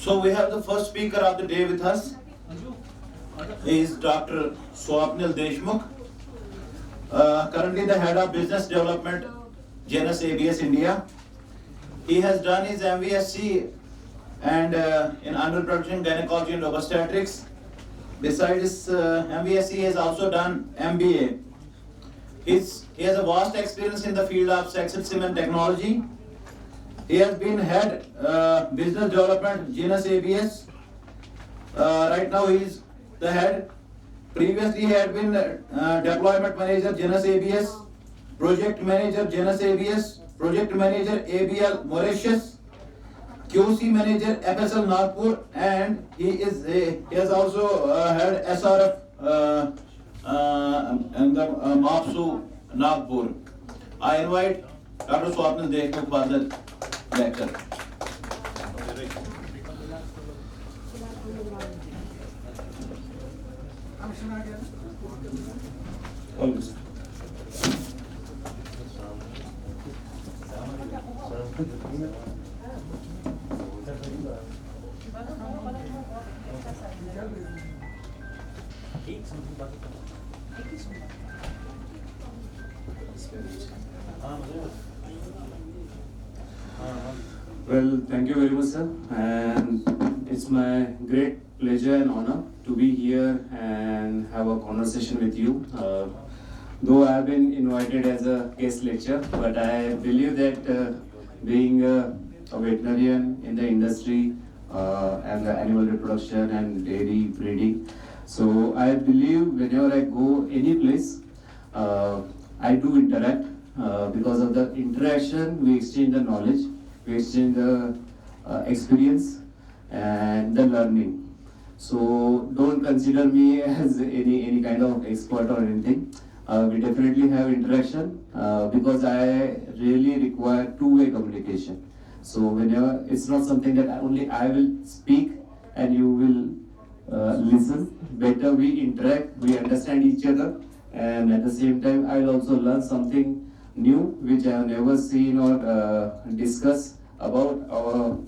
So we have the first speaker of the day with us. He is Dr. Swapnil Deshmukh, currently the head of business development, Genus ABS India. He has done his MVSc and in underproduction gynecology and obstetrics. Besides his MVSc, he has also done MBA. He has a vast experience in the field of sex and semen technology. He has been head business development Genus ABS. Right now he is the head. Previously he had been deployment manager Genus ABS, project manager Genus ABS, project manager ABL Mauritius, QC manager FSL Nagpur, and he has also had SRF and the MAPSU Nagpur. I invite Dr. Swapnil Deshmukh for the lecture. Well, thank you very much, sir. And it's my great pleasure and honor to be here and have a conversation with you. Though I have been invited as a guest lecturer, but I believe that being a veterinarian in the industry and the animal reproduction and dairy breeding, so I believe whenever I go any place, I do interact because of the interaction. We exchange the knowledge, we exchange the experience and the learning. So don't consider me as any kind of expert or anything. We definitely have interaction because I really require two-way communication. So whenever it's not something that only I will speak and you will listen. Better we interact, we understand each other, and at the same time I'll also learn something new which I have never seen or discussed about our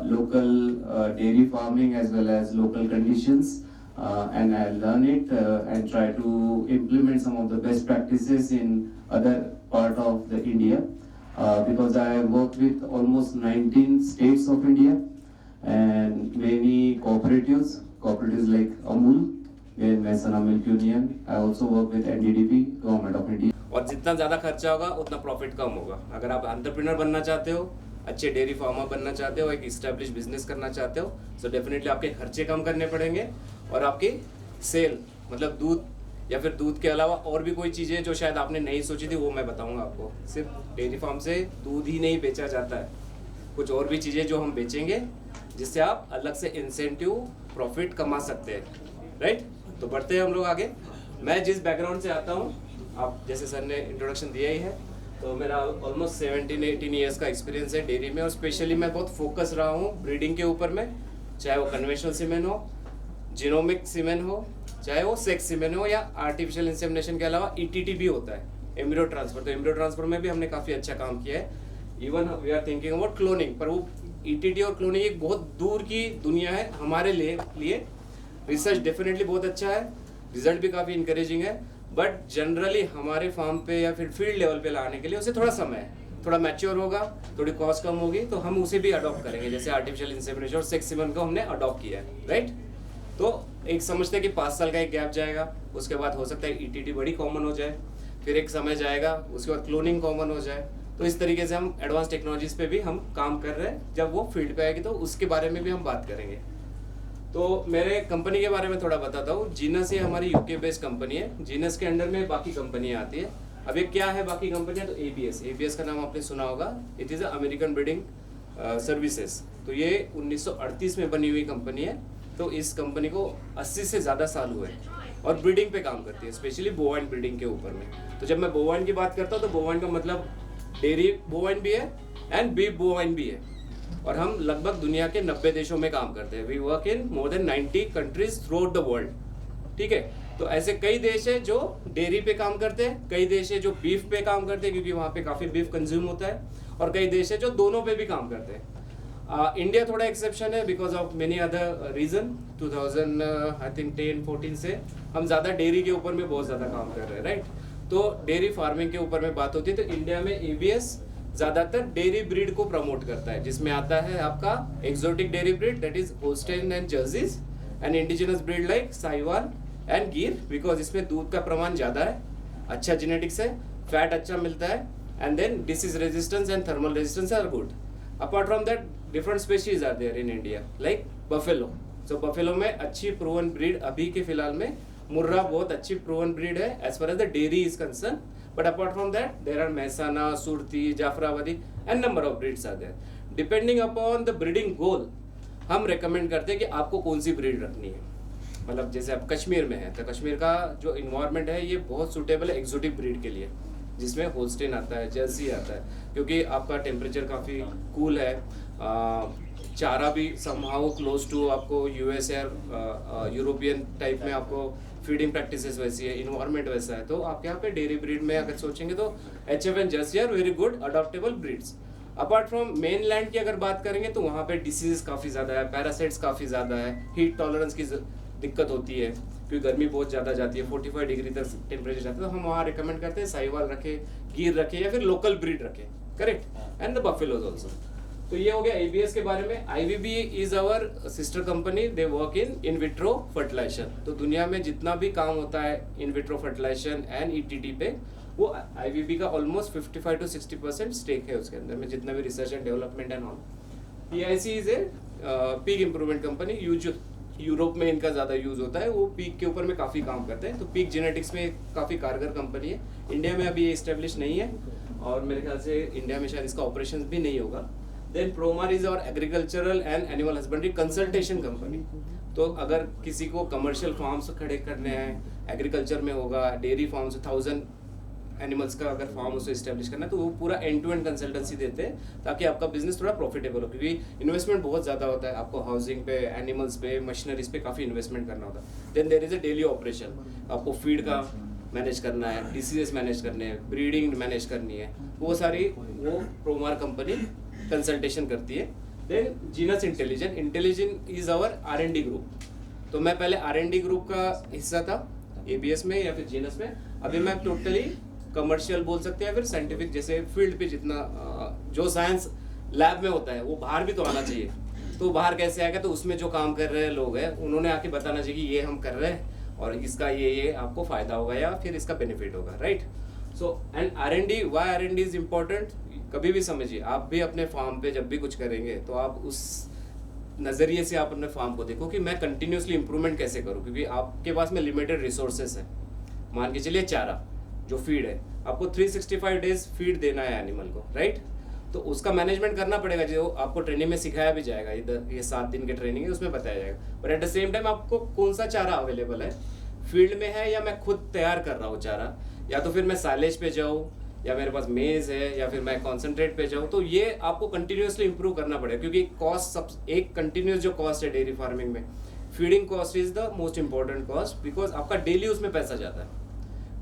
local dairy farming as well as local conditions, and I'll learn it and try to implement some of the best practices in other part of the India because I work with almost 19 states of India and many cooperatives like Amul, Mehsana Milk Union. I also work with NDDP, Government of India. और जितना ज़्यादा खर्चा होगा उतना profit कम होगा. अगर आप entrepreneur बनना चाहते हो, अच्छे डेयरी फार्मर बनना चाहते हो, एक इस्टेब्लिश बिजनेस करना चाहते हो, सो डेफिनेटली आपके खर्चे कम करने पड़ेंगे और आपकी सेल मतलब दूध या फिर दूध के अलावा और भी कोई चीज़ें जो शायद आपने नहीं सोची थी वो मैं बताऊंगा आपको. सिर्फ डेयरी फार्म से दूध ही नहीं बेचा जाता है, कुछ और भी चीज़ें जो हम बेचेंगे जिससे आप अलग से इंसेंटिव प्रॉफिट कमा सकते हैं. राइट, तो बढ़ते हैं हम लोग आगे. मैं जिस बैकग्राउंड से आता हूँ, आप जैसे सर ने इंट्रोडक्शन दिया ही है, तो मेरा ऑलमोस्ट 17-18 ईयर्स का एक्सपीरियंस है डेयरी में और स्पेशली मैं बहुत फोकस रहा हूँ ब्रीडिंग के ऊपर में, चाहे वो कन्वेंशनल सीमेन हो, जीनोमिक सीमेन हो, चाहे वो सेक्स सीमेन हो या आर्टिफिशियल इंसेमिनेशन के अलावा ETT भी होता है, एम्ब्रियो ट्रांसफर. तो एम्ब्रियो ट्रांसफर में भी हमने काफ़ी अच्छा काम किया है. Even we are thinking about cloning, पर वो ETT और क्लोनिंग एक बहुत दूर की दुनिया है हमारे लिए. रिसर्च डेफिनेटली बहुत अच्छा है, रिजल्ट भी काफ़ी इंकरेजिंग है, बट जनरली हमारे फार्म पे या फिर फील्ड लेवल पे लाने के लिए उसे थोड़ा समय है, थोड़ा मैच्योर होगा, थोड़ी कॉस्ट कम होगी, तो हम उसे भी अडॉप्ट करेंगे. जैसे आर्टिफिशियल इंसेमिनेशन और सेक्स सीमेन को हमने अडॉप्ट किया है. राइट, तो एक समझते हैं कि 5 साल का एक गैप जाएगा, उसके बाद हो सकता है ETT बड़ी कॉमन हो जाए, फिर एक समय जाएगा, उसके बाद क्लोनिंग कॉमन हो जाए. तो इस तरीके से हम एडवांस टेक्नोलॉजीज पे भी हम काम कर रहे हैं. जब वो फील्ड पे आएगी तो उसके बारे में भी हम बात करेंगे. तो मेरे कंपनी के बारे में थोड़ा बताता हूँ. जीनस ये हमारी UK बेस्ड कंपनी है. जीनस के अंडर में बाकी कंपनियाँ आती है. अब ये क्या है बाकी कंपनियाँ, तो ABS का नाम आपने सुना होगा. It is American breeding services. तो ये 1938 में बनी हुई कंपनी है. तो इस कंपनी को 80 से ज़्यादा साल हुए और ब्रीडिंग पे काम करती है, स्पेशली बोवाइन ब्रीडिंग के ऊपर में. तो जब मैं बोवाइन की बात करता हूँ तो बोवाइन का मतलब डेयरी बोवाइन भी है एंड बीफ बोवाइन भी है. और हम लगभग दुनिया के 90 देशों में काम करते हैं. We work in more than 90 countries throughout the world. ठीक है, तो ऐसे कई देश है जो डेयरी पे काम करते हैं, कई देश है जो बीफ पे काम करते हैं क्योंकि वहाँ पे काफ़ी बीफ कंज्यूम होता है, और कई देश है जो दोनों पे भी काम करते हैं. इंडिया थोड़ा एक्सेप्शन है because of many other reason. 2010-14 से हम ज़्यादा डेयरी के ऊपर में बहुत ज़्यादा काम कर रहे हैं, राइट। तो डेयरी फार्मिंग के ऊपर में बात होती है, तो इंडिया में एबीएस ज़्यादातर डेयरी ब्रीड को प्रमोट करता है, जिसमें आता है आपका exotic dairy breed that is Holstein and Jerseys, and indigenous breed like Sahiwal and Gir, because इसमें दूध का प्रमाण ज़्यादा है, अच्छा जेनेटिक्स है, फैट अच्छा मिलता है, and then disease resistance and thermal resistance are good. Apart from that different species are there in India like buffalo. So buffalo में अच्छी प्रूवन ब्रीड अभी के फिलहाल में मुर्रा बहुत अच्छी प्रूवन ब्रीड है as far as the dairy is concerned, but apart from that there are Mehsana, Surti, Jafarabadi and number of breeds are there. Depending upon the breeding goal हम रेकमेंड करते हैं कि आपको कौन सी ब्रीड रखनी है। मतलब जैसे आप कश्मीर में है तो कश्मीर का जो इन्वायरमेंट है ये बहुत सूटेबल है एक्सोटिक ब्रीड के लिए, जिसमें होल्स्टेन आता है, जर्सी आता है, क्योंकि आपका टेम्परेचर काफ़ी कूल है, चारा भी समहाउ क्लोज टू आपको यूएस या यूरोपियन टाइप में आपको फीडिंग प्रैक्टिसेस वैसी है, इन्वायरमेंट वैसा है। तो आपके यहाँ पे डेयरी ब्रीड में अगर सोचेंगे तो HF and Jersey are very good adaptable breeds. Apart from mainland की अगर बात करेंगे तो वहाँ पे डिसीजेस काफ़ी ज़्यादा है, पैरासाइट्स काफ़ी ज़्यादा है, हीट टॉलरेंस की दिक्कत होती है क्योंकि गर्मी बहुत ज़्यादा जाती है, 45 डिग्री तक टेम्परेचर जाता है। तो हम वहाँ रिकमेंड करते हैं साहिवाल रखे, गिर रखे या फिर लोकल ब्रीड रखे, correct, and the buffaloes also. तो ये हो गया एबीएस के बारे में। IVB is our sister company, they work in vitro fertilisation. तो दुनिया में जितना भी काम होता है in vitro fertilisation and ETT पे, वो आईवीबी का ऑलमोस्ट 55 to 60% स्टेक है उसके अंदर में, जितना भी research and development and all. PIC is a pig improvement company, Europe में इनका ज़्यादा यूज़ होता है, वो पीक के ऊपर में काफ़ी काम करते हैं। तो पीक जेनेटिक्स में काफ़ी कारगर कंपनी है, इंडिया में अभी ये इस्टेब्लिश नहीं है और मेरे ख्याल से इंडिया में शायद इसका ऑपरेशन भी नहीं होगा। देन प्रोमार इज और agricultural and animal husbandry consultation company. तो अगर किसी को कमर्शियल फार्म्स खड़े करने हैं, एग्रीकल्चर में होगा, डेयरी फार्म्स 1000 एनिमल्स का अगर फार्म उसे इस्टेब्लिश करना है, तो वो पूरा एंड टू एंड कंसल्टेंसी देते हैं ताकि आपका बिजनेस थोड़ा प्रॉफिटेबल हो, क्योंकि इन्वेस्टमेंट बहुत ज़्यादा होता है, आपको हाउसिंग पे, एनिमल्स पे, मशीनरीज पे काफ़ी इन्वेस्टमेंट करना होता है। Then there is a daily operation, आपको फीड का मैनेज करना है, डिसीजेस मैनेज करने हैं, ब्रीडिंग मैनेज करनी है, वो सारी वो प्रोमार कंपनी कंसल्टेशन करती है। Then Genus Intelligent is our R&D group. तो मैं पहले R&D ग्रुप का हिस्सा था एबीएस में या फिर जीनस में, अभी मैं टोटली कमर्शियल बोल सकते हैं, फिर साइंटिफिक, जैसे फील्ड पे जितना जो साइंस लैब में होता है वो बाहर भी तो आना चाहिए। तो बाहर कैसे आएगा, तो उसमें जो काम कर रहे हैं लोग हैं उन्होंने आके बताना चाहिए कि ये हम कर रहे हैं और इसका ये आपको फायदा होगा या फिर इसका बेनिफिट होगा, right. So and R&D, why R&D is important, कभी भी समझिए, आप भी अपने फार्म पे जब भी कुछ करेंगे तो आप उस नज़रिए से आप अपने फार्म को देखो कि मैं कंटिन्यूसली इंप्रूवमेंट कैसे करूँ, क्योंकि आपके पास में लिमिटेड रिसोर्सेस है। मान के चलिए चारा जो फीड है, आपको 365 डेज फीड देना है एनिमल को, राइट। तो उसका मैनेजमेंट करना पड़ेगा, जो आपको ट्रेनिंग में सिखाया भी जाएगा, इधर ये 7 दिन के ट्रेनिंग है उसमें बताया जाएगा। But at the same time आपको कौन सा चारा अवेलेबल है, फील्ड में है या मैं खुद तैयार कर रहा हूँ चारा, या तो फिर मैं साइलेज पे जाऊँ या मेरे पास मेज है या फिर मैं कॉन्सेंट्रेट पे जाऊँ। तो ये आपको कंटिन्यूसली इंप्रूव करना पड़ेगा, क्योंकि कॉस्ट सब एक कंटिन्यूस जो कॉस्ट है डेयरी फार्मिंग में, feeding cost is the most important cost, because आपका डेली उसमें पैसा जाता है।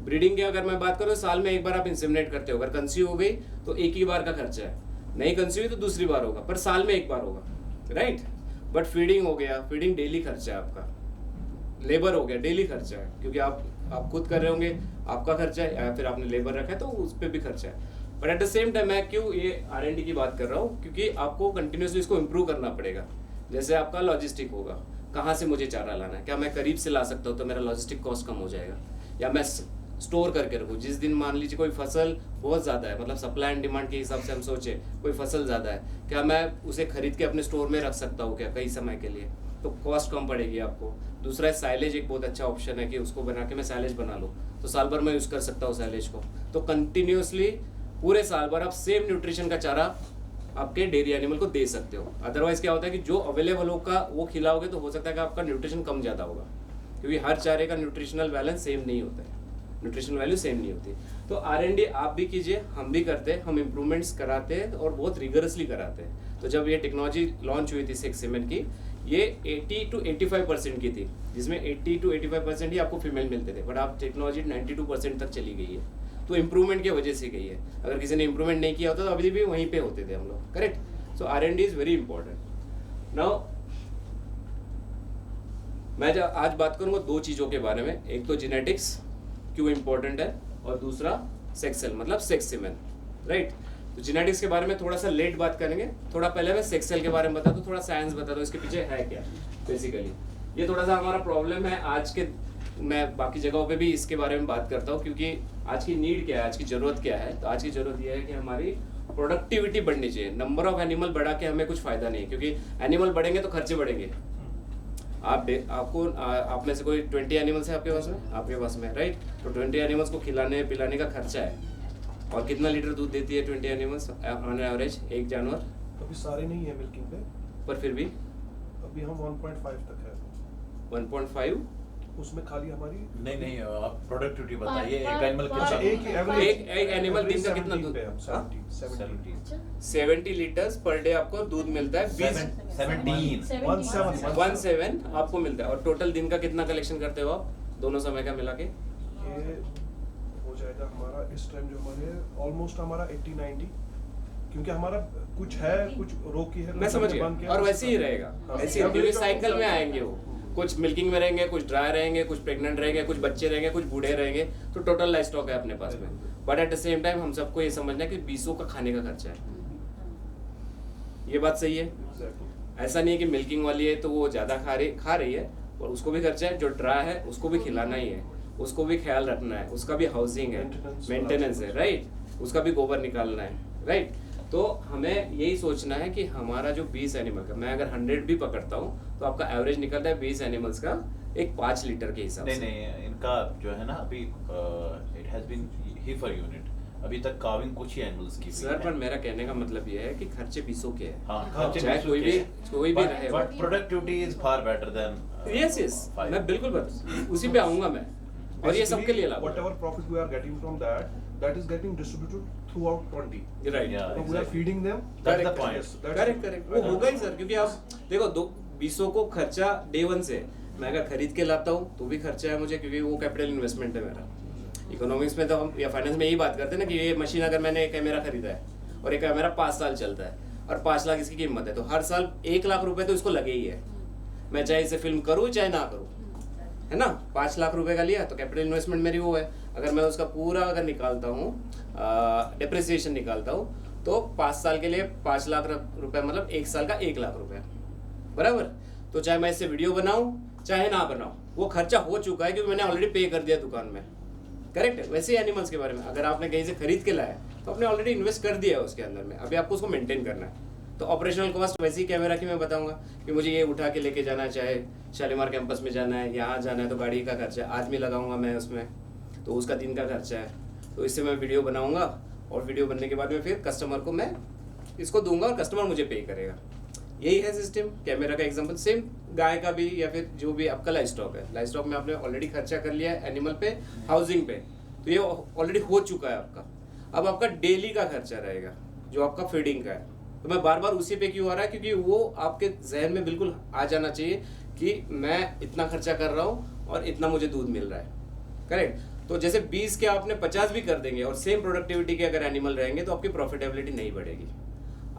ब्रीडिंग की अगर मैं बात करूँ, साल में एक बार आप इंसेमिनेट करते हो, अगर कंसीव हो गई तो एक ही बार का खर्चा है, नहीं कंसीव हुई तो दूसरी बार होगा, पर साल में एक बार होगा, राइट। बट फीडिंग हो गया, फीडिंग डेली खर्चा है आपका, लेबर हो गया डेली खर्चा है, क्योंकि आप खुद कर रहे होंगे, आपका खर्चा है, या फिर आपने लेबर रखा है तो उस पर भी खर्चा है। But at the same time मैं क्यों ये R&D की बात कर रहा हूँ, क्योंकि आपको कंटिन्यूसली इसको इम्प्रूव करना पड़ेगा। जैसे आपका लॉजिस्टिक होगा, कहाँ से मुझे चारा लाना है, क्या मैं करीब से ला सकता हूँ तो मेरा लॉजिस्टिक कॉस्ट कम हो जाएगा, या मैं स्टोर करके रखूँ। जिस दिन मान लीजिए कोई फसल बहुत ज़्यादा है, मतलब सप्लाई एंड डिमांड के हिसाब से हम सोचे कोई फसल ज़्यादा है, क्या मैं उसे खरीद के अपने स्टोर में रख सकता हूँ क्या कई समय के लिए, तो कॉस्ट कम पड़ेगी आपको। दूसरा है साइलेज, एक बहुत अच्छा ऑप्शन है कि उसको बना के मैं साइलेज बना लूँ, तो साल भर मैं यूज़ कर सकता हूँ साइलेज को। तो कंटिन्यूसली पूरे साल भर आप सेम न्यूट्रिशन का चारा आपके डेयरी एनिमल को दे सकते हो। अदरवाइज क्या होता है कि जो अवेलेबल होगा वो खिलाओगे तो हो सकता है कि आपका न्यूट्रिशन कम ज़्यादा होगा, क्योंकि हर चारे का न्यूट्रिशनल बैलेंस सेम नहीं होता है, न्यूट्रिशन वैल्यू सेम नहीं होती। तो R&D आप भी कीजिए, हम भी करते हैं, हम इम्प्रूवमेंट्स कराते हैं और बहुत रिगरसली कराते हैं। तो जब ये टेक्नोलॉजी लॉन्च हुई थी 6 सीमेंट की, ये 80 to 85% की थी, जिसमें 80 to 85% ही आपको फीमेल मिलते थे, बट आप टेक्नोलॉजी 92% तक चली गई है। तो इम्प्रूवमेंट की वजह से गई है, अगर किसी ने इम्प्रूवमेंट नहीं किया होता तो अभी भी वहीं पे होते थे हम लोग, correct. So R&D is very important. Now मैं जब आज बात करूंगा दो चीजों के बारे में, एक तो जेनेटिक्स क्यों इंपॉर्टेंट है और दूसरा सेक्स सेल मतलब सेक्स सीमेन, राइट। तो जेनेटिक्स के बारे में थोड़ा सा लेट बात करेंगे, थोड़ा पहले मैं सेक्स सेल के बारे में बता दूं, थोड़ा साइंस बता दूं इसके पीछे है क्या बेसिकली। ये थोड़ा सा हमारा प्रॉब्लम है आज के, मैं बाकी जगहों पे भी इसके बारे में बात करता हूँ क्योंकि आज की नीड क्या है, आज की ज़रूरत क्या है। तो आज की ज़रूरत ये है कि हमारी प्रोडक्टिविटी बढ़नी चाहिए। नंबर ऑफ एनिमल बढ़ा के हमें कुछ फ़ायदा नहीं, क्योंकि एनिमल बढ़ेंगे तो खर्चे बढ़ेंगे। आप में से कोई 20 एनिमल्स है आपके पास में राइट। तो 20 एनिमल्स को खिलाने पिलाने का खर्चा है, और कितना लीटर दूध देती है 20 एनिमल्स ऑन एवरेज एक जानवर? अभी सारे नहीं है मिल्किंग पे, पर फिर भी अभी हम 1.5 तक है। 1.5 उसमें खाली हमारी नहीं आप प्रोडक्टिविटी बताइए, एक एनिमल अच्छा, के एक ही average- एक एनिमल दिन का कितना 17 दूध? पे हम, हाँ? 70 70 लीटर्स पर डे आपको दूध मिलता है। 17 17 आपको मिलता है। और टोटल दिन का कितना कलेक्शन करते हो आप दोनों समय का मिला के? ये हो जाएगा हमारा इस टाइम जो हमारे ऑलमोस्ट हमारा 80-90, क्योंकि हमारा कुछ है कुछ रोकी है। मैं समझ गया, और वैसे ही रहेगा, ऐसे ही, क्योंकि साइकिल में आएंगे वो, कुछ मिल्किंग में रहेंगे, कुछ ड्राई रहेंगे, कुछ प्रेग्नेंट रहेंगे, कुछ बच्चे रहेंगे, कुछ बूढ़े रहेंगे। तो टोटल लाइफ स्टॉक है अपने पास में। But at the same time हम सबको ये समझना है कि 20 का खाने का खर्चा है। ये बात सही है। ऐसा नहीं है कि मिल्किंग वाली है तो वो ज्यादा खा रही है, और उसको भी खर्चा है। जो ड्राई है उसको भी खिलाना ही है, उसको भी ख्याल रखना है, उसका भी हाउसिंग है, मेंटेनेंस है, राइट। उसका भी गोबर निकालना है, राइट। तो हमें यही सोचना है कि हमारा जो 20 एनिमल का, मैं अगर 100 भी पकड़ता हूँ तो आपका एवरेज निकलता है 20 एनिमल्स का एक 5 लीटर के हिसाब से। नहीं इनका जो है ना अभी it has been heifer unit, अभी तक काविंग कुछ ही एनिमल्स की हुई सर है। पर मेरा कहने का मतलब ये है कि खर्चे 20 के हैं। हाँ, खर्चे चाहे 20 कोई के भी हैं। रहे। But productivity is far better than yes मैं बिल्कुल उसी पे आऊंगा मैं, और ये सबके लिए लागू है। whatever profit we are getting from that is getting distributed throughout 20. Right, Yeah. So we are feeding them. That's the Correct, point. Yes, that's correct it. Correct वो होगा ही सर, क्योंकि आप देखो 20 को खर्चा डे 1 से मैं अगर खरीद के लाता हूँ तो भी खर्चा है मुझे, क्योंकि वो कैपिटल इन्वेस्टमेंट है मेरा। इकोनॉमिक्स में तो हम या फाइनेंस में यही बात करते हैं ना कि ये मशीन अगर मैंने एक कैमरा खरीदा है और एक कैमरा 5 साल चलता है और 5 लाख इसकी कीमत है, तो हर साल 1 लाख रुपए तो इसको लगे ही है। मैं चाहे इसे फिल्म करूँ चाहे ना करूँ, है ना। 5 लाख रुपए का लिया तो कैपिटल इन्वेस्टमेंट मेरी वो है। अगर मैं उसका पूरा अगर निकालता हूँ, डिप्रिसिएशन निकालता हूँ, तो 5 साल के लिए 5 लाख रुपए मतलब 1 साल का 1 लाख रुपए, बराबर। तो चाहे मैं इससे वीडियो बनाऊं चाहे ना बनाऊं, वो खर्चा हो चुका है क्योंकि मैंने ऑलरेडी पे कर दिया दुकान में, करेक्ट है। वैसे ही एनिमल्स के बारे में, अगर आपने कहीं से खरीद के लाया तो आपने ऑलरेडी इन्वेस्ट कर दिया है उसके अंदर में, अभी आपको उसको मेंटेन करना है। तो ऑपरेशनल कॉस्ट वैसे ही कैमरा की मैं बताऊंगा कि मुझे ये उठा के लेके जाना है, चाहे शालीमार कैंपस में जाना है, यहाँ जाना है, तो गाड़ी का खर्चा, आदमी लगाऊंगा मैं उसमें, तो उसका दिन का खर्चा है। तो इससे मैं वीडियो बनाऊंगा और वीडियो बनने के बाद में फिर कस्टमर को मैं इसको दूंगा और कस्टमर मुझे पे करेगा। यही है सिस्टम। कैमरा का एग्जांपल सेम, गाय का भी या फिर जो भी आपका लाइफ स्टॉक है, लाइफ स्टॉक में आपने ऑलरेडी खर्चा कर लिया है एनिमल पे, हाउसिंग पे, तो ये ऑलरेडी हो चुका है आपका। अब आपका डेली का खर्चा रहेगा जो आपका फीडिंग का है। तो मैं बार बार उसी पे क्यों आ रहा है, क्योंकि वो आपके जहन में बिल्कुल आ जाना चाहिए कि मैं इतना खर्चा कर रहा हूँ और इतना मुझे दूध मिल रहा है, करेक्ट। तो जैसे 20 के आपने 50 भी कर देंगे और सेम प्रोडक्टिविटी के अगर एनिमल रहेंगे तो आपकी प्रॉफिटेबिलिटी नहीं बढ़ेगी।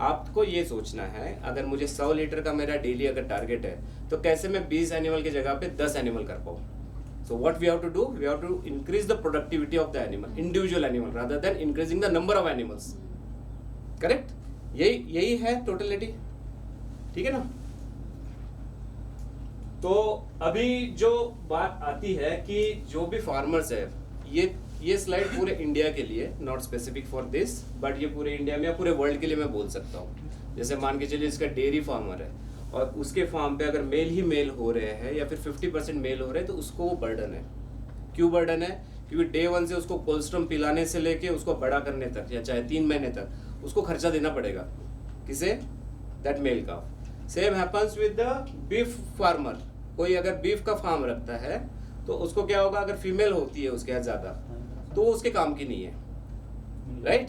आपको ये सोचना है, अगर मुझे 100 लीटर का मेरा डेली अगर टारगेट है तो कैसे मैं 20 एनिमल की जगह पे 10 एनिमल कर पाऊँ। So what we have to do, we have to increase the productivity of the animal, individual animal, rather than increasing the number of animals, correct. यही है टोटलिटी, ठीक है ना। तो अभी जो बात आती है कि जो भी फार्मर्स है, ये स्लाइड पूरे इंडिया के लिए, not specific for this, but ये पूरे इंडिया में या पूरे वर्ल्ड के लिए मैं बोल सकता हूँ। जैसे मान के चलिए इसका डेयरी फार्मर है और उसके फार्म पे अगर मेल ही मेल हो रहे हैं या फिर 50% मेल हो रहे हैं, तो उसको वो बर्डन है। क्यों बर्डन है? क्योंकि डे 1 से उसको कोलेस्ट्रॉम पिलाने से लेके उसको बड़ा करने तक या चाहे 3 महीने तक उसको खर्चा देना पड़ेगा। किसे? That male calf. Same happens with the beef farmer. कोई अगर बीफ का फार्म रखता है तो उसको क्या होगा, अगर फीमेल होती है उसके यहाँ ज्यादा तो वो उसके काम की नहीं है, राइट।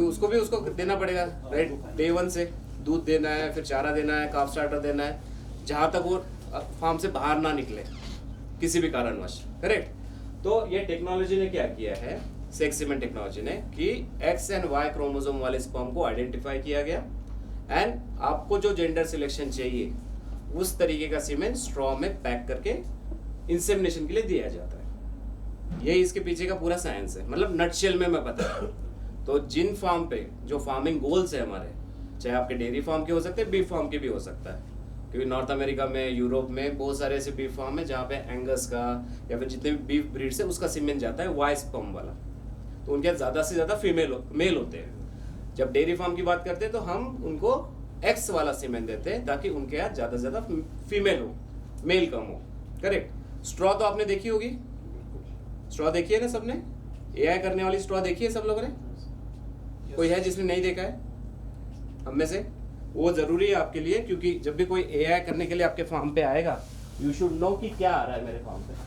उसको भी उसको देना पड़ेगा, राइट। डे 1 से दूध देना है, फिर चारा देना है, काफ स्टार्टर देना है, जहां तक वो फार्म से बाहर ना निकले किसी भी कारणवश, करेक्ट। तो ये टेक्नोलॉजी ने क्या किया है, सेक्स सीमेंट टेक्नोलॉजी ने, कि एक्स एंड वाई क्रोमोसोम वाले स्पर्म को आइडेंटिफाई किया गया, एंड आपको जो जेंडर सिलेक्शन चाहिए उस तरीके का सीमेंट स्ट्रॉ में पैक करके इंसेमिनेशन के लिए दिया जाता है। यही इसके पीछे का पूरा साइंस है, मतलब नटशेल में मैं बता रहा हूँ। तो जिन फार्म पे जो फार्मिंग गोल्स है हमारे, चाहे आपके डेयरी फार्म के हो सकते हैं, बीफ फार्म के भी हो सकता है, क्योंकि नॉर्थ अमेरिका में, यूरोप में बहुत सारे ऐसे बीफ फार्म है जहाँ पे एंगस का या फिर जितने भी बीफ ब्रीड्स है उसका सीमेंट जाता है वाई स्पर्म वाला, तो उनके ज़्यादा से ज़्यादा मेल होते हैं। जब डेयरी फार्म की बात करते हैं तो हम उनको एक्स वाला सीमेंट देते हैं ताकि उनके यहाँ ज़्यादा से ज़्यादा फीमेल हो, मेल कम हो। करेक्ट। स्ट्रॉ तो आपने देखी होगी, स्ट्रॉ देखी है ना सबने? एआई करने वाली स्ट्रॉ देखी है सब लोगों ने? कोई है जिसने नहीं देखा है हम में से? वो जरूरी है आपके लिए, क्योंकि जब भी कोई एआई करने के लिए आपके फार्म पे आएगा, यू शुड नो कि क्या आ रहा है मेरे फार्म पे।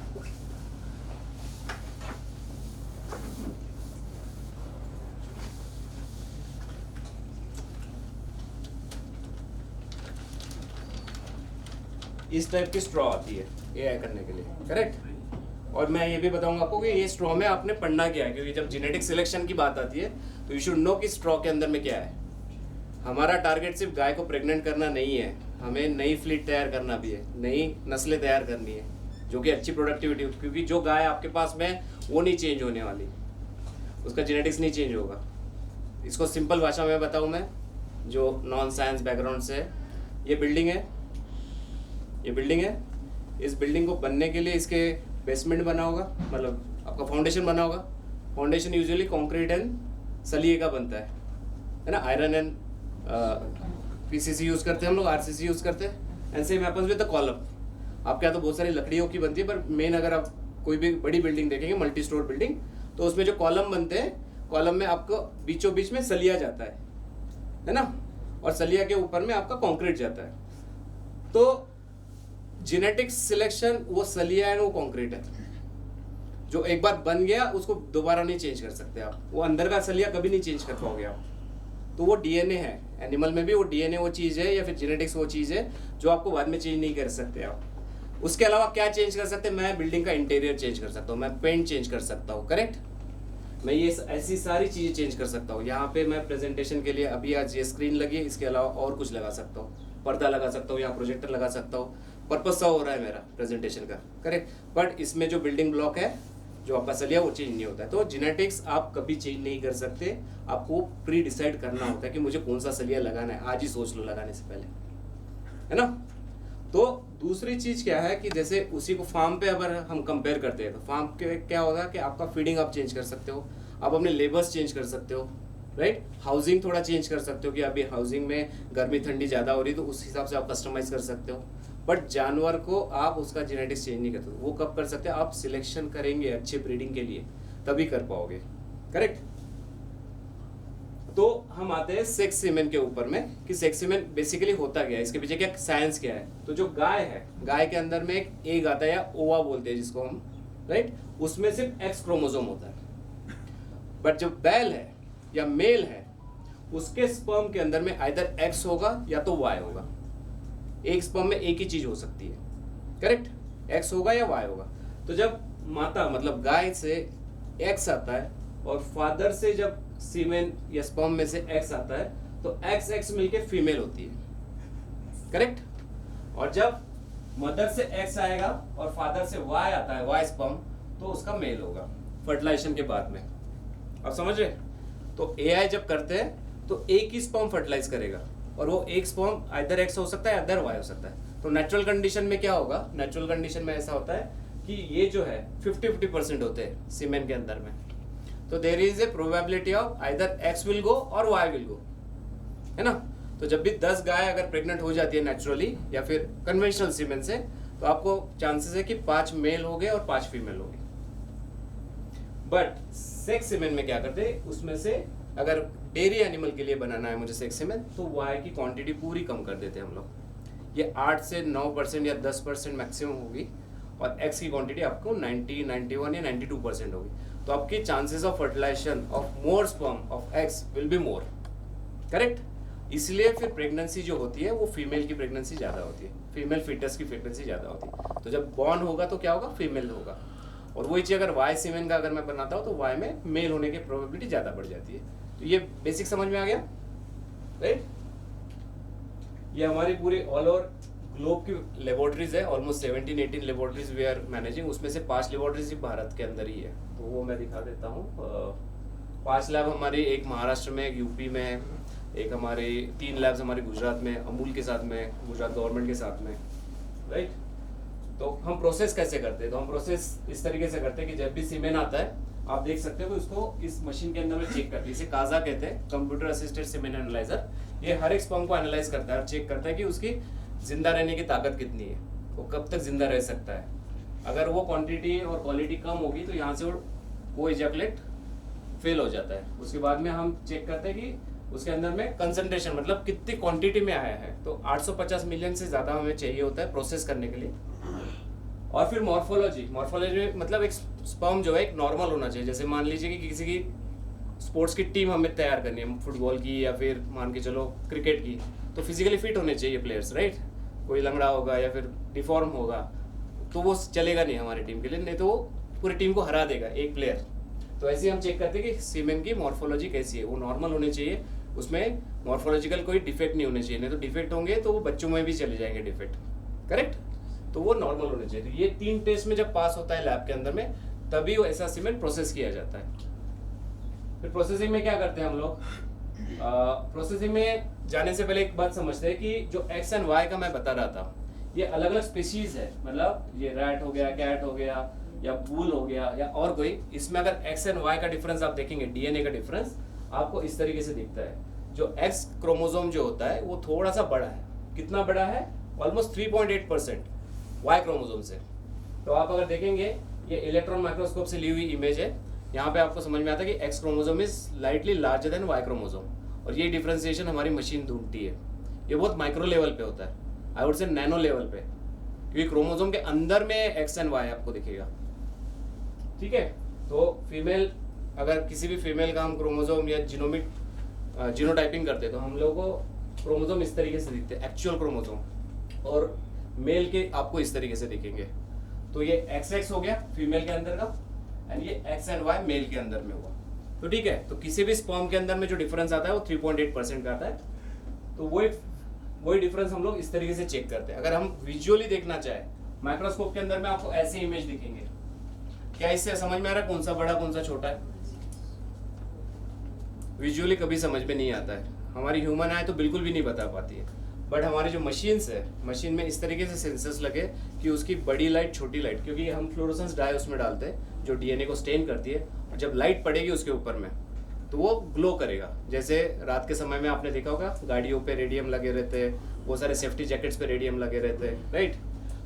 इस टाइप की स्ट्रॉ आती है एआई करने के लिए, करेक्ट। और मैं ये भी बताऊंगा आपको कि ये स्ट्रॉ में आपने पढ़ना क्या है, क्योंकि जब जेनेटिक सिलेक्शन की बात आती है तो यू शुड नो कि स्ट्रॉ के अंदर में क्या है। हमारा टारगेट सिर्फ गाय को प्रेग्नेंट करना नहीं है, हमें नई फ्लीट तैयार करना भी है, नई नस्लें तैयार करनी है जो कि अच्छी प्रोडक्टिविटी, क्योंकि जो गाय आपके पास में वो नहीं चेंज होने वाली, उसका जेनेटिक्स नहीं चेंज होगा। इसको सिंपल भाषा में बताऊँ मैं, जो नॉन साइंस बैकग्राउंड से, ये बिल्डिंग है, ये बिल्डिंग है, इस बिल्डिंग को बनने के लिए इसके बेसमेंट बना होगा, मतलब आपका फाउंडेशन बना होगा। फाउंडेशन यूजुअली कंक्रीट एंड सलिए का बनता है ना, आयरन एंड पीसीसी यूज करते हैं हम लोग, आरसीसी यूज करते हैं। And same happens with the column. आपके यहाँ तो बहुत सारी लकड़ियों की बनती है, पर मेन अगर आप कोई भी बड़ी बिल्डिंग देखेंगे, मल्टी स्टोर बिल्डिंग, तो उसमें जो कॉलम बनते हैं, कॉलम में आपको बीचों बीच में सलिया जाता है ना, और सलिया के ऊपर में आपका कंक्रीट जाता है। तो जेनेटिक सिलेक्शन वो सलिया है, वो कंक्रीट है, जो एक बार बन गया उसको दोबारा नहीं चेंज कर सकते आप। वो अंदर का सलिया कभी नहीं चेंज कर पाओगे आप। तो वो डीएनए है, एनिमल में भी वो डीएनए वो चीज़ है, या फिर जेनेटिक्स वो चीज़ है जो आपको बाद में चेंज नहीं कर सकते आप। उसके अलावा क्या चेंज कर सकते हैं? मैं बिल्डिंग का इंटीरियर चेंज कर सकता हूँ, मैं पेंट चेंज कर सकता हूँ, करेक्ट। मैं ये ऐसी सारी चीज़ें चेंज कर सकता हूँ। यहाँ पे मैं प्रेजेंटेशन के लिए अभी आज ये स्क्रीन लगी है, इसके अलावा और कुछ लगा सकता हूँ, पर्दा लगा सकता हूँ, यहाँ प्रोजेक्टर लगा सकता हूँ। पर्पस सा हो रहा है मेरा प्रेजेंटेशन का, करेक्ट। बट इसमें जो बिल्डिंग ब्लॉक है, जो आपका सलिया, वो चेंज नहीं होता है। तो जेनेटिक्स आप कभी चेंज नहीं कर सकते, आपको प्री डिसाइड करना होता है कि मुझे कौन सा सलिया लगाना है, आज ही सोच लो लगाने से पहले, है ना। तो दूसरी चीज क्या है कि जैसे उसी को फार्म पे अगर हम कंपेयर करते हैं तो फार्म के क्या होगा कि आपका फीडिंग आप चेंज कर सकते हो, आप अपने लेबर्स चेंज कर सकते हो, राइट। हाउसिंग थोड़ा चेंज कर सकते हो कि अभी हाउसिंग में गर्मी ठंडी ज़्यादा हो रही है तो उस हिसाब से आप कस्टमाइज कर सकते हो। बट जानवर को आप उसका जेनेटिक्स चेंज नहीं करते। वो कब कर सकते हैं? आप सिलेक्शन करेंगे अच्छे ब्रीडिंग के लिए, तभी कर पाओगे, करेक्ट। तो हम आते हैं सेक्स सीमेन के ऊपर में कि सेक्स सीमेन बेसिकली होता क्या है, इसके पीछे क्या साइंस क्या है। तो जो गाय है, गाय के अंदर में एक एग आता है या ओवा बोलते हैं जिसको हम, राइट। उसमें सिर्फ एक्स क्रोमोसोम होता है। बट जो बैल है या मेल है, उसके स्पर्म के अंदर में आइदर एक्स होगा या तो वाई होगा। एक स्पर्म में एक ही चीज हो सकती है, करेक्ट, एक्स होगा या वाई होगा। तो जब माता मतलब गाय से एक्स आता है और फादर से जब सीमेन या स्पर्म में से एक्स आता है तो एक्स एक्स मिलके फीमेल होती है, करेक्ट। और जब मदर से एक्स आएगा और फादर से वाई आता है, वाई स्पर्म, तो उसका मेल होगा फर्टिलाइजेशन के बाद में। आप समझ रहे? तो एआई जब करते हैं तो एक ही स्पर्म फर्टिलाइज करेगा और वो एक स्पर्म आइदर एक्स हो सकता है, अदर वाई हो सकता है। तो नेचुरल कंडीशन में क्या होगा? नेचुरल कंडीशन में ऐसा होता है कि ये जो है 50-50% होते हैं सीमेन के अंदर में। तो there is a probability of either X will go और वाई विल गो, है ना। तो जब भी 10 गाय अगर प्रेग्नेंट हो जाती है नेचुरली या फिर कन्वेंशनल सीमेन से, तो आपको चांसेस है कि 5 मेल हो गए और 5 फीमेल हो गए। बट सेक्स सीमेन में क्या करते हैं, उसमें से अगर डेयरी एनिमल के लिए बनाना है मुझे सेक्स सीमेन, तो वाई की क्वांटिटी पूरी कम कर देते हैं हम लोग। ये 8 से 9% या 10% मैक्सिमम होगी और एक्स की क्वांटिटी आपको 90, 91 या 92% होगी। तो आपकी chances of fertilization of more sperm of X will be more, correct. इसलिए फिर प्रेगनेंसी जो होती है वो फीमेल की प्रेगनेंसी ज़्यादा होती है, फीमेल फीटस की प्रेगनेंसी ज़्यादा होती है। तो जब बॉर्न होगा तो क्या होगा? फीमेल होगा। और वही चीज़ अगर वाई सीमेन का अगर मैं बनाता हूँ तो वाई में मेल होने की प्रोबेबिलिटी ज़्यादा बढ़ जाती है। तो ये बेसिक समझ में आ गया, राइट। ये हमारी पूरी ऑल ओवर ग्लोब की लेबोरेटरीज है, almost 17-18 laboratories we are managing, उसमें से 5 लेबोरेटरीज भारत के अंदर ही है। तो वो मैं दिखा देता हूँ। 5 लैब हमारी, एक महाराष्ट्र में, एक यूपी में, एक हमारे 3 लैब्स हमारे गुजरात में, अमूल के साथ में, गुजरात गवर्नमेंट के साथ में, राइट। तो हम प्रोसेस कैसे करते हैं? तो हम प्रोसेस इस तरीके से करते हैं कि जब भी सीमेंट आता है, आप देख सकते हो कि उसको इस मशीन के अंदर में चेक करते हैं, इसे काजा कहते हैं, कंप्यूटर असिस्टेड सीमेंट एनालाइजर। ये हर एक स्पर्म को एनालाइज करता है और चेक करता है कि उसकी जिंदा रहने की ताकत कितनी है, वो कब तक जिंदा रह सकता है। अगर वो क्वांटिटी और क्वालिटी कम होगी तो यहाँ से वो इजैकुलेट फेल हो जाता है। उसके बाद में हम चेक करते हैं कि उसके अंदर में कंसंट्रेशन, मतलब कितनी क्वांटिटी में आया है। तो 850 मिलियन से ज़्यादा हमें चाहिए होता है प्रोसेस करने के लिए। और फिर मॉर्फोलॉजी में मतलब एक स्पर्म जो है एक नॉर्मल होना चाहिए। जैसे मान लीजिए कि किसी की स्पोर्ट्स की टीम हमें तैयार करनी है, फुटबॉल की या फिर मान के चलो क्रिकेट की, तो फिजिकली फिट होने चाहिए प्लेयर्स, राइट। कोई लंगड़ा होगा या फिर डिफॉर्म होगा तो वो चलेगा नहीं हमारी टीम के लिए, नहीं तो वो पूरी टीम को हरा देगा एक प्लेयर। तो ऐसे हम चेक करते हैं कि सीमेन की मॉर्फोलॉजी कैसी है, वो नॉर्मल होने चाहिए, उसमें मॉर्फोलॉजिकल कोई डिफेक्ट नहीं होने चाहिए, नहीं तो डिफेक्ट होंगे तो वो बच्चों में भी चले जाएंगे डिफेक्ट, करेक्ट। तो वो नॉर्मल होने चाहिए। तो ये 3 टेस्ट में जब पास होता है लैब के अंदर में, तभी वो ऐसा सीमेंट प्रोसेस किया जाता है। फिर प्रोसेसिंग में क्या करते हैं हम लोग? प्रोसेसिंग में जाने से पहले एक बात समझते हैं कि जो एक्स एंड वाई का मैं बता रहा था, ये अलग अलग स्पीशीज है। मतलब ये रैट हो गया, कैट हो गया, या बुल हो गया, या और कोई, इसमें अगर एक्स एंड वाई का डिफरेंस आप देखेंगे, डीएनए का डिफरेंस आपको इस तरीके से दिखता है। जो एक्स क्रोमोसोम जो होता है वो थोड़ा सा बड़ा है। कितना बड़ा है? ऑलमोस्ट 3.8% वाई क्रोमोसोम से। तो आप अगर देखेंगे, ये इलेक्ट्रॉन माइक्रोस्कोप से ली हुई इमेज है, यहाँ पे आपको समझ में आता है कि X chromosome is slightly larger than Y chromosome, और ये डिफरेंशिएशन हमारी मशीन ढूंढती है। ये बहुत माइक्रो लेवल पे होता है, I would say nano level पे, क्योंकि क्रोमोसोम के अंदर में एक्स एंड वाई आपको दिखेगा, ठीक है। तो फीमेल, अगर किसी भी फीमेल का हम क्रोमोसोम या जीनोटाइपिंग करते हैं तो हम लोगों को क्रोमोसोम इस तरीके से दिखते हैं, एक्चुअल क्रोमोसोम, और मेल के आपको इस तरीके से दिखेंगे। तो ये XX हो गया फीमेल के अंदर का, एंड ये X एंड Y मेल के अंदर में हुआ। तो ठीक है, तो किसी भी स्पर्म के अंदर में जो डिफरेंस आता है वो 3.8% का आता है। तो वही डिफरेंस हम लोग इस तरीके से चेक करते हैं। अगर हम विजुअली देखना चाहे, माइक्रोस्कोप के अंदर में आपको ऐसे इमेज दिखेंगे। क्या इससे समझ में आ रहा है कौन सा बड़ा कौन सा छोटा है? विजुअली कभी समझ में नहीं आता है। हमारी ह्यूमन आई तो बिल्कुल भी नहीं बता पाती है, बट हमारी जो मशीन्स है, मशीन में इस तरीके से सेंसर्स लगे कि उसकी बड़ी लाइट छोटी लाइट, क्योंकि हम फ्लोरोसेंस डाई उसमें डालते हैं जो डीएनए को स्टेन करती है, और जब लाइट पड़ेगी उसके ऊपर में तो वो ग्लो करेगा। जैसे रात के समय में आपने देखा होगा गाड़ियों पे रेडियम लगे रहते हैं, बहुत सारे सेफ्टी जैकेट्स पे रेडियम लगे रहते हैं, राइट।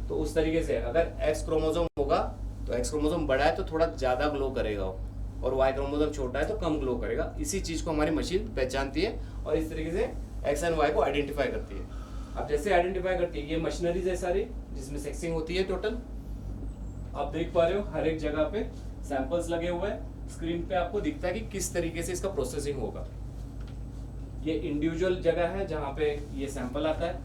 तो उस तरीके से अगर एक्स क्रोमोसोम होगा तो एक्स क्रोमोसोम बड़ा है तो थोड़ा ज़्यादा ग्लो करेगा, और वाई क्रोमोसोम छोटा है तो कम ग्लो करेगा। इसी चीज़ को हमारी मशीन पहचानती है और इस तरीके से एक्स एंड वाई को आइडेंटिफाई करती है। अब जैसे आइडेंटिफाई करती है, ये मशीनरीज है सारी जिसमें सेक्सिंग होती है टोटल। आप देख पा रहे हो हर एक जगह पे सैंपल्स लगे हुए हैं, स्क्रीन पे आपको दिखता है कि किस तरीके से इसका प्रोसेसिंग होगा। ये इंडिविजुअल जगह है जहाँ पे ये सैंपल आता है,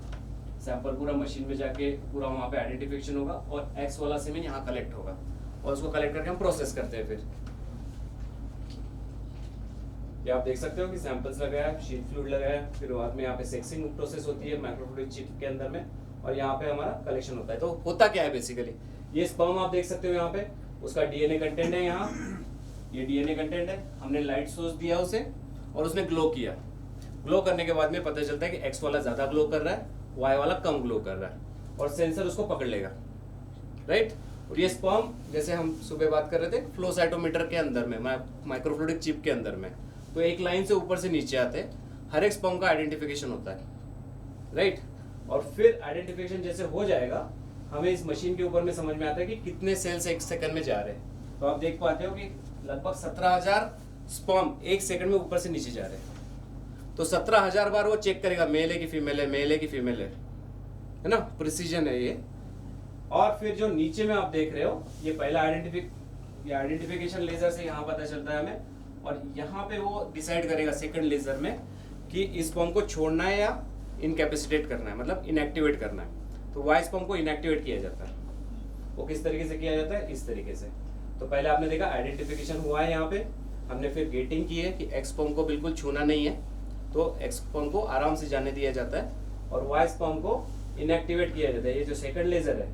सैंपल पूरा मशीन में जाके पूरा वहाँ पे आइडेंटिफिकेशन होगा, और एक्स वाला सीमेन यहाँ कलेक्ट होगा, और उसको कलेक्ट करके हम प्रोसेस करते हैं। फिर ये आप देख सकते हो कि सैंपल्स लगाया है, शीट फ्लूइड लगाया है, फिर बाद में यहाँ पे सेक्सिंग प्रोसेस होती है माइक्रोफ्लूइड चिप के अंदर में, और यहाँ पे हमारा कलेक्शन होता है। तो होता क्या है बेसिकली, ये स्पर्म आप देख सकते हो यहाँ पे, उसका डीएनए कंटेंट है, यहाँ ये डीएनए कंटेंट है, हमने लाइट सोर्स दिया उसे और उसने ग्लो किया। ग्लो करने के बाद में पता चलता है कि एक्स वाला ज्यादा ग्लो कर रहा है, वाई वाला कम ग्लो कर रहा है, और सेंसर उसको पकड़ लेगा, राइट। और ये स्पर्म, जैसे हम सुबह बात कर रहे थे, फ्लो साइटोमीटर के अंदर में, माइक्रोफ्लूइडिक चिप के अंदर में, तो एक लाइन से ऊपर से नीचे आते हर एक स्पर्म का आइडेंटिफिकेशन होता है, राइट। और फिर आइडेंटिफिकेशन जैसे हो जाएगा, हमें इस मशीन के ऊपर में समझ में आता है कि कितने सेल्स एक सेकंड में जा रहे हैं। तो आप देख पाते हो कि लगभग 17,000 स्पर्म एक सेकंड में ऊपर से नीचे जा रहे हैं। तो 17,000 बार वो चेक करेगा मेल है कि फीमेल है, मेल है कि फीमेल है ना, प्रिसीजन है ये। और फिर जो नीचे में आप देख रहे हो, ये पहला आइडेंटिफिकेशन लेजर से यहाँ पता चलता है हमें, और यहाँ पे वो डिसाइड करेगा सेकंड लेजर में कि इस स्पर्म को छोड़ना है या इनकैपेसिटेट करना है, मतलब इनएक्टिवेट करना है। तो वाई स्पर्म को इनएक्टिवेट किया जाता है। वो किस तरीके से किया जाता है? इस तरीके से। तो पहले आपने देखा आइडेंटिफिकेशन हुआ है यहाँ पे, हमने फिर गेटिंग की है कि एक्स स्पर्म को बिल्कुल छूना नहीं है, तो एक्स स्पर्म को आराम से जाने दिया जाता है, और वाई स्पर्म को इनएक्टिवेट किया जाता है। ये जो सेकंड लेजर है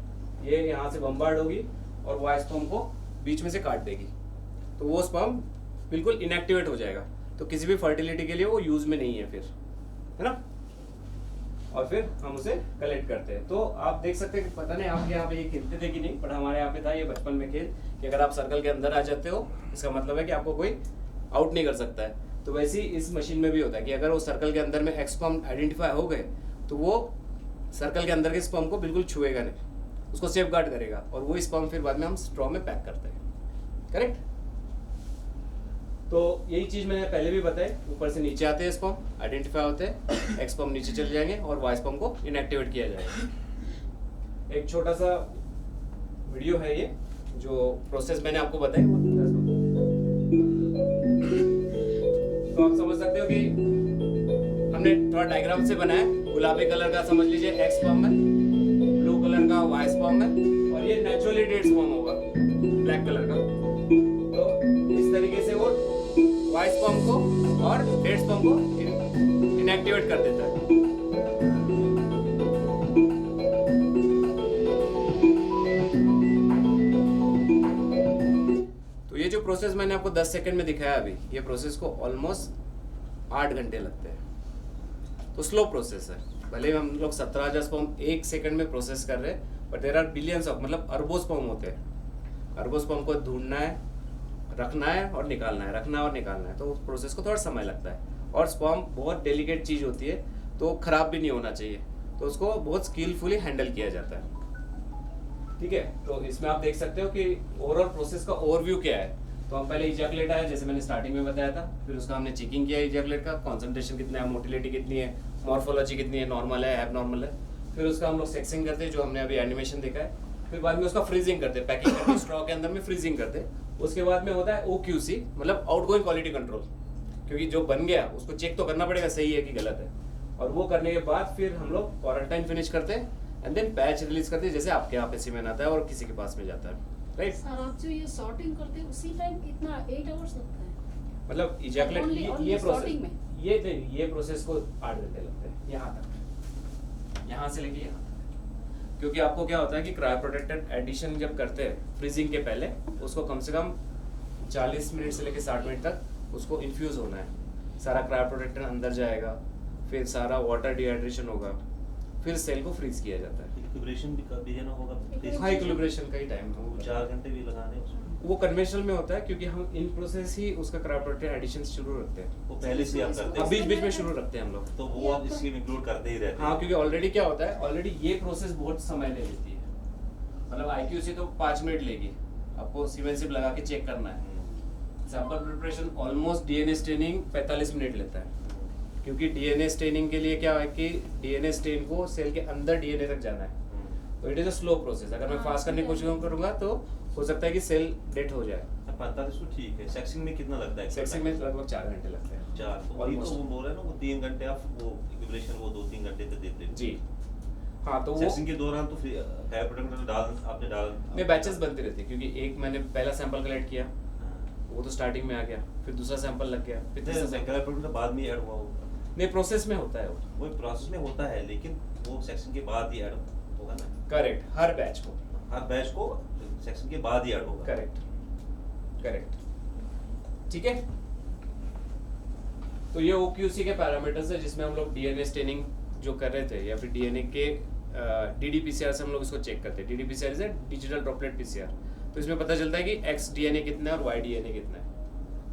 ये यहाँ से बम्बार्ड होगी और वाई स्पर्म को बीच में से काट देगी, तो वो स्पर्म बिल्कुल इनएक्टिवेट हो जाएगा, तो किसी भी फर्टिलिटी के लिए वो यूज में नहीं है फिर, है ना। और फिर हम उसे कलेक्ट करते हैं। तो आप देख सकते हैं कि पता नहीं आपके यहाँ पे ये खेलते थे कि नहीं, पर हमारे यहाँ पे था ये बचपन में खेल कि अगर आप सर्कल के अंदर आ जाते हो इसका मतलब है कि आपको कोई आउट नहीं कर सकता है। तो वैसे ही इस मशीन में भी होता है कि अगर वो सर्कल के अंदर में एक्स स्पर्म आइडेंटिफाई हो गए तो वो सर्कल के अंदर के स्पर्म को बिल्कुल छुएगा नहीं, उसको सेफ गार्ड करेगा और वो स्पर्म फिर बाद में हम स्ट्रॉ में पैक करते हैं। करेक्ट। तो यही चीज मैंने पहले भी बताई, ऊपर से नीचे आते हैं स्पर्म, आइडेंटिफाई होते हैं, एक्स स्पर्म नीचे चले जाएंगे और वाई स्पर्म को इनएक्टिवेट किया जाएगा। एक छोटा सा वीडियो है ये, जो प्रोसेस मैंने आपको बताई वो तो आप समझ सकते हो कि हमने थोड़ा डायग्राम से बनाया। गुलाबी कलर का समझ लीजिए एक्स स्पर्म है, ब्लू कलर का वाई स्पर्म है और ये नेचुरली डेड स्पर्म होगा ब्लैक कलर का। तो इस तरीके से वो वाई स्पर्म को और डेड स्पर्म को इनएक्टिवेट कर देता है। तो ये जो प्रोसेस मैंने आपको 10 सेकंड में दिखाया अभी, ये प्रोसेस को ऑलमोस्ट 8 घंटे लगते हैं। तो स्लो प्रोसेस है, भले ही हम लोग 17,000 स्पर्म 1 सेकंड में प्रोसेस कर रहे हैं, but there are billions of, मतलब अरबों स्पर्म होते हैं। अरबों स्पर्म को ढूंढना है, रखना है और निकालना है, रखना है और निकालना है, तो उस प्रोसेस को थोड़ा समय लगता है। और स्पर्म बहुत डेलिकेट चीज़ होती है, तो खराब भी नहीं होना चाहिए, तो उसको बहुत स्किलफुली हैंडल किया जाता है। ठीक है, तो इसमें आप देख सकते हो कि ओवरऑल प्रोसेस का ओवरव्यू क्या है। तो हम पहले इजैकुलेट आया, जैसे मैंने स्टार्टिंग में बताया था, फिर उसका हमने चेकिंग किया इजैकुलेट का, कॉन्सेंट्रेशन कितना है, मोटिलिटी कितनी है, मॉर्फोलॉजी कितनी है, नॉर्मल है, एबनॉर्मल है। फिर उसका हम लोग सेक्सिंग करते हैं, जो हमने अभी एनिमेशन देखा है। फिर बाद में उसका फ्रीजिंग करते हैं, पैकिंग करके स्ट्रॉ के अंदर में फ्रीजिंग करते हैं। उसके बाद में होता है OQC, मतलब आउटगोइंग क्वालिटी कंट्रोल, क्योंकि जो बन गया उसको चेक तो करना पड़ेगा सही है कि गलत है। और वो करने के बाद फिर हम लोग क्वारंटाइन फिनिश करते हैं एंड देन बैच रिलीज करते हैं, जैसे आपके यहाँ पे सीमेन आता है और किसी के पास में जाता है, राइट। सर आप जो ये सॉर्टिंग करते हैं उसी टाइम कितना 8 आवर्स लगता है? मतलब इजैकुलेट Only ये sorting में? प्रोसेस ये प्रोसेस को 8 घंटे लगते हैं यहाँ तक, यहाँ से लेके यहाँ तक। क्योंकि आपको क्या होता है कि क्रायो प्रोटेक्टेड एडिशन जब करते हैं फ्रीजिंग के पहले, उसको कम से कम 40 मिनट से लेके 60 मिनट तक उसको इन्फ्यूज होना है। सारा क्रायो प्रोटेक्टेड अंदर जाएगा, फिर सारा वाटर डिहाइड्रेशन होगा, फिर सेल को फ्रीज किया जाता है। इक्विलिब्रेशन भी देना होगा, हाँ, इक्विलिब्रेशन का ही टाइम है वो 4 घंटे भी लगाने उसमें। वो कन्वेंशनल में होता है, क्योंकि हम इन प्रोसेस ही उसका क्रायो प्रोटेक्टेड एडिशन शुरू रखते हैं। वो पहले से आप करते अब हैं, बीच बीच में शुरू रखते हैं हम लोग। तो वो आप इसकी इंक्लूड करते ही रहते हैं। हाँ, क्योंकि ऑलरेडी क्या होता है, ऑलरेडी ये प्रोसेस बहुत समय ले लेती है। मतलब IQC तो 5 मिनट लेगी, आपको सीमेंसिप लगा के चेक करना है। Sample preparation almost DNA staining 45 minute लेता है, क्योंकि DNA स्टेनिंग के लिए क्या है कि DNA स्टेन को सेल के अंदर DNA तक जाना है। तो it is a slow process. अगर मैं फास्ट करने की कोशिश करूंगा तो हो सकता है कि सेल डेड हो जाए। 45 तो ठीक है। सेक्सिंग में कितना लगता है? सेक्सिंग में लगभग 4 घंटे लगते हैं। 4, तो वही तो वो बोल रहे हैं ना, वो 3 घंटे आप वो इक्विलिब्रेशन वो 2-3 घंटे तक देते हैं। जी हाँ, तो वो सेक्सिंग के दौरान तो फिर क्रायो प्रोटेक्टेड आपने डाल में बैचेस बनते रहते हैं, क्योंकि एक मैंने पहला सैंपल कलेक्ट किया, वो तो स्टार्टिंग में आ गया, फिर दूसरा सैंपल लग गया, फिर तीसरा सैंपल। क्रायो प्रोटेक्टेड बाद में ऐड हुआ होगा। नहीं, प्रोसेस में होता है वो। प्रोसेस में होता है, लेकिन वो सेक्शन के बाद ही ऐड होगा ना। करेक्ट, हर बैच को, हर बैच को सेक्शन के बाद ही ऐड होगा। करेक्ट, ठीक है। तो ये OQC के पैरामीटर्स है, जिसमें हम लोग DNA स्टेनिंग जो कर रहे थे, या फिर DNA के DDPCR से हम लोग इसको चेक करते हैं। DDPCR is digital droplet PCR। तो इसमें पता चलता है कि X DNA कितना है और Y DNA कितना है।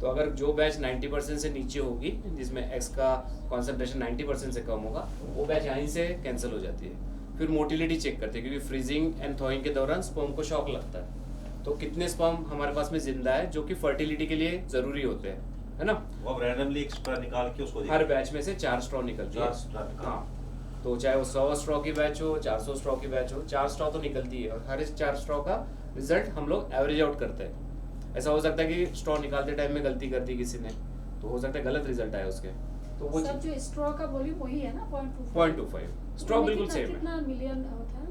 तो अगर जो बैच 90% से नीचे होगी, जिसमें X का कॉन्सेंट्रेशन 90% से कम होगा, वो बैच यहीं से कैंसिल हो जाती है। फिर मोटिलिटी चेक करते हैं, क्योंकि फ्रीजिंग एंड थॉइंग के दौरान स्पर्म को शॉक लगता है। तो कितने स्पर्म हमारे पास में जिंदा है जो कि फर्टिलिटी के लिए जरूरी होते हैं, है ना। वो अब रैंडमली एक्स्ट्रा निकाल के उसको हर बैच में से 4 स्ट्रॉ निकलती है। 4 स्ट्रॉ निकाल। हाँ, तो चाहे वो 100 स्ट्रॉ की बैच हो, 400 स्ट्रॉ की बैच हो, 4 स्ट्रॉ तो निकलती है। और हर इस 4 स्ट्रॉ का रिजल्ट हम लोग एवरेज आउट करते हैं। ऐसा हो सकता है कि स्ट्रॉ निकालते टाइम में गलती कर दी किसी ने, तो हो सकता है गलत रिजल्ट आए उसके। तो वो सर जो स्ट्रॉ का वॉल्यूम वही है ना 0.25 स्ट्रॉ बिल्कुल सेम है। कितना मिलियन होता है?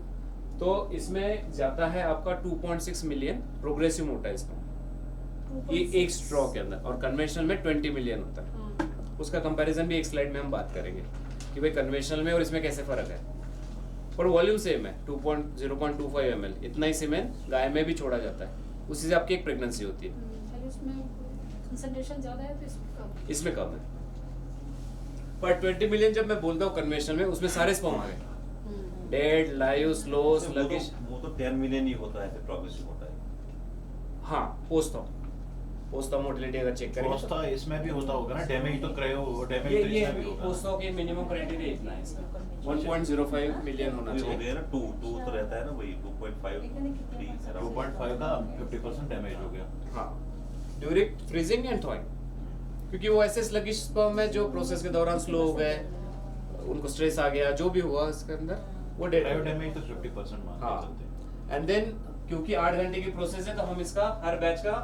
तो इसमें जाता है आपका 2.6 मिलियन प्रोग्रेसिव मोटा है इसका, ये एक स्ट्रॉ के अंदर। और कन्वेंशनल में 20 मिलियन होता है। उसका कंपैरिजन भी एक स्लाइड में हम बात करेंगे। कि भाई कन्वेंशनल में और इसमें कैसे फ़र्क है, पर वॉल्यूम सेम है 0.25 ml, इतना ही सीमेन गाय में भी छोड़ा जाता है, उसी से आपकी एक प्रेगनेंसी होती है। खाली उसमें कंसंट्रेशन ज़्यादा है तो इसमें कम है, पर 20 मिलियन जब मैं बोलता हूँ कन्वेंशनल में, उसमें सारे स्पर्म आ गए, डेड, लाइव, स्लो, स्लगिश। वो तो 10 मिलियन ही होता है, फिर प्रोग्रेसिव होता है। हाँ, पोस्ट मोटिलिटी अगर चेक करें पोस्टा इसमें भी होता होगा ना, डैमेज तो क्रायो डैमेज तो ये इसमें भी होगा। पोस्टो के मिनिमम क्राइटेरिया इतना है इसका, 1.05 मिलियन होना ये हो चाहिए। गया ना 2 तो रहता है ना, वही 2.5 3 around। 2.5 का 50% डैमेज हो गया। हाँ, ड्यूरिंग फ्रीजिंग एंड थॉइंग, क्योंकि वो ऐसे स्लगिश स्पर्म है जो प्रोसेस के दौरान स्लो हो गए, उनको स्ट्रेस आ गया, जो भी हुआ इसके अंदर वो डेड क्रायो हो गया। डैमेज तो 50% मान के हाँ, चलते हैं। एंड देन क्योंकि 8 घंटे की प्रोसेस है तो हम इसका हर बैच का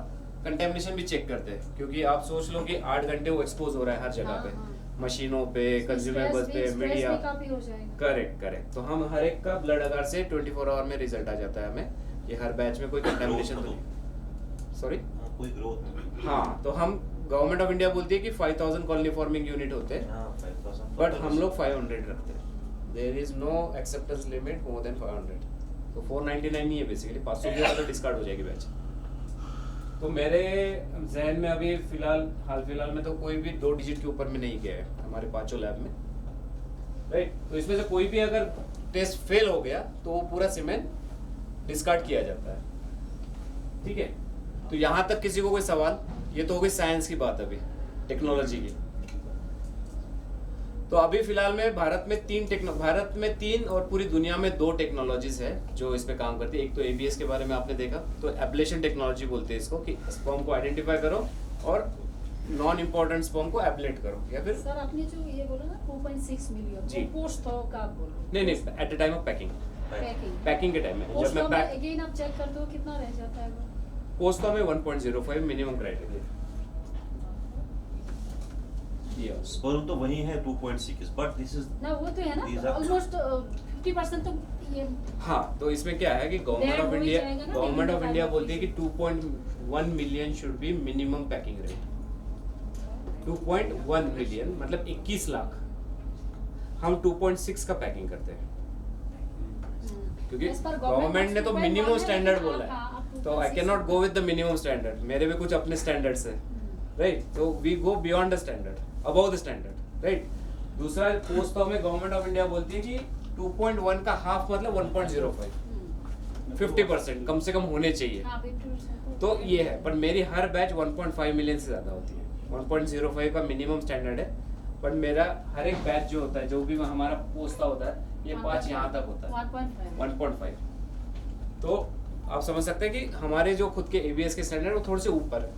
कंटेमिनेशन भी चेक करते हैं, क्योंकि आप सोच लो कि 8 घंटे वो एक्सपोज हो रहा है हर जगह हाँ, पे, हाँ। मशीनों पे, कंज्यूमेबल्स पे, मीडिया। काफी हो जाएगा। करेक्ट। तो हम हर एक का ब्लड अगर से 24 आवर में रिजल्ट आ जाता है हमें कि हर बैच में कोई कंटेमिनेशन तो नहीं। सॉरी, हाँ, कोई ग्रोथ नहीं। हाँ, तो हम गवर्नमेंट ऑफ इंडिया बोलती है कि 5000 कॉलोनी फॉर्मिंग यूनिट होते हैं, हाँ, 5,000 बट हम लोग 500 रखते हैं। There is no acceptance limit more than 500, तो 499 ही है बेसिकली, 500 के तो डिस्कार्ड हो जाएगी बैच। तो मेरे जहन में अभी हाल फिलहाल में तो कोई भी 2 डिजिट के ऊपर में नहीं गया है हमारे पांचों लैब में, राइट। तो इसमें से कोई भी अगर टेस्ट फेल हो गया तो वो पूरा सीमेन डिस्कार्ड किया जाता है, ठीक है। तो यहाँ तक किसी को कोई सवाल? ये तो हो गई साइंस की बात, अभी टेक्नोलॉजी की। तो अभी फिलहाल में भारत में 3 और पूरी दुनिया में 2 टेक्नोलॉजीज है जो इस पे काम करती है। एक तो एबीएस के बारे में आपने देखा, तो एब्लेशन टेक्नोलॉजी बोलते हैं इसको, कि स्पर्म को आइडेंटिफाई करो और नॉन इम्पोर्टेंट स्पर्म को एब्लेट करो, या फिर सर आपने जो ये बोला ना 2.6 मिलियन, जी। वो पोस्ट थॉ का आप बोलो। नहीं, at the time of packing के टाइम में पोस्ट जब थॉ मैं में अगेन आप चेक करते हो कितना रह जाता है वो? पोस्ट में 1.05 मिनिमम क्राइटेरिया। स्पर्म तो वही है 2.6, बट दिस इज ना वो तो है These ना are- ऑलमोस्ट 50% तो ये हाँ, तो इसमें क्या है कि गवर्नमेंट There ऑफ हो ही इंडिया जाएगा ना, government of minimum India packing बोलती है कि 2.1 million should be minimum packing rate. 2.1 million मतलब 21 लाख, हम 2.6 का पैकिंग करते हैं, क्योंकि As per गवर्नमेंट ने तो 2.1 मिनिमम है, स्टैंडर्ड लेकिन बोला आप है, तो I can not go with the minimum standard, मेरे भी कुछ अपने स्टैंडर्ड्स है, राइट। तो we go beyond the standard, above the standard, right. दूसरा पोस्ट में गवर्नमेंट ऑफ इंडिया बोलती है कि 2.1 का हाफ मतलब 1.05, 50% कम से कम होने चाहिए। हाँ, 50% तो ये है, पर मेरी हर बैच 1.5 मिलियन से ज़्यादा होती है, 1.05 का मिनिमम स्टैंडर्ड है, बट मेरा हर एक बैच जो होता है, जो भी हमारा पोस्ता होता है, ये 5 यहाँ तक होता है, 1.5। तो आप समझ सकते हैं कि हमारे जो खुद के एबीएस के स्टैंडर्ड वो थोड़े से ऊपर है।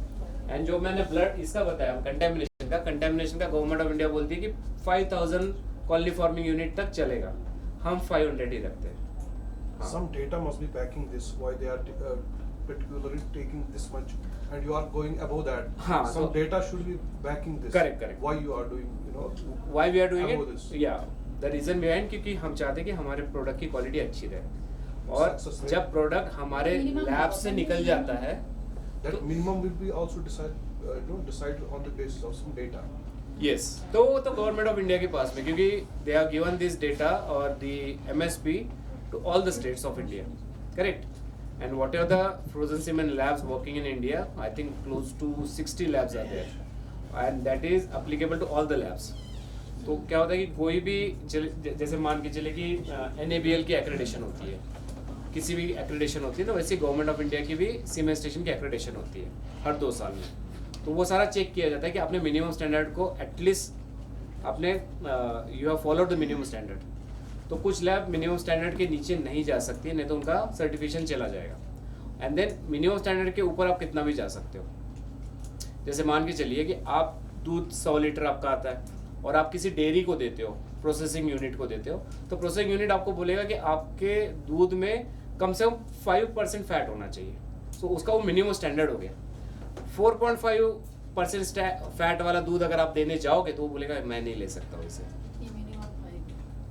एंड जो मैंने ब्लड इसका बताया कंटेमिनेशन का गवर्नमेंट ऑफ इंडिया बोलती है कि 5000 कॉलोनी फॉर्मिंग यूनिट तक चलेगा, हम 500 ही रखते हैं। हाँ। Some data must be backing this. Why they are particularly taking this much, and you are going above that. हाँ, Some so- data should be backing this. Correct. Why you are doing, Why we are doing above it? this. Yeah, the reason behind क्योंकि हम चाहते हैं कि हमारे product की quality अच्छी रहे, और Success rate. जब प्रोडक्ट हमारे Minimum लैब से निकल जाता है That minimum will be also decided on the basis of some data. Yes, तो वो तो गवर्नमेंट ऑफ इंडिया के पास में, क्योंकि they have given this data और the MSP to all the states of India, correct. And what are the frozen semen labs working in India, I think close to 60 labs are there, and that is applicable to all the labs. तो क्या होता है कि कोई भी जैसे मान के चले कि NABL की एक्रेडिशन होती है, किसी भी एक्रेडिशन होती है ना, वैसे गवर्नमेंट ऑफ इंडिया की भी सीमेन स्टेशन की एक्रेडिशन होती है हर 2 साल में। तो वो सारा चेक किया जाता है कि आपने मिनिमम स्टैंडर्ड को एटलीस्ट आपने you have followed the minimum standard. तो कुछ लैब मिनिमम स्टैंडर्ड के नीचे नहीं जा सकती है, नहीं तो उनका सर्टिफिकेशन चला जाएगा। एंड देन मिनिमम स्टैंडर्ड के ऊपर आप कितना भी जा सकते हो। जैसे मान के चलिए कि आप दूध 100 लीटर आपका आता है और आप किसी डेयरी को देते हो, प्रोसेसिंग यूनिट को देते हो, तो प्रोसेसिंग यूनिट आपको बोलेगा कि आपके दूध में कम से कम 5% फैट होना चाहिए। सो उसका वो मिनिमम स्टैंडर्ड हो गया। 4.5% फैट वाला दूध अगर आप देने जाओगे तो वो बोलेगा मैं नहीं ले सकता हूँ इसे,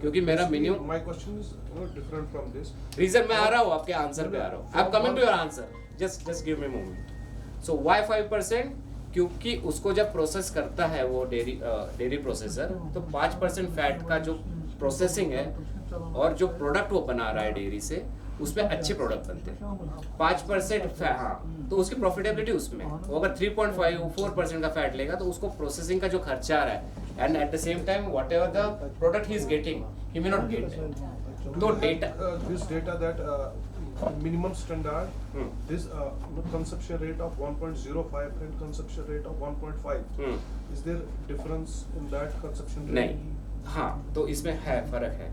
क्योंकि मेरा minimum. My question is different from this. Reason मैं आ रहा हूँ आपके आंसर पे आ रहा हूँ, I am coming to your answer, just give me moment. So why 5%? क्योंकि उसको जब प्रोसेस करता है वो डेयरी प्रोसेसर, तो 5% फैट का जो प्रोसेसिंग है और जो प्रोडक्ट वो बना रहा है डेयरी से, उसमें अच्छे प्रोडक्ट बनते हैं। 5% हाँ, तो उसकी प्रॉफिटेबिलिटी उसमें, वो अगर 3.54% का फैट लेगा तो उसको प्रोसेसिंग का जो खर्चा आ रहा है, and at the same time what ever the product he is getting, he may not gate. तो data this data that minimum standard this consumption rate of 1.05 and consumption rate of 1.5 is there difference in that consumption rate? नहीं, हाँ, तो इसमें है फर्क है,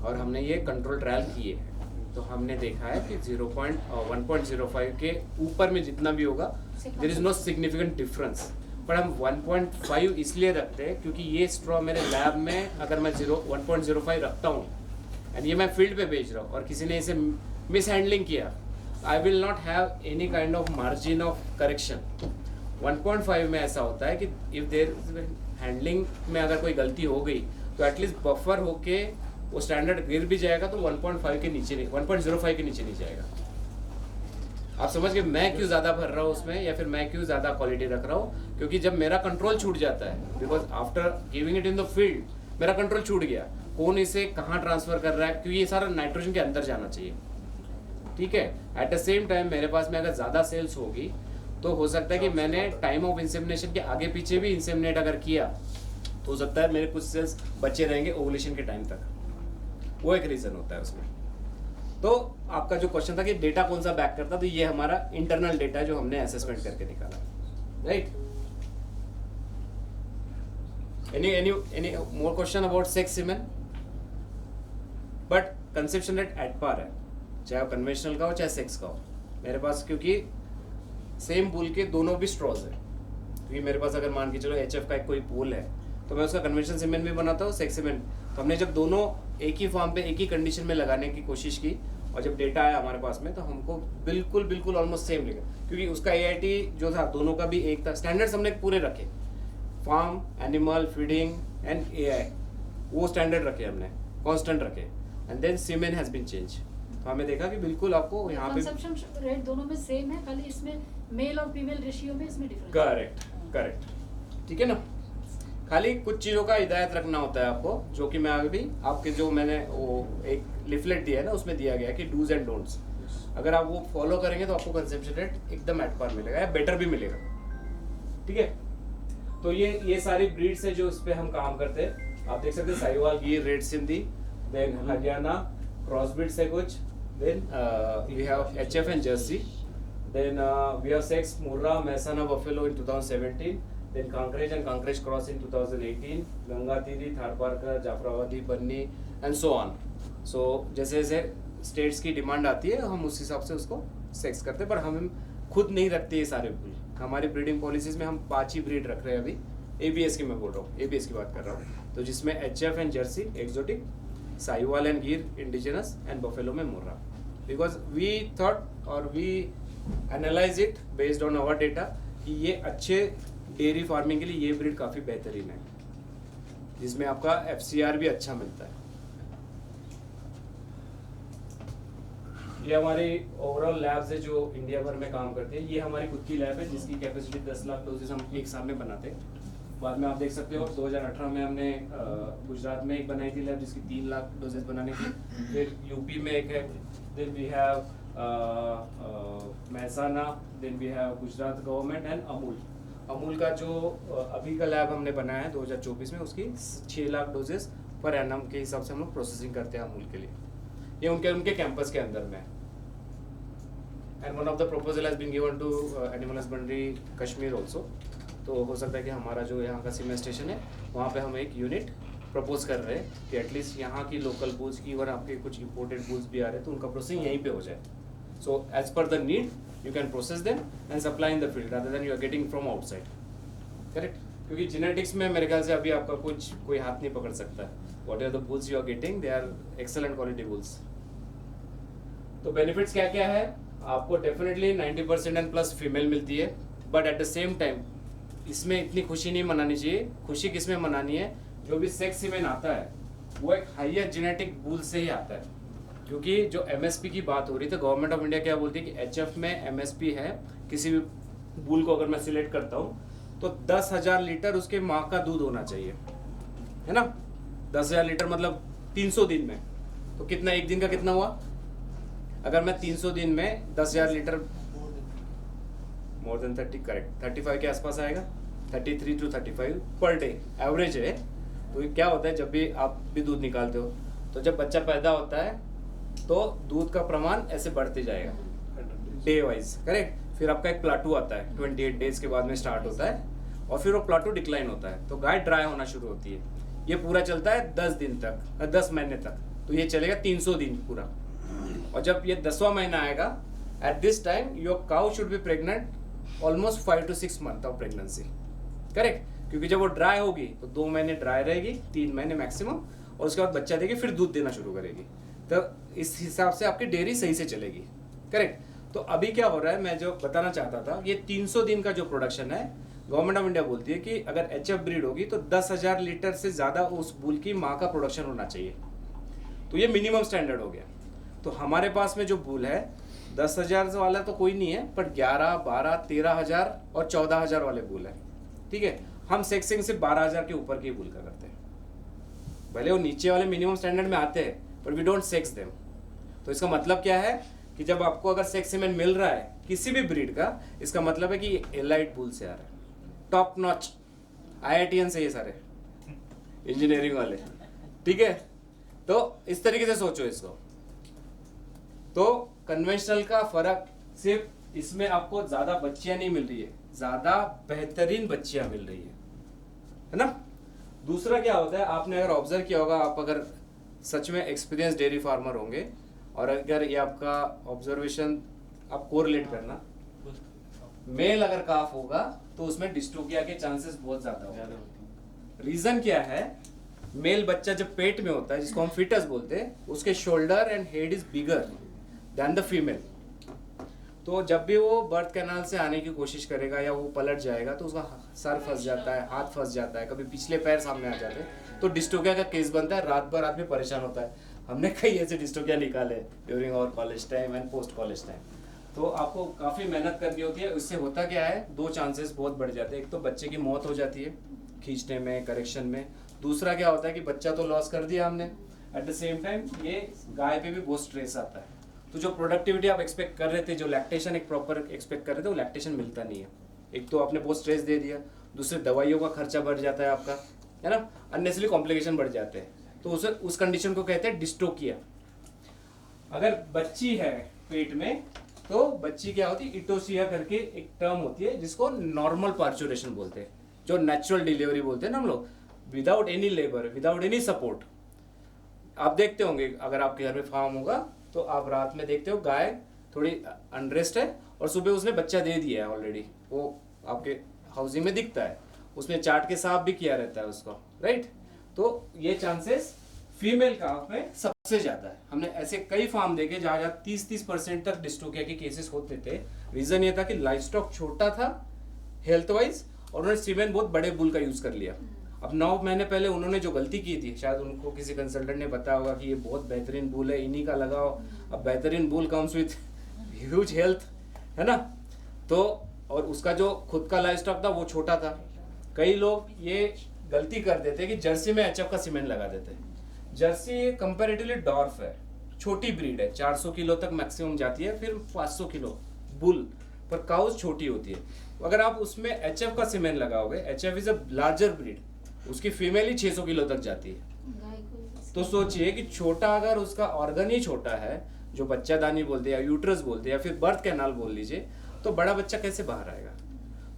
और हमने ये कंट्रोल ट्रायल किए हैं, तो हमने देखा है कि 1.05 के ऊपर में जितना भी होगा there is no significant difference, पर हम 1.5 इसलिए रखते हैं क्योंकि ये स्ट्रॉ मेरे लैब में अगर मैं 1.05 रखता हूँ एंड ये मैं फील्ड पे बेच रहा हूँ और किसी ने इसे मिस हैंडलिंग किया, आई will not have any kind of margin of correction. 1.5 में ऐसा होता है कि इफ देयर हैंडलिंग में अगर कोई गलती हो गई तो एटलीस्ट बफर होके वो स्टैंडर्ड गिर भी जाएगा तो 1.5 के नीचे नहीं, 1.05 के नीचे नहीं जाएगा। आप समझ गए मैं क्यों ज़्यादा भर रहा हूँ उसमें, या फिर मैं क्यों ज़्यादा क्वालिटी रख रहा हूँ, क्योंकि जब मेरा कंट्रोल छूट जाता है, because after giving it in the field मेरा कंट्रोल छूट गया, कौन इसे कहाँ ट्रांसफर कर रहा है, क्योंकि ये सारा नाइट्रोजन के अंदर जाना चाहिए, ठीक है। एट द सेम टाइम मेरे पास में अगर ज़्यादा सेल्स होगी तो हो सकता है कि मैंने टाइम ऑफ इंसेमिनेशन के आगे पीछे भी इंसेमिनेट अगर किया तो हो सकता है मेरे कुछ सेल्स बचे रहेंगे ओवुलेशन के टाइम तक, वो एक रीज़न होता है उसमें। तो आपका जो क्वेश्चन था कि डेटा कौन सा बैक करता, तो ये हमारा इंटरनल डेटा जो हमने असेसमेंट करके निकाला, right. Any more question about sex semen? But conception rate at par है, चाहे वो कन्वेंशनल का हो चाहे सेक्स का हो मेरे पास, क्योंकि सेम पूल के दोनों भी स्ट्रॉज है। क्योंकि मेरे पास अगर मान के चलो HF का एक कोई पूल है तो मैं उसका कन्वेंशनल सीमेंट भी बनाता हूँ, सेक्स सीमेंट। तो हमने जब दोनों एक ही फॉर्म पे एक ही कंडीशन में लगाने की कोशिश की और जब डेटा आया हमारे पास में तो हमको बिल्कुल बिल्कुल ऑलमोस्ट सेम लगा, क्योंकि उसका AIT जो था दोनों का भी एक था। स्टैंडर्ड्स हमने पूरे रखे, farm, animal, feeding and AI, वो स्टैंडर्ड रखे हमने, कॉन्स्टेंट रखे, and then semen has been change. तो हमें देखा कि बिल्कुल आपको यहाँ पे कंजम्पशन रेट दोनों में सेम है, खाली इसमें मेल और फीमेल रेशियो में इसमें डिफरेंस। करेक्ट, ठीक है ना। खाली कुछ चीज़ों का हिदायत रखना होता है आपको, जो कि मैं आगे भी आपके जो मैंने वो एक लिफलेट दिया है ना उसमें दिया गया है कि डूज एंड डोंट्स, अगर आप वो फॉलो करेंगे तो आपको कंजम्पशन रेट एकदम एट पार मिलेगा या बेटर भी मिलेगा, ठीक है। तो ये सारी ब्रीड्स है जो इस पे हम काम करते हैं। आप देख सकते हैं Sahiwal, Gir, red Sindhi, then Haryana cross breeds है कुछ, then we have HF and Jersey, then we have sexed Murrah, Mehsana, buffalo in 2017, then Kankrej and Kankrej cross in 2018, Gangatiri, Tharparkar, Jafarabadi, Banni and so on. So जैसे जैसे स्टेट्स की डिमांड आती है हम उस हिसाब से उसको सेक्स करते हैं, पर हम खुद नहीं रखते ये सारे ब्रीड। हमारी ब्रीडिंग पॉलिसीज में हम 5 ही ब्रीड रख रहे हैं अभी। ABS की मैं बोल रहा हूँ, ABS की बात कर रहा हूँ, तो जिसमें HF and Jersey exotic, Sahiwal and Gir indigenous and buffalo में मुर्रा, बिकॉज वी थॉट और we analyse it based on our data कि ये अच्छे डेयरी फार्मिंग के लिए ये ब्रीड काफ़ी बेहतरीन है, जिसमें आपका FCR भी अच्छा मिलता है। ये हमारी ओवरऑल लैब्स है जो इंडिया भर में काम करते हैं। ये हमारी खुद की लैब है जिसकी कैपेसिटी 10 लाख डोजेस हम एक साल में बनाते हैं। बाद में आप देख सकते हो 2018 में हमने गुजरात में एक बनाई थी लैब जिसकी 3 लाख डोजेस बनाने की, फिर यूपी में एक है, then we have Mehsana, then we have Gujarat government and Amul का जो अभी का लैब हमने बनाया है 2024 में, उसकी 6 लाख डोजेस पर एनम के हिसाब से हम लोग प्रोसेसिंग करते हैं अमूल के लिए। ये उनके कैंपस के अंदर में। And one of the proposal has been given to animal husbandry Kashmir also. तो हो सकता है कि हमारा जो यहाँ का सीमेन स्टेशन है वहाँ पे हम एक यूनिट प्रपोज कर रहे हैं कि एटलीस्ट यहाँ की लोकल बुल्स की और आपके कुछ इंपोर्टेड बुल्स भी आ रहे हैं तो उनका प्रोसेसिंग यहीं पे हो जाए। So as per the need you can process them and supply in the field rather than you are getting from outside, correct? क्योंकि genetics में मेरे ख्याल से अभी आपका कोई हाथ नहीं पकड़ सकता है। What are the bulls you are getting? They are excellent quality bulls. तो benefits क्या क्या है? आपको definitely 90% and plus female मिलती है, but at the same time इसमें इतनी खुशी नहीं मनानी चाहिए। खुशी किस में मनानी है? जो भी sex semen आता है वो एक higher genetic bull से ही आता है, क्योंकि जो MSP की बात हो रही थी, गवर्नमेंट ऑफ इंडिया क्या बोलती है कि HF में MSP है, किसी भी बुल को अगर मैं सिलेक्ट करता हूँ तो 10,000 लीटर उसके माँ का दूध होना चाहिए, है ना। 10,000 लीटर मतलब 300 दिन में, तो कितना, एक दिन का कितना हुआ? अगर मैं 300 दिन में 10,000 लीटर, मोर देन 30, करेक्ट, 35 के आसपास आएगा, 33 to 35 पर डे एवरेज है। तो ये क्या होता है, जब भी आप भी दूध निकालते हो तो जब बच्चा पैदा होता है तो दूध का प्रमाण ऐसे बढ़ते जाएगा डे वाइज, करेक्ट। फिर आपका एक प्लाटू आता है 28 डेज के बाद में स्टार्ट होता है, और फिर वो प्लाटू डिक्लाइन होता है, तो गाय ड्राई होना शुरू होती है। ये पूरा चलता है 10 दिन तक, 10 महीने तक, तो ये चलेगा 300 दिन पूरा। और जब ये 10वां महीना आएगा, at this time your cow should be pregnant almost 5 to 6 month of pregnancy, correct. क्योंकि जब वो ड्राई होगी तो 2 महीने ड्राई रहेगी, 3 महीने मैक्सिमम, और उसके बाद बच्चा देगी, फिर दूध देना शुरू करेगी। तो इस हिसाब से आपकी डेयरी सही से चलेगी, करेक्ट। तो अभी क्या हो रहा है, मैं जो बताना चाहता था, ये 300 दिन का जो प्रोडक्शन है, गवर्नमेंट ऑफ इंडिया बोलती है कि अगर HF ब्रीड होगी तो 10,000 लीटर से ज़्यादा उस बुल की माँ का प्रोडक्शन होना चाहिए। तो ये मिनिमम स्टैंडर्ड हो गया। तो हमारे पास में जो बुल है 10,000 वाला तो कोई नहीं है, पर 11, 12, 13,000 और 14,000 वाले बुल है, ठीक है। हम सेक्सिंग से 12,000 के ऊपर की बुल का करते हैं, भले वो नीचे वाले मिनिमम स्टैंडर्ड में आते हैं, पर वी डोंट सेक्स देम। तो इसका मतलब क्या है कि जब आपको अगर सेक्स सीमेन मिल रहा है किसी भी ब्रीड का, इसका मतलब है कि ये एलाइट बुल से आ रहा है, टॉप नॉच IITian से, ये सारे इंजीनियरिंग वाले, ठीक है। तो इस तरीके से सोचो इसको। तो कन्वेंशनल का फर्क सिर्फ इसमें आपको ज्यादा बच्चियां नहीं मिल रही है, ज्यादा बेहतरीन बच्चियां मिल रही है ना। दूसरा क्या होता है, आपने अगर ऑब्जर्व किया होगा, आप अगर सच में एक्सपीरियंस डेयरी फार्मर होंगे, और अगर ये आपका ऑब्जर्वेशन आप कोरिलेट करना, मेल अगर काफ होगा तो उसमें डिस्ट्रोफिया के चांसेस बहुत ज्यादा होते हैं। रीजन क्या है, मेल बच्चा जब पेट में होता है, जिसको हम फीटस बोलते हैं, उसके shoulder and head is bigger than the female. तो जब भी वो बर्थ कैनाल से आने की कोशिश करेगा या वो पलट जाएगा तो उसका सर फंस जाता है, हाथ फंस जाता है, कभी पिछले पैर सामने आ जाते हैं, तो डिस्ट्रोफिया का केस बनता है। रात भर आदमी परेशान होता है। हमने कई ऐसे डिस्ट्रोफिया निकाले during our college time and post college time. तो आपको काफ़ी मेहनत करनी होती है। उससे होता क्या है, 2 चांसेस बहुत बढ़ जाते हैं। एक तो बच्चे की मौत हो जाती है खींचने में, करेक्शन में। दूसरा क्या होता है कि बच्चा तो लॉस कर दिया हमने, एट द सेम टाइम ये गाय पे भी बहुत स्ट्रेस आता है। तो जो प्रोडक्टिविटी आप एक्सपेक्ट कर रहे थे, जो लैक्टेशन एक प्रॉपर एक्सपेक्ट कर रहे थे, वो लैक्टेशन मिलता नहीं है। एक तो आपने बहुत स्ट्रेस दे दिया, दूसरे दवाइयों का खर्चा बढ़ जाता है आपका, है ना, अननेसेसरी कॉम्प्लिकेशन बढ़ जाते हैं। तो उस कंडीशन को कहते हैं डिस्ट्रोकिया। अगर बच्ची है पेट में तो बच्ची क्या होती है, इटोसिया करके एक टर्म होती है जिसको नॉर्मल पार्चुरेशन बोलते हैं, जो नेचुरल डिलीवरी बोलते हैं ना हम लोग, without any labour, without any support. आप देखते होंगे अगर आपके घर में फार्म होगा तो आप रात में देखते हो गाय थोड़ी अनरेस्ट है और सुबह उसने बच्चा दे दिया है ऑलरेडी, वो आपके हाउसिंग में दिखता है, उसमें चाट के साफ भी किया रहता है उसको, राइट। तो ये चांसेस फीमेल काफ में सबसे ज्यादा है। हमने ऐसे कई फार्म देखे जहाँ 30% तक डिस्ट्रोकिया के केसेस होते थे। रीजन ये था कि लाइफ स्टॉक छोटा था हेल्थ वाइज, और उन्होंने सीमेन बहुत बड़े बुल का यूज कर लिया। अब 9 महीने पहले उन्होंने जो गलती की थी, शायद उनको किसी कंसल्टेंट ने बताया होगा कि ये बहुत बेहतरीन बुल है, इन्हीं का लगाओ। अब बेहतरीन bull comes with huge health, है ना। तो और उसका जो खुद का लाइफ स्टॉक था वो छोटा था। कई लोग ये गलती कर देते कि जर्सी में HF का सीमेंट लगा देते। जर्सी कंपैरेटिवली डॉर्फ है, छोटी ब्रीड है, 400 किलो तक मैक्सिमम जाती है, फिर 500 किलो बुल, पर काउज छोटी होती है। अगर आप उसमें HF का सीमेंट लगाओगे, HF is a larger breed, उसकी फीमेल ही 600 किलो तक जाती है। तो सोचिए कि छोटा, अगर उसका ऑर्गन ही छोटा है, जो बच्चादानी बोलते हैं या यूट्रस बोलते हैं या फिर बर्थ कैनाल बोल लीजिए, तो बड़ा बच्चा कैसे बाहर आएगा।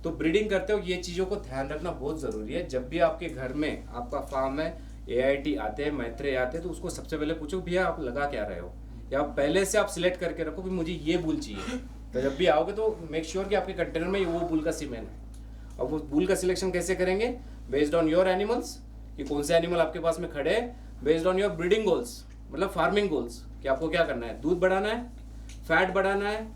तो ब्रीडिंग करते हो ये चीज़ों को ध्यान रखना बहुत ज़रूरी है। जब भी आपके घर में आपका फार्म है, AIT आते हैं, मैत्रेय आते हैं, तो उसको सबसे पहले पूछो भैया आप लगा क्या रहे हो, या पहले से आप सिलेक्ट करके रखो कि मुझे ये बुल चाहिए। तो जब भी आओगे तो मेक श्योर कि आपके कंटेनर में वो बुल का सीमेन है। और वो बुल का सिलेक्शन कैसे करेंगे, बेस्ड ऑन योर एनिमल्स, कि कौन से एनिमल आपके पास में खड़े हैं, based on your breeding goals, मतलब फार्मिंग गोल्स, कि आपको क्या करना है, दूध बढ़ाना है, फैट बढ़ाना है,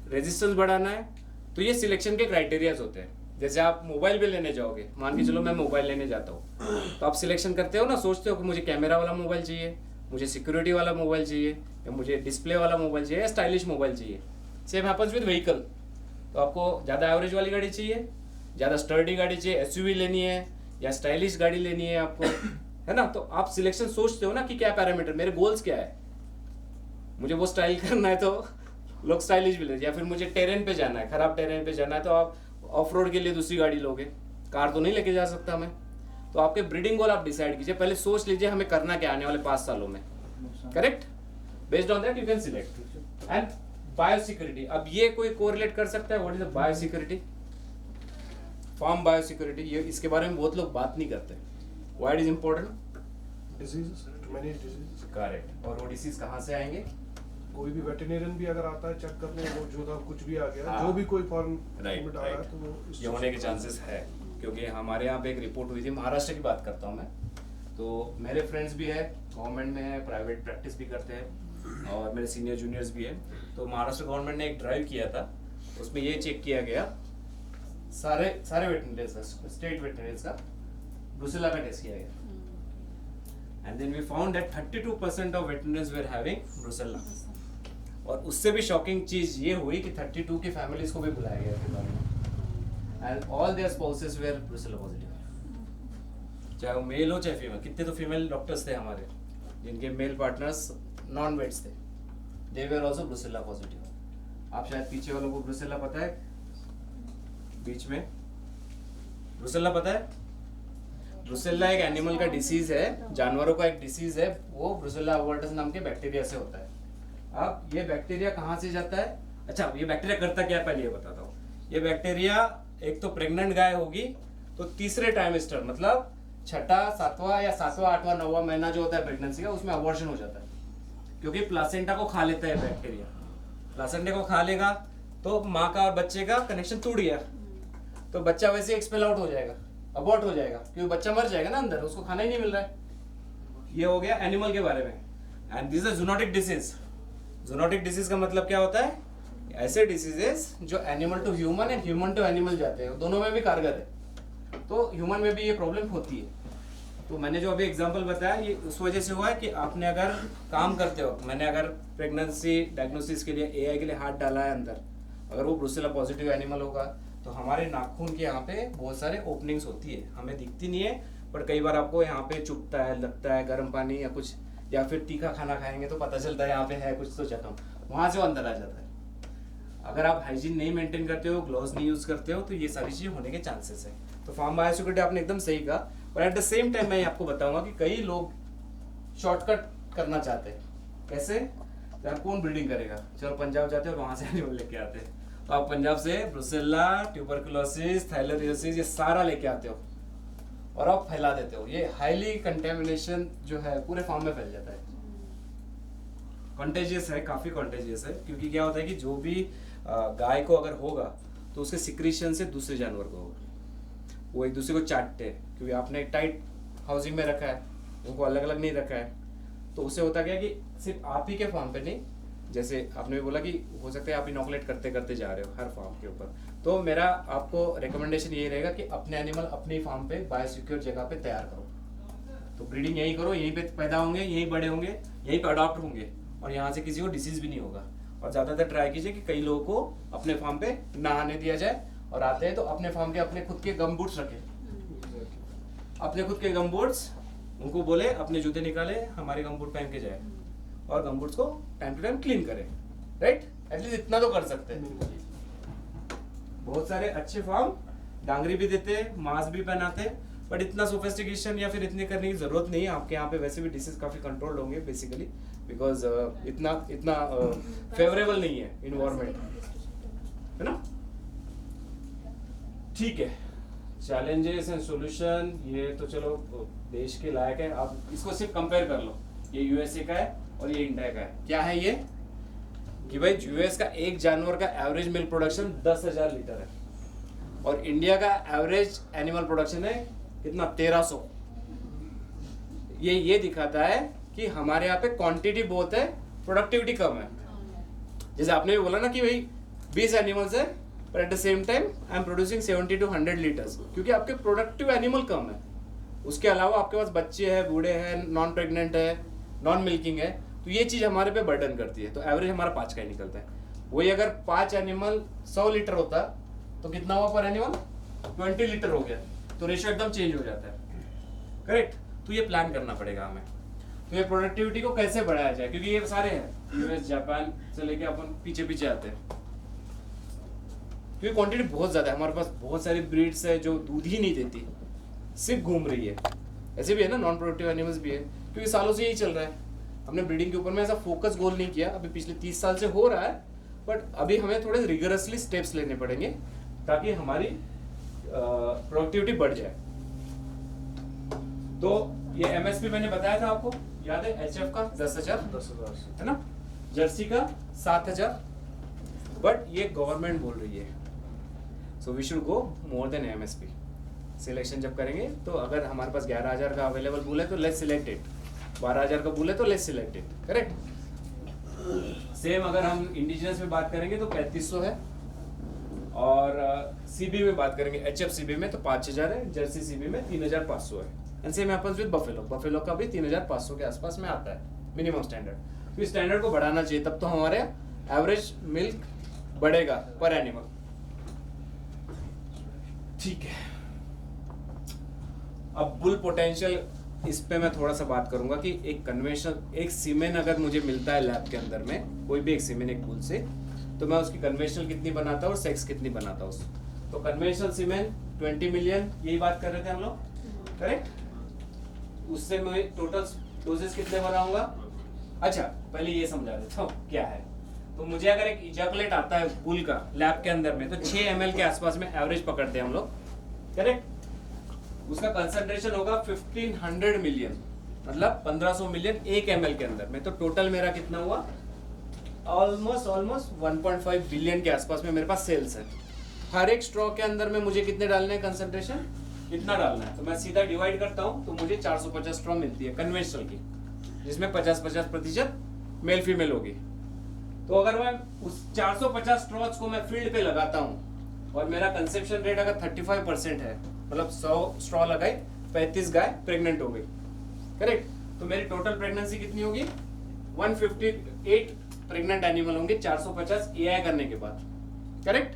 रेजिस्टेंस बढ़ाना है। तो ये सिलेक्शन के क्राइटेरियाज होते हैं। जैसे आप मोबाइल भी लेने जाओगे, मान के चलो मैं मोबाइल लेने जाता हूँ, तो आप सिलेक्शन करते हो ना, सोचते हो कि मुझे कैमरा वाला मोबाइल चाहिए, मुझे सिक्योरिटी वाला मोबाइल चाहिए, या मुझे डिस्प्ले वाला मोबाइल चाहिए, या स्टाइलिश मोबाइल चाहिए। Same happens with vehicle. तो आपको ज़्यादा एवरेज वाली गाड़ी चाहिए ज़्यादा स्टर्डी गाड़ी चाहिए, एसयूवी लेनी है या स्टाइलिश गाड़ी लेनी है आपको, है ना। तो आप सिलेक्शन सोचते हो ना कि क्या पैरामीटर, मेरे गोल्स क्या है, मुझे वो स्टाइल करना है तो लोग स्टाइलिश भी लेते, या फिर मुझे टेरेन पे जाना है, खराब टेरेन पे जाना है तो आप ऑफ रोड के लिए दूसरी गाड़ी लोगे, कार तो नहीं लेके जा सकता मैं। तो आपके ब्रीडिंग गोल आप डिसाइड कीजिए, पहले सोच लीजिए हमें करना क्या आने वाले 5 सालों में, correct. Based on that you can select. And biosecurity, अब ये कोई कोरिलेट कर सकता है, what is the biosecurity, farm biosecurity, ये इसके बारे में बहुत लोग बात नहीं करते। Why it is important? Diseases, many diseases. Correct. और वो डिसीज कहाँ से आएंगे? कोई भी वेटरनरियन भी अगर आता है चेक करने, वो जो था कुछ भी आ गया, हाँ। जो भी कोई फॉरेन राइट में आ रहा है तो वो इस ये होने के चांसेस है, क्योंकि हमारे यहाँ पे एक रिपोर्ट हुई थी, महाराष्ट्र की बात करता हूँ मैं, तो मेरे फ्रेंड्स भी है, गवर्नमेंट में है, प्राइवेट प्रैक्टिस भी करते हैं, और मेरे सीनियर जूनियर्स भी है। तो महाराष्ट्र गवर्नमेंट ने एक ड्राइव किया था, उसमें ये चेक किया गया सारे वेटरनरीज का, स्टेट वेटरनरीज का ब्रुसेला का टेस्ट किया गया, and then we found that 32% of veterinaries were having brucella. और उससे भी शॉकिंग चीज ये हुई कि 32 की फैमिलीज को भी बुलाया गया फिर बाद में, and all their spouses were brucella positive, चाहे वो मेल हो चाहे फीमेल। कितने तो फीमेल डॉक्टर्स थे हमारे जिनके मेल पार्टनर्स नॉन वेट्स थे, they were also Brucella positive. आप शायद पीछे वालों को ब्रुसेला पता है, बीच में ब्रुसेला पता है? ब्रुसेला एक एनिमल का डिसीज है, जानवरों का एक डिसीज है, वो ब्रुसेला अवर्टस नाम के बैक्टीरिया से होता है। अब ये बैक्टीरिया कहाँ से जाता है? अच्छा, ये बैक्टीरिया करता क्या है पहले ये बताता हूँ। ये बैक्टीरिया एक तो प्रेग्नेंट गाय होगी तो तीसरे ट्राइमेस्टर, मतलब छठा, सातवां या सातवां, आठवां, नौवां महीना जो होता है प्रेगनेंसी का, उसमें अबॉर्शन हो जाता है, क्योंकि प्लासेंटा को खा लेता है बैक्टीरिया। प्लासेंटा को खा लेगा तो माँ का और बच्चे का कनेक्शन टूट गया, तो बच्चा वैसे एक्सपेल आउट हो जाएगा, अबॉर्ट हो जाएगा, क्योंकि बच्चा मर जाएगा ना अंदर, उसको खाना ही नहीं मिल रहा है। ये हो गया एनिमल के बारे में। And this is zoonotic disease. Zoonotic disease का मतलब क्या होता है? ऐसे डिसीजेस जो animal to human and human to animal जाते हैं, दोनों में भी कारगर है। तो ह्यूमन में भी ये प्रॉब्लम होती है। तो मैंने जो अभी एग्जांपल बताया ये उस वजह से हुआ है कि आपने अगर काम करते हो, मैंने अगर प्रेगनेंसी डायग्नोसिस के लिए एआई के लिए हाथ डाला है अंदर, अगर वो ब्रुसेला पॉजिटिव एनिमल होगा तो हमारे नाखून के यहाँ पे बहुत सारे ओपनिंग्स होती है, हमें दिखती नहीं है, पर कई बार आपको यहाँ पे चुभता है, लगता है गर्म पानी या कुछ, या फिर तीखा खाना खाएंगे तो पता चलता है यहाँ पे है कुछ तो जख्म, वहाँ से वो अंदर आ जाता है। अगर आप हाइजीन नहीं मेंटेन करते हो, ग्लोव्स नहीं यूज करते हो, तो ये सारी चीजें होने के चांसेस है। तो फार्म बायोसिक्योरिटी आपने एकदम सही कहा, पर एट द सेम टाइम मैं आपको बताऊंगा कि कई लोग शॉर्टकट करना चाहते हैं। कैसे? तो आप कौन ब्रीडिंग करेगा, चलो पंजाब जाते हो और वहां से एनिमल लेके आते हैं, तो आप पंजाब से ब्रुसेला, ट्यूबरकुलोसिस, थाइलेरियोसिस ये सारा लेके आते हो और आप फैला देते हो। ये हाईली कंटेमिनेशन जो है पूरे फार्म में फैल जाता है। कॉन्टेजियस है, काफी कॉन्टेजियस है, क्योंकि क्या होता है कि जो भी गाय को अगर होगा तो उसके सिक्रीशन से दूसरे जानवर को होगा, वो एक दूसरे को चाटते हैं, क्योंकि आपने एक टाइट हाउसिंग में रखा है, उनको अलग अलग नहीं रखा है। तो उससे होता क्या कि सिर्फ आप ही के फार्म पे नहीं, जैसे आपने भी बोला कि हो सकता है आप इनोकुलेट करते करते जा रहे हो हर फार्म के ऊपर, तो मेरा आपको रिकमेंडेशन ये रहेगा कि अपने एनिमल अपने फार्म पे बायोसिक्योर जगह पे तैयार करो। तो ब्रीडिंग यहीं करो, यहीं पे पैदा होंगे, यहीं बड़े होंगे, यहीं पे अडॉप्ट होंगे, और यहाँ से किसी को डिसीज भी नहीं होगा। और ज़्यादातर ट्राई कीजिए कि कई लोगों को अपने फार्म पे नहाने दिया जाए, और आते हैं तो अपने फार्म के अपने खुद के गम बूट्स रखें, अपने खुद के गम बूट्स, उनको बोले अपने जूते निकाले, हमारे गम बूट पहन के जाए, और गम बूट्स को टाइम टू टाइम क्लीन करें, राइट? एटलीस्ट इतना तो कर सकते हैं। बहुत सारे अच्छे फार्म डांगरी भी देते हैं, मास्क भी पहनाते हैं, बट इतना सोफिस्टिकेशन या फिर इतने करने की जरूरत नहीं है। आपके यहाँ पे वैसे भी डिसीज काफी कंट्रोल्ड होंगे बेसिकली, बिकॉज इतना फेवरेबल नहीं है इन्वायरमेंट, है ना? ठीक है, चैलेंजेस एंड सॉल्यूशन ये तो चलो देश के लायक है। आप इसको सिर्फ कंपेयर कर लो, ये यूएसए का है और ये इंडिया का है। क्या है ये कि भाई यूएस का एक जानवर का एवरेज मिल्क प्रोडक्शन 10,000 लीटर है, और इंडिया का एवरेज एनिमल प्रोडक्शन है कितना? 1300। ये दिखाता है कि हमारे यहाँ पे क्वांटिटी बहुत है, प्रोडक्टिविटी कम है। जैसे आपने भी बोला ना कि भाई 20 एनिमल्स है, पर at the same time I am producing 70 to 100 litres, क्योंकि आपके प्रोडक्टिव एनिमल कम है। उसके अलावा आपके पास बच्चे हैं, बूढ़े हैं, नॉन प्रेग्नेंट है, नॉन मिल्किंग है, तो ये चीज़ हमारे पे बर्डन करती है। तो एवरेज हमारा 5 का ही निकलता है। वही अगर 5 एनिमल 100 लीटर होता तो कितना हुआ पर एनिमल? 20 लीटर हो गया, तो रेशियो एकदम चेंज हो जाता है, करेक्ट। तो ये प्लान करना पड़ेगा हमें। तो ये प्रोडक्टिविटी को कैसे बढ़ाया जाए, क्योंकि ये सारे हैं यूएस जापान से लेके अपन पीछे पीछे आते हैं, क्योंकि क्वांटिटी बहुत ज़्यादा है। हमारे पास बहुत सारी ब्रीड्स है जो दूध ही नहीं देती, सिर्फ घूम रही है। ऐसे भी है ना, नॉन प्रोडक्टिव एनिमल्स भी है, क्योंकि सालों से यही चल रहा है। हमने ब्रीडिंग के ऊपर में ऐसा फोकस गोल नहीं किया, अभी पिछले 30 साल से हो रहा है, बट अभी हमें थोड़े रिगरसली स्टेप्स लेने पड़ेंगे ताकि हमारी प्रोडक्टिविटी बढ़ जाए। तो ये एमएसपी मैंने बताया था आपको, याद है? एचएफ का 10,000 है ना, जर्सी का 7,000, बट ये गवर्नमेंट बोल रही है, so we should go more than MSP. Selection जब करेंगे तो अगर हमारे पास 11,000 का अवेलेबल बुल है तो लेट्स सिलेक्ट इट, 12,000 का बुल है तो let's select it, correct. Same अगर हम इंडिजिनस में बात करेंगे तो 3,500 है, और सीबी में बात करेंगे, एचएफ सीबी में तो 5,000 है, जर्सी सीबी में 3,500 है। And same happens with buffalo, buffalo का भी 3,500 के आसपास में आता है मिनिमम स्टैंडर्ड। तो इस स्टैंडर्ड को बढ़ाना चाहिए, तब तो हमारे एवरेज मिल्क बढ़ेगा पर एनिमल, ठीक है। अब बुल पोटेंशियल, इस पे मैं थोड़ा सा बात करूंगा कि एक कन्वेंशनल, एक सीमेन अगर मुझे मिलता है लैब के अंदर में, कोई भी एक सीमेन एक बुल से, तो मैं उसकी कन्वेंशनल कितनी बनाता हूँ और सेक्स कितनी बनाता हूँ। तो कन्वेंशनल सीमेन 20 मिलियन, यही बात कर रहे थे हम लोग, करेक्ट। उससे मैं टोटल डोजेस कितने बनाऊंगा। अच्छा, पहले ये समझा देता हूँ क्या है। तो मुझे अगर एक इजैकुलेट आता है बुल का लैब के अंदर में, तो 6 ml के आसपास में एवरेज पकड़ते हैं हम लोग, करेक्ट। उसका कंसंट्रेशन होगा 1500 मिलियन, मतलब 1500 मिलियन 1 ml के अंदर में। तो टोटल मेरा कितना हुआ, ऑलमोस्ट 1.5 बिलियन के आसपास में मेरे पास सेल्स है। हर एक स्ट्रॉ के अंदर में मुझे कितने डालने हैं, कंसंट्रेशन कितना डालना है, तो मैं सीधा डिवाइड करता हूँ, तो मुझे 450 स्ट्रॉ मिलती है कन्वेंशनल की, जिसमें 50-50% मेल फीमेल होगी। तो अगर मैं उस 450 स्ट्रॉच को मैं फील्ड पे लगाता हूँ और मेरा कंसेप्शन रेट अगर 35% है, मतलब 100 स्ट्रॉ लगाई, 35 गाय प्रेग्नेंट हो गई, करेक्ट। तो मेरी टोटल प्रेगनेंसी कितनी होगी, 158 प्रेग्नेंट एनिमल होंगे 450 एआई करने के बाद, करेक्ट।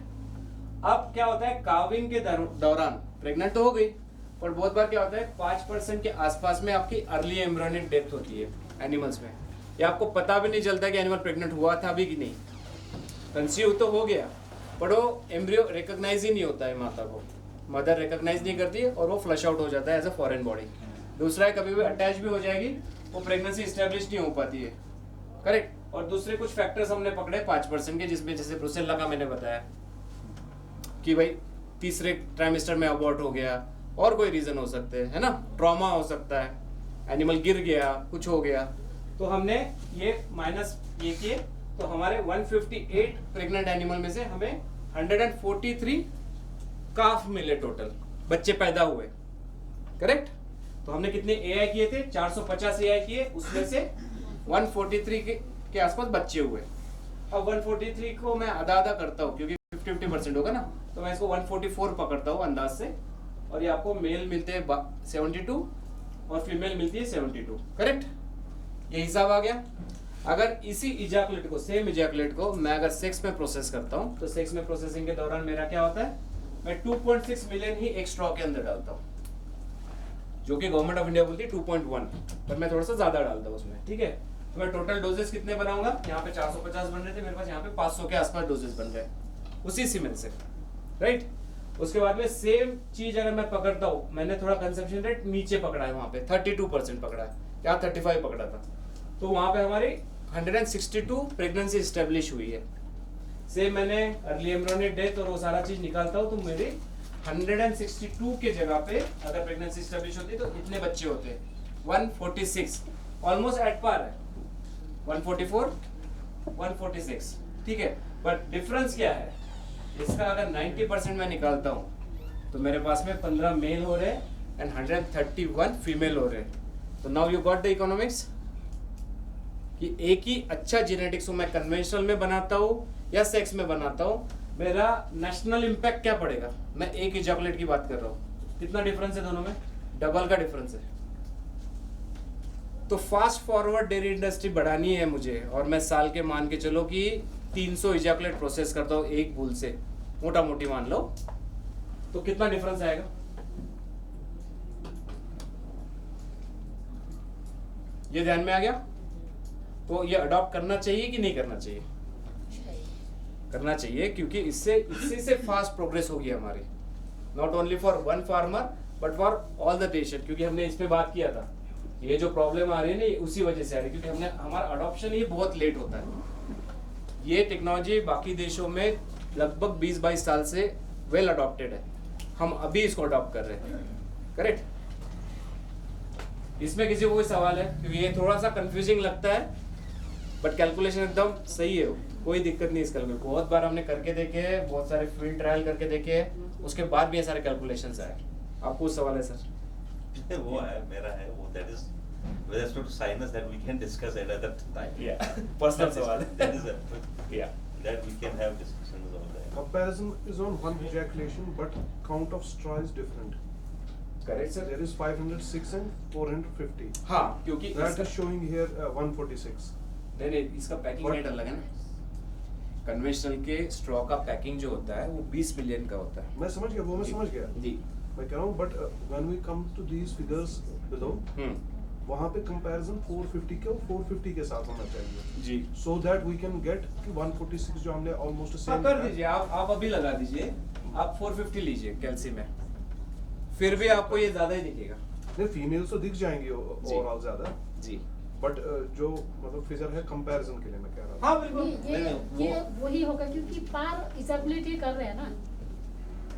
अब क्या होता है, काविंग के दौरान प्रेग्नेंट तो हो गई, पर बहुत बार क्या होता है 5% के आसपास में आपकी अर्ली एम्ब्रियोनिक डेथ होती है एनिमल्स में, या आपको पता भी नहीं चलता कि एनिमल प्रेग्नेंट हुआ था भी कि नहीं, कंसीव तो हो गया, पर वो एम्ब्रियो रिकॉग्नाइज ही नहीं होता है, माता को मदर रिकॉग्नाइज नहीं करती है, और वो फ्लश आउट हो जाता है एज अ फॉरेन बॉडी। दूसरा है, कभी भी अटैच भी हो जाएगी, वो प्रेगनेंसी स्टेब्लिश नहीं हो पाती है, करेक्ट। और दूसरे कुछ फैक्टर्स हमने पकड़े 5% के, जिसमें जैसे ब्रुसेल्ला का मैंने बताया कि भाई तीसरे ट्राइमेस्टर में अबॉर्ट हो गया, और कोई रीजन हो सकते हैं, है ना, ट्रॉमा हो सकता है, एनिमल गिर गया, कुछ हो गया। तो हमने ये माइनस ये किए, तो हमारे 158 प्रेग्नेंट एनिमल में से हमें 143 काफ मिले, टोटल बच्चे पैदा हुए, करेक्ट। तो हमने कितने एआई किए थे, 450 एआई किए, उसमें से 143 के आसपास बच्चे हुए। अब 143 को मैं आधा करता हूँ, क्योंकि 50-50% होगा ना, तो मैं इसको 144 पकड़ता हूँ अंदाज से, और ये आपको मेल मिलते हैं 72 और फीमेल मिलती है 72, करेक्ट। ये हिसाब आ गया। अगर इसी इजैकुलेट को, सेम इजैकुलेट को मैं अगर सेक्स में प्रोसेस करता हूँ, तो सेक्स में प्रोसेसिंग के दौरान मेरा क्या होता है, मैं 2.6 मिलियन ही एक स्ट्रॉ के अंदर डालता हूँ, जो कि गवर्नमेंट ऑफ इंडिया बोलती है 2.1, पर मैं थोड़ा सा ज्यादा डालता हूँ उसमें, ठीक है। तो मैं टोटल डोजेस कितने बनाऊंगा, यहाँ पे 450 बन रहे थे, मेरे पास यहाँ पे 500 के आसपास डोजेस बन गए उसी सीमेंट से, राइट। उसके बाद में सेम चीज अगर मैं पकड़ता हूँ, मैंने थोड़ा कंजम्पशन रेट नीचे पकड़ा है, वहां पे 32% पकड़ा है, यहाँ 35 पकड़ा था, तो वहां पे हमारी 162 प्रेगनेंसी स्टेब्लिश हुई है। सेम मैंने अर्ली एम्ब्रियोनिक डेथ और वो सारा चीज निकालता हूँ, तो मेरी 162 के जगह पे अगर प्रेगनेंसी स्टेब्लिश होती तो इतने बच्चे होते, 146, ऑलमोस्ट एट पार है, 144, 146, ठीक है। बट डिफरेंस क्या है इसका, अगर 90% मैं निकालता हूँ तो मेरे पास में 15 मेल हो रहे हैं एंड 131 फीमेल हो रहे हैं। तो now you got the economics, कि एक ही अच्छा जेनेटिक्स को मैं कन्वेंशनल में बनाता हूँ या सेक्स में बनाता हूँ, मेरा नेशनल इंपैक्ट क्या पड़ेगा। मैं एक इजैकुलेट की बात कर रहा हूँ, कितना डिफरेंस है दोनों में, डबल का डिफरेंस है। तो फास्ट फॉरवर्ड डेयरी इंडस्ट्री बढ़ानी है मुझे, और मैं साल के मान के चलो कि 300 इजैकुलेट प्रोसेस करता हूँ एक बुल से, मोटा मोटी मान लो, तो कितना डिफरेंस आएगा? ये ध्यान में आ गया? तो ये अडॉप्ट करना चाहिए कि नहीं करना चाहिए? करना चाहिए, क्योंकि इससे इसी से फास्ट प्रोग्रेस होगी हमारी, not only for one farmer but for all the nation. क्योंकि हमने इस पे बात किया था, ये जो प्रॉब्लम आ रही है ना, ये उसी वजह से आ रही है, क्योंकि हमने हमारा अडॉप्शन ही बहुत लेट होता है। ये टेक्नोलॉजी बाकी देशों में लगभग 20-22 साल से वेल अडॉप्टेड है, हम अभी इसको अडॉप्ट कर रहे हैं। करेक्ट? इसमें किसी को कोई सवाल है? क्योंकि ये थोड़ा सा कंफ्यूजिंग लगता है, बट कैलकुलेशन एकदम सही है, कोई दिक्कत नहीं इसका। बहुत बार हमने करके देखे हैं, बहुत सारे फील्ड ट्रायल करके देखे हैं, उसके बाद भी ये सारे कैलकुलेशंस आए। आपको कुछ सवाल है सर? वो है, मेरा है वो, that is with respect to sinus that we can discuss at other time. Yeah, personal सवाल है। That is a, Yeah. that we can have discussions on that. Comparison is on one ejaculation, but count of straw is different. Correct sir? There is 506 and 450. हाँ, क्योंकि That इसका is showing here 146. नहीं, इसका packing But- rate अलग है ना। Conventional के straw का पैकिंग जो होता है वो 20 मिलियन का होता है। मैं समझ गया, वो मैं जी। समझ गया। जी। मैं कह रहा हूँ, but when we come to these figures below, वहाँ पे comparison 450 के और 450 के साथ होना चाहिए। जी। So that we can get कि 146 जो हमने almost हाँ, same कर है। दीजिए, आप अभी लगा दीजिए, आप 450 लीजिए कैल्सी में, फिर भी आपको ये ज्यादा ही दिखेगा। नहीं, females तो दिख जाएंगी जी। overall ज्यादा, जी। but जो मतलब figure है comparison के लिए मैं कह रहा हूँ। हाँ बिल्कुल। ये वही होगा, क्योंकि पार इजैकुलेट ये कर रहे हैं ना।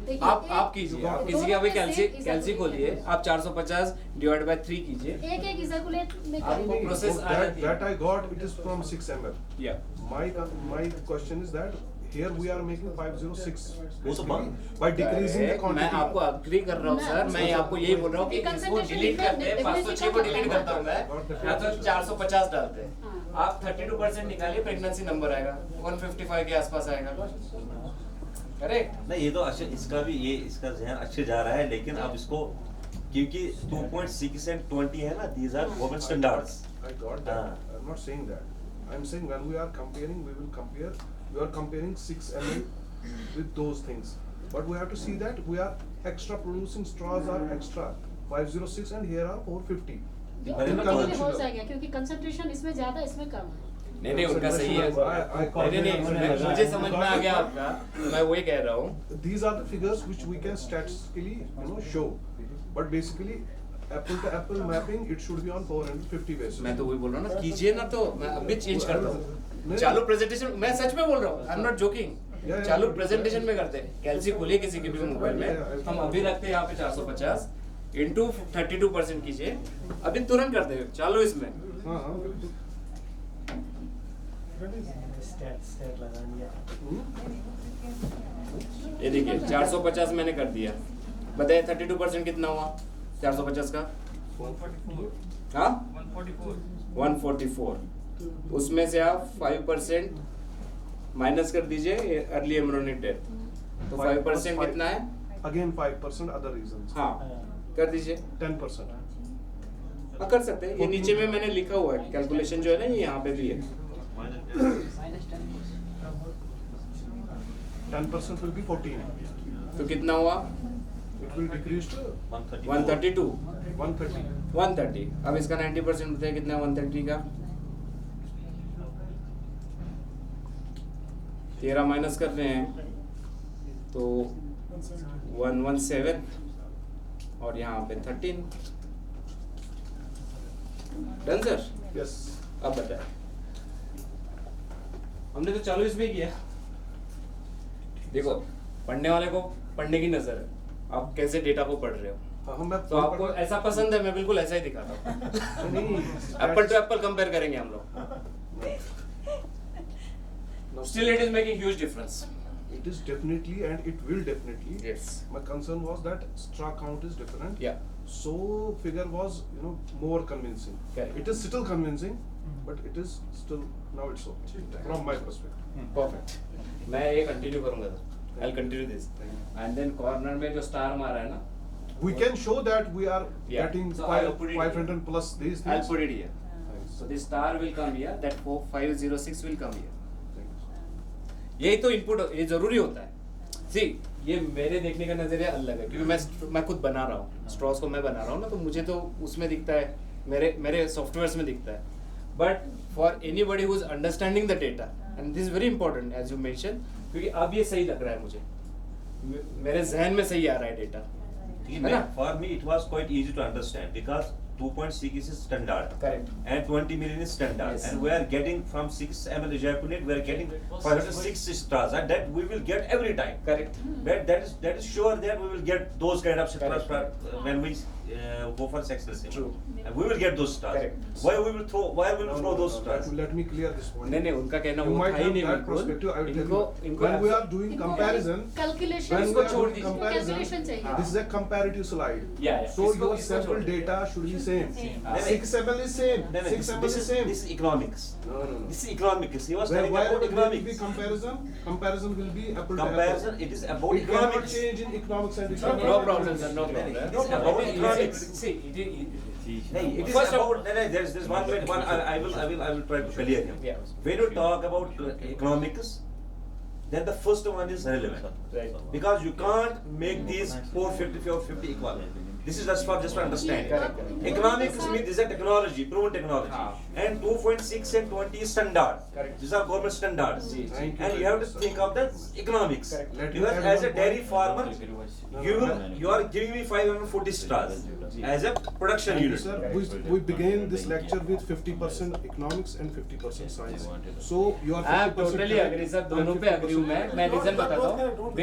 देखिए, आप कीजिए, आप किसी का भी कैल्सी खोलिए, आप 450 डिवाइड बाय 3 कीजिए। एक इजैकुलेट में आपको करेंगे। process आ जाती है। That I got, it is from 6 ml. या My question is that here we are making 506 वो तो basically by decreasing the quantity. मैं आपको अग्री कर रहा हूँ सर, मैं आपको यही बोल रहा हूँ कि इसको डिलीट करते हैं, 506 को डिलीट करता हूँ मैं, या तो 450 डालते हैं। आप 32% निकालिए, प्रेगनेंसी नंबर आएगा 155 के आसपास आएगा। करेक्ट? नहीं, ये तो अच्छा, इसका भी ये इसका जहन अच्छे जा रहा है, लेकिन अब इसको क्योंकि 2.6 and 20 है ना, these are global standards. I got that. I'm not saying that. I'm saying when we are comparing, we will compare. We are comparing 6 ml with those things. But we have to see that we are extra producing straws are extra 506 and here are 450. Very ये much भी हो conventional. जाएगा, क्योंकि concentration इसमें ज्यादा, इसमें कम है। नहीं, उनका सही है। नहीं, मुझे समझ में आ गया आपका, मैं वही कह रहा हूँ। These are the figures which we can statistically, show. But basically, apple to apple mapping, it should be on 450 basis. मैं तो वही बोल रहा हूँ ना, कीजिए ना, तो मैं अभी चेंज करता हूँ। चालू प्रेजेंटेशन, मैं सच में बोल रहा हूँ, आई एम नॉट जोकिंग। चालू प्रेजेंटेशन में करते हैं, कैल्सी खोलिए किसी के भी मोबाइल में, हम अभी रखते हैं यहाँ पे 450 इंटू 32% कीजिए, अभी तुरंत करते हैं चालू इसमें। हाँ, ये देखिए 450 मैंने कर दिया, बताइए 32% कितना हुआ 450 का? हाँ 144। उसमें से आप 5% माइनस कर दीजिए अर्ली एम्ब्रियोनिक डेथ, तो 5% कितना है? Again 5% other reasons. हाँ कर दीजिए। 10%. हाँ कर सकते हैं, ये नीचे में मैंने लिखा हुआ है, कैलकुलेशन जो है ना ये यहाँ पे भी है। 10% will be 14. तो कितना हुआ? It will decrease to 132 130. 130। अब इसका 90% बताइए कितना है 130 का? 13 माइनस कर रहे हैं तो 117 और यहाँ पे 13। Done sir? Yes. अब बताए, हमने तो चालू इसमें किया। देखो पढ़ने वाले को पढ़ने की नजर है, आप कैसे डेटा को पढ़ रहे हो, हाँ, मैं तो आपको ऐसा पसंद है, मैं बिल्कुल ऐसा ही दिखाता हूँ। नहीं, एप्पल टू एप्पल कंपेयर करेंगे हम लोग, still it is making huge difference. It is definitely and it will definitely. Yes. My concern was that straw count is different. Yeah. So figure was more convincing. Correct. It is still convincing, but it is still now it's okay from my perspective. Perfect. मैं ये continue करूंगा sir, I continue this and then corner में जो star मारा है ना, We can show that we are Yeah. getting So I'll put it 500 plus these I things. Put it here, Nice. So this star will come here, that 506 will come here. Thanks. यही तो input ये जरूरी होता है, सी ये मेरे देखने का नजरिया अलग है, क्योंकि मैं खुद बना रहा हूँ स्ट्रॉस को, मैं बना रहा हूँ ना, तो मुझे तो उसमें दिखता है, मेरे सॉफ्टवेयर्स में दिखता है. But for anybody who is understanding the data, and this is very important as you mention, क्योंकि अब ये सही लग रहा है मुझे, मेरे जहन में सही आ रहा है डेटा, है ना? For me, it was quite easy to understand because 2.6 is standard. Correct. And 20 million is standard. Yes. And we are getting from 6 ml ejaculate, we are getting 506 stars. And that we will get every time. Correct. That is sure that we will get those kind of stars Correct. when we go for sex receipt. True. And we will get those stars. Correct. Why we will throw those stars? Let me clear this point. नहीं उनका कहना You वो might था ही have नहीं that बिल्कुल. perspective. I will tell इनको you. इनको When we are doing comparison, calculation when इसको we are छोड़ doing दीजिए. comparison, Calculation चाहिए. this is a comparative slide. Yeah. So इसको- your इसको sample छोड़ दीजिए. data should be same. नहीं, 6 ml is same. No, no, 6 ml is same. this is economics. No. This is economics. He was telling Why about would there will be economics. comparison? Comparison will be apple to Comparison, apple. it is about It cannot economics. change in economics and No economics. problem, sir. No It is problem. about It is- economics. See, it No, it is First of- about. No, there's one way. I will try to clear him. Yeah. When you talk about economics, then the first one is relevant. Right. Because you can't make these 450 equal. This is just for understanding. Correct, correct. Economics means this is a technology, proven technology. हाँ. And 2.6 and 20 is standard. Correct. These are government standards. जी, जी. Thank And you have to think of the economics. Correct. Let me Because add as a one dairy point. farmer, you are giving me 540 stars as a production Thank you, unit. sir. We began this lecture with 50% economics and 50% science. So you are 50% I am totally correct agree sir, and दोनों पे agree हूँ 50% मैं reason बताता हूँ.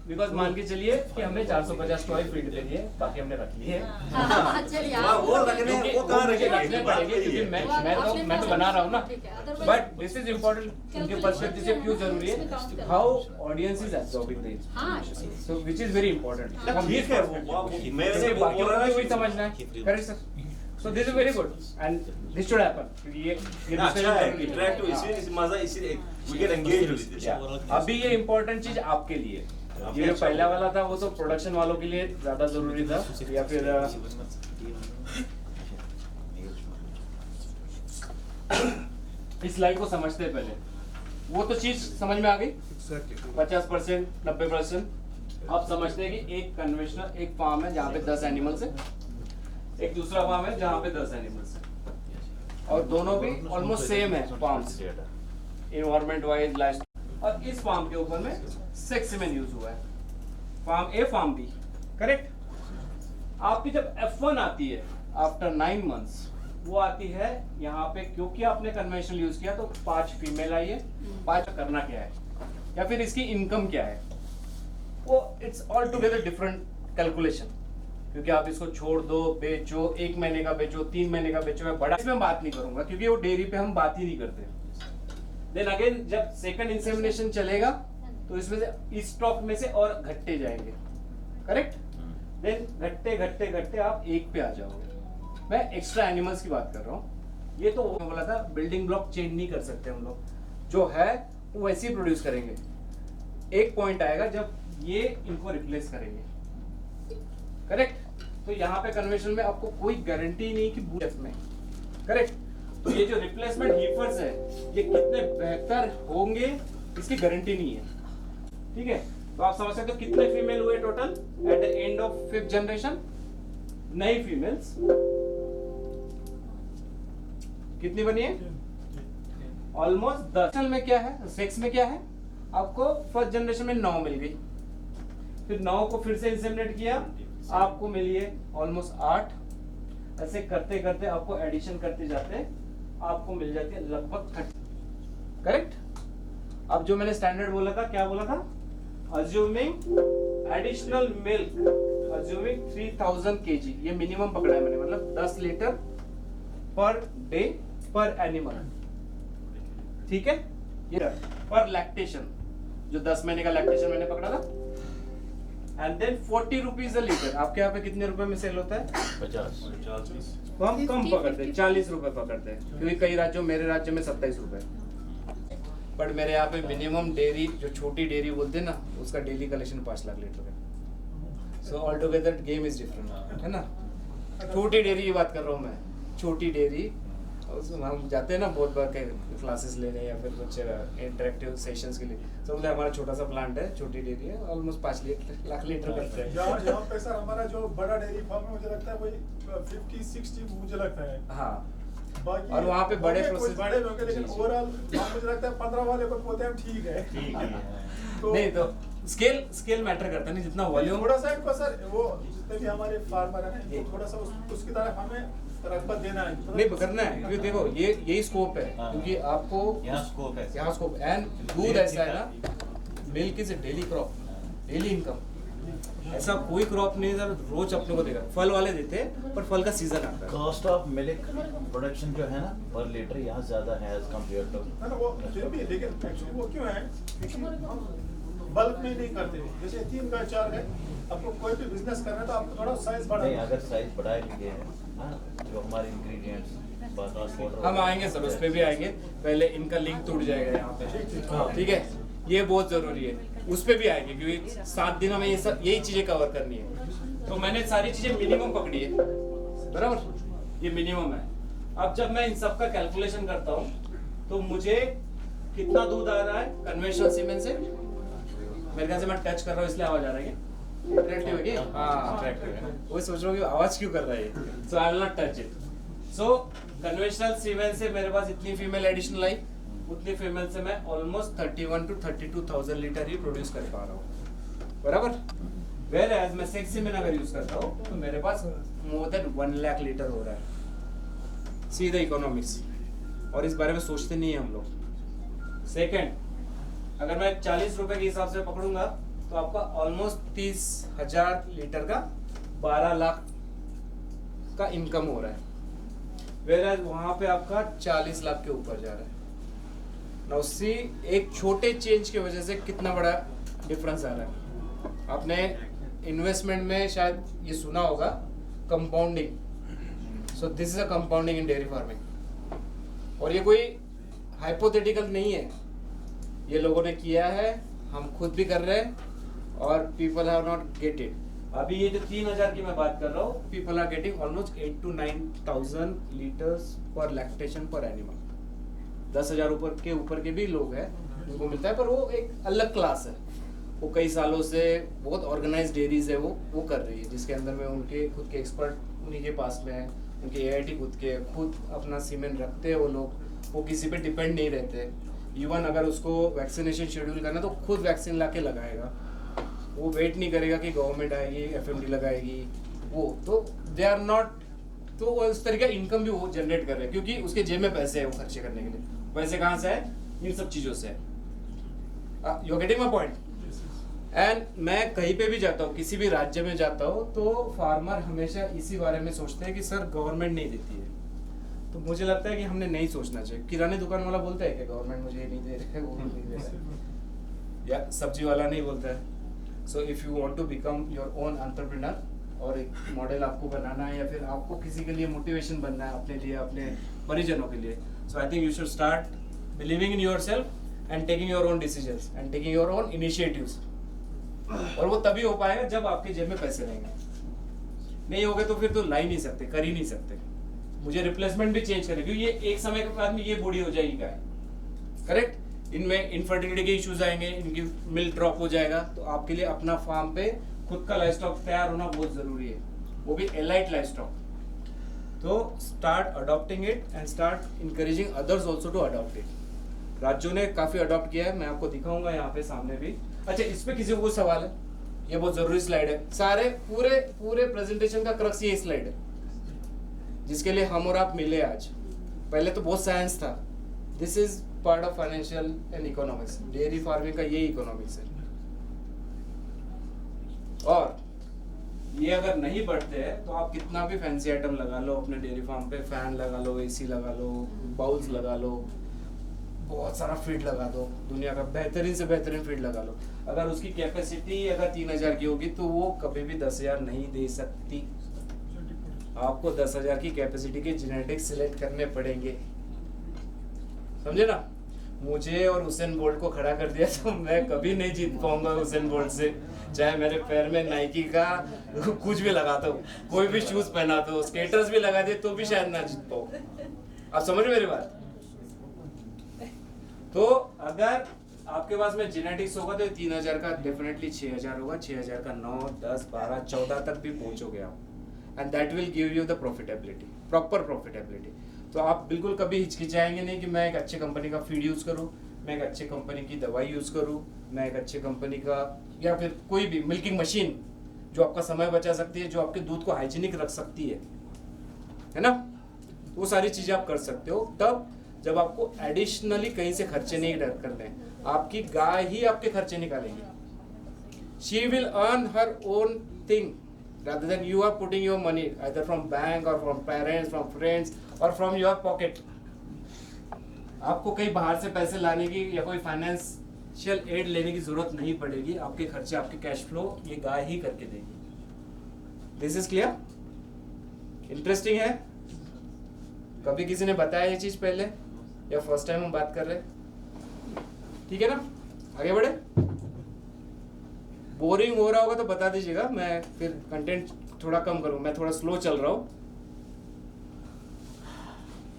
Because मान के चलिए कि हमें 450 टॉय फीड दे दिए, बाकी हमने रख लिए. हाँ, चलिए आप- वो रखने वो कहाँ मुझे रखेंगे? रखने पड़ेंगे, क्योंकि मैं तो बना रहा हूँ ना. ठीक है, otherwise- but this is important उनके पर्सपेक्टिव से क्यों जरूरी है, how audience is absorbing the हाँ, information, so which is very important. ठीक है, मैं जैसे वो बाकियों बोल रहा को भी ना वही समझना है. Correct sir. So this is very good and this should happen, क्योंकि ये अच्छा है, इंटरेक्टिव इसी मजा इसी we get engaged with this. अभी ये इम्पोर्टेंट चीज आपके लिए, ये जो पहला वाला था वो तो प्रोडक्शन वालों के लिए ज्यादा जरूरी था, या फिर इस लाइट को समझते हैं पहले, वो तो चीज समझ में आ गई. Exactly. 50%, 90% आप समझते हैं कि एक कन्वेंशनल एक फार्म है जहाँ पे 10 एनिमल्स है, एक दूसरा फार्म है जहाँ पे 10 एनिमल्स है, और दोनों भी ऑलमोस्ट सेम है फार्म्स एनवायरमेंट वाइज लाइफ. और इस फार्म के ऊपर में 6 सीमेन यूज हुआ है, फार्म ए फार्म बी. करेक्ट. आपकी जब F1 आती है आफ्टर 9 मंथ्स, वो आती है यहाँ पे, क्योंकि आपने कन्वेंशनल यूज किया तो 5 फीमेल आई है. 5 करना क्या है या फिर इसकी इनकम क्या है, वो it's all together different calculation, क्योंकि आप इसको छोड़ दो, बेचो, 1 महीने का बेचो, 3 महीने का बेचो. मैं बड़ा इसमें बात नहीं करूंगा, क्योंकि वो डेयरी पे हम बात ही नहीं करते. देन अगेन जब सेकंड इंसेमिनेशन चलेगा तो इसमें से इस स्टॉक में से और घटते जाएंगे. करेक्ट. देन घटते घटते घटते आप 1 पे आ जाओगे. मैं एक्स्ट्रा एनिमल्स की बात कर रहा हूँ. ये तो वो बोला था बिल्डिंग ब्लॉक चेंज नहीं कर सकते हम लोग, जो है वो वैसे ही प्रोड्यूस करेंगे. एक पॉइंट आएगा जब ये इनको रिप्लेस करेंगे. करेक्ट. तो यहाँ पे कन्वेंशन में आपको कोई गारंटी नहीं कि बूस्ट में. करेक्ट. तो ये जो रिप्लेसमेंट हीफर्स है ये कितने बेहतर होंगे इसकी गारंटी नहीं है. ठीक है. तो आप समझ सकते हो कितने फीमेल हुए total at the end of 5th generation. नई फीमेल्स कितनी बनी है? ऑलमोस्ट 10. में क्या है, सेक्स में क्या है, आपको 1st जनरेशन में 9 मिल गई, फिर 9 को फिर से इंसेमिनेट किया, आपको मिली है ऑलमोस्ट 8. ऐसे करते करते आपको एडिशन करते जाते आपको मिल जाती है लगभग 30. करेक्ट. अब जो मैंने स्टैंडर्ड बोला था, क्या बोला था, assuming additional milk, assuming 3000 kg, ये मिनिमम पकड़ा है मैंने, मतलब 10 लीटर पर डे पर एनिमल. ठीक है. ये पर लैक्टेशन, जो 10 महीने का लैक्टेशन मैंने पकड़ा था. And then 40 rupees a litre. आपके यहाँ पे कितने रुपए में सेल होता है? 50 तो हम कम पकड़ते हैं, 40 रुपए पकड़ते हैं, क्योंकि कई राज्यों, मेरे राज्य में 27 रुपए. बट मेरे यहाँ पे मिनिमम डेयरी, जो छोटी डेयरी बोलते हैं ना, उसका डेली कलेक्शन 5 लाख लीटर है. So all together game is different, है ना. छोटी डेयरी की बात कर रहा हूँ मैं, छोटी डेयरी उसमें हम जाते हैं ना बहुत बार के क्लासेस लेने या फिर कुछ इंटरेक्टिव सेशंस के लिए, तो बोले हमारा छोटा सा प्लांट है, छोटी डेयरी है, ऑलमोस्ट 5 लाख लीटर करते हैं। यहाँ पे सर हमारा जो बड़ा डेयरी फार्म है मुझे लगता है वही 50-60 मुझे लगता है। हाँ, बाकी और वहाँ पे बड़े होंगे, कुछ प्रोसेस बड़े भी होंगे, लेकिन ओवरऑल मुझे लगता है 15 वाले को बोलते हैं हम ठीक है। ठीक है। नहीं तो स्केल मैटर करता है नहीं, जितना वॉल्यूम। थोड़ा सा इनको सर वो जितने भी हमारे फार्मर हैं इनको थोड़ा सा उसकी तरफ हमें रगबत देना है। नहीं करना है, क्योंकि देखो ये यही स्कोप है, हाँ। क्योंकि आपको यहाँ स्कोप है। यहाँ स्कोप एंड दूध ऐसा है ना, milk is a daily crop, daily income. ऐसा कोई क्रॉप नहीं है रोज अपने को देगा, फल वाले देते हैं पर फल का सीजन आता है। कॉस्ट ऑफ मिल्क प्रोडक्शन जो है ना पर लीटर यहाँ ज्यादा है एज कम्पेयर टू। ना वो फिर भी, लेकिन एक्चुअली वो क्यों है, क्योंकि हम बल्क में नहीं करते। जैसे 3 गाय 4 गाय, आपको कोई भी बिजनेस करना है तो आपको थोड़ा साइज बढ़ा। नहीं, अगर साइज बढ़ा लिए है ना, जो हमारे इंग्रेडिएंट्स बाजार हम आएंगे सर, उस पे भी आएंगे, पहले इनका लिंक टूट जाएगा यहाँ पे, ठीक है, ये बहुत जरूरी है, उस पे भी आएंगे, क्योंकि 7 दिन हमें ये सब यही चीजें कवर करनी है। तो मैंने सारी चीजें मिनिमम पकड़ी है, बराबर, ये मिनिमम है। अब जब मैं इन सब का कैलकुलेशन करता हूँ तो मुझे कितना दूध आ रहा है कन्वेंशनल सीमेंट से, मेरे ख्याल से मैं टच कर रहा हूँ इसलिए आवाज आ रही है, इंटरेक्टिव है क्या? हाँ, वही सोच रहा हूँ कि आवाज क्यों कर रहा है, so I will not touch it. So conventional cement से मेरे पास इतनी फीमेल एडिशनल आई, उतनी फीमेल से मैं almost 31 to 32,000 litre he produce कर पा रहा हूँ, बराबर। वेयर एज मैं सेक्स सीमेंट अगर यूज करता हूँ तो मेरे पास मोर देन 1 लाख लीटर हो रहा है। सी द इकोनॉमिक्स, और इस बारे में सोचते नहीं है हम लोग। सेकेंड, अगर मैं 40 रुपए के हिसाब से पकड़ूंगा तो आपका ऑलमोस्ट 30,000 लीटर का 12 लाख का इनकम हो रहा है, वेयर वहां पे आपका 40 लाख के ऊपर जा रहा है। नाउ सी, एक छोटे चेंज की वजह से कितना बड़ा डिफरेंस आ रहा है। आपने इन्वेस्टमेंट में शायद ये सुना होगा, compounding. So this is a compounding in dairy farming, और ये कोई हाइपोथेटिकल नहीं है, ये लोगों ने किया है, हम खुद भी कर रहे हैं, और people have not get it. अभी ये जो 3,000 की मैं बात कर रहा हूँ, people are getting almost 8 to 9,000 litres per lactation per animal. 10,000 ऊपर के भी लोग हैं उनको मिलता है, पर वो एक अलग क्लास है, वो कई सालों से बहुत ऑर्गेनाइज डेयरीज है वो कर रही है, जिसके अंदर में उनके खुद के एक्सपर्ट उन्हीं के पास में है, उनके AIT खुद अपना सीमेंट रखते हैं वो लोग, वो किसी पे डिपेंड नहीं रहते। इवन अगर उसको वैक्सीनेशन शेड्यूल करना तो खुद वैक्सीन ला के लगाएगा, वो वेट नहीं करेगा कि गवर्नमेंट आएगी FMD लगाएगी, वो तो दे आर नॉट, तो उस तरह का इनकम भी वो जनरेट कर रहे हैं, क्योंकि उसके जेब में पैसे है वो खर्चे करने के लिए। पैसे कहाँ से है? इन सब चीज़ों से। You are getting my point? And मैं कहीं पे भी जाता हूँ, किसी भी राज्य में जाता हूँ, तो फार्मर हमेशा इसी बारे में सोचते हैं कि सर गवर्नमेंट नहीं देती है। तो मुझे लगता है कि हमने नहीं सोचना चाहिए। किराने दुकान वाला बोलता है कि गवर्नमेंट मुझे ये नहीं दे रहा है, वो नहीं दे रहा है, या सब्जी वाला नहीं बोलता है। So if you want to become your own entrepreneur, और एक मॉडल आपको बनाना है, या फिर आपको किसी के लिए मोटिवेशन बनना है, अपने लिए, अपने परिजनों के लिए, so I think you should start believing in yourself and taking your own decisions and taking your own initiatives. और वो तभी हो पाएगा जब आपके जेब में पैसे रहेंगे। नहीं होगे तो फिर तो ला ही नहीं सकते, कर ही नहीं सकते। मुझे रिप्लेसमेंट भी चेंज करें, क्योंकि ये एक समय के बाद में ये बूढ़ी हो जाएगी गाय, करेक्ट। इनमें इनफर्टिलिटी के इश्यूज आएंगे, इनकी मिल्क ड्रॉप हो जाएगा, तो आपके लिए अपना फार्म पे खुद का लाइफ स्टॉक तैयार होना बहुत जरूरी है, वो भी एलाइट लाइफ स्टॉक। तो start adopting it and start encouraging others also to adopt it. राज्यों ने काफी अडॉप्ट किया है, मैं आपको दिखाऊंगा यहाँ पे सामने भी। अच्छा, इस पे किसी को कोई सवाल है? ये बहुत जरूरी स्लाइड है, सारे पूरे प्रेजेंटेशन का क्रक्स ये स्लाइड है, जिसके लिए हम और आप मिले आज। पहले तो बहुत साइंस था, this is part of financial and economics. Dairy farming का ये इकोनॉमिक्स है। और ये अगर नहीं बढ़ते हैं तो आप कितना भी फैंसी आइटम लगा लो अपने डेयरी फार्म पे, फैन लगा लो, AC लगा लो, बाउल्स लगा लो, बहुत सारा फीड लगा दो, दुनिया का बेहतरीन से बेहतरीन फीड लगा लो, अगर उसकी कैपेसिटी अगर 3,000 की होगी तो वो कभी भी 10,000 नहीं दे सकती। आपको 10,000 की कैपेसिटी के जेनेटिक्स सिलेक्ट करने पड़ेंगे, समझे ना। मुझे और हुसैन बोल्ट को खड़ा कर दिया तो मैं कभी नहीं जीत पाऊंगा हुसैन बोल्ट से, चाहे मेरे पैर में नाइकी का कुछ भी लगा दो, कोई भी शूज पहना दो, स्केटर्स भी लगा दे तो भी शायद ना जीत पाऊँ। आप समझ रहे मेरी बात? तो अगर आपके पास में जेनेटिक्स होगा तो 3000 का डेफिनेटली 6000 होगा, 6000 का 9, 10, 12, 14 तक भी पहुंचोगे आप, and that will give you the profitability, proper profitability. तो आप बिल्कुल कभी हिचकिचाएंगे नहीं कि मैं एक अच्छी कंपनी का फीड यूज करूं, मैं एक अच्छी कंपनी की दवाई यूज करूं, मैं एक अच्छी कंपनी का या फिर कोई भी मिल्किंग मशीन जो आपका समय बचा सकती है, जो आपके दूध को हाइजीनिक रख सकती है ना, वो सारी चीजें आप कर सकते हो। तब जब आपको एडिशनली कहीं से खर्चे नहीं करने, आपकी गाय ही आपके खर्चे निकालेगी। She will earn her own thing rather than you are putting your money either from bank or from parents, from friends or from your pocket। आपको कहीं बाहर से पैसे लाने की या कोई फाइनेंशियल एड लेने की जरूरत नहीं पड़ेगी। आपके खर्चे, आपके कैश फ्लो ये गाय ही करके देगी। This is clear? इंटरेस्टिंग है? कभी किसी ने बताया ये चीज पहले या फर्स्ट टाइम हम बात कर रहे हैं? ठीक है ना, आगे बढ़े। बोरिंग हो रहा होगा तो बता दीजिएगा, मैं फिर कंटेंट थोड़ा कम करूँ, मैं थोड़ा स्लो चल रहा हूँ।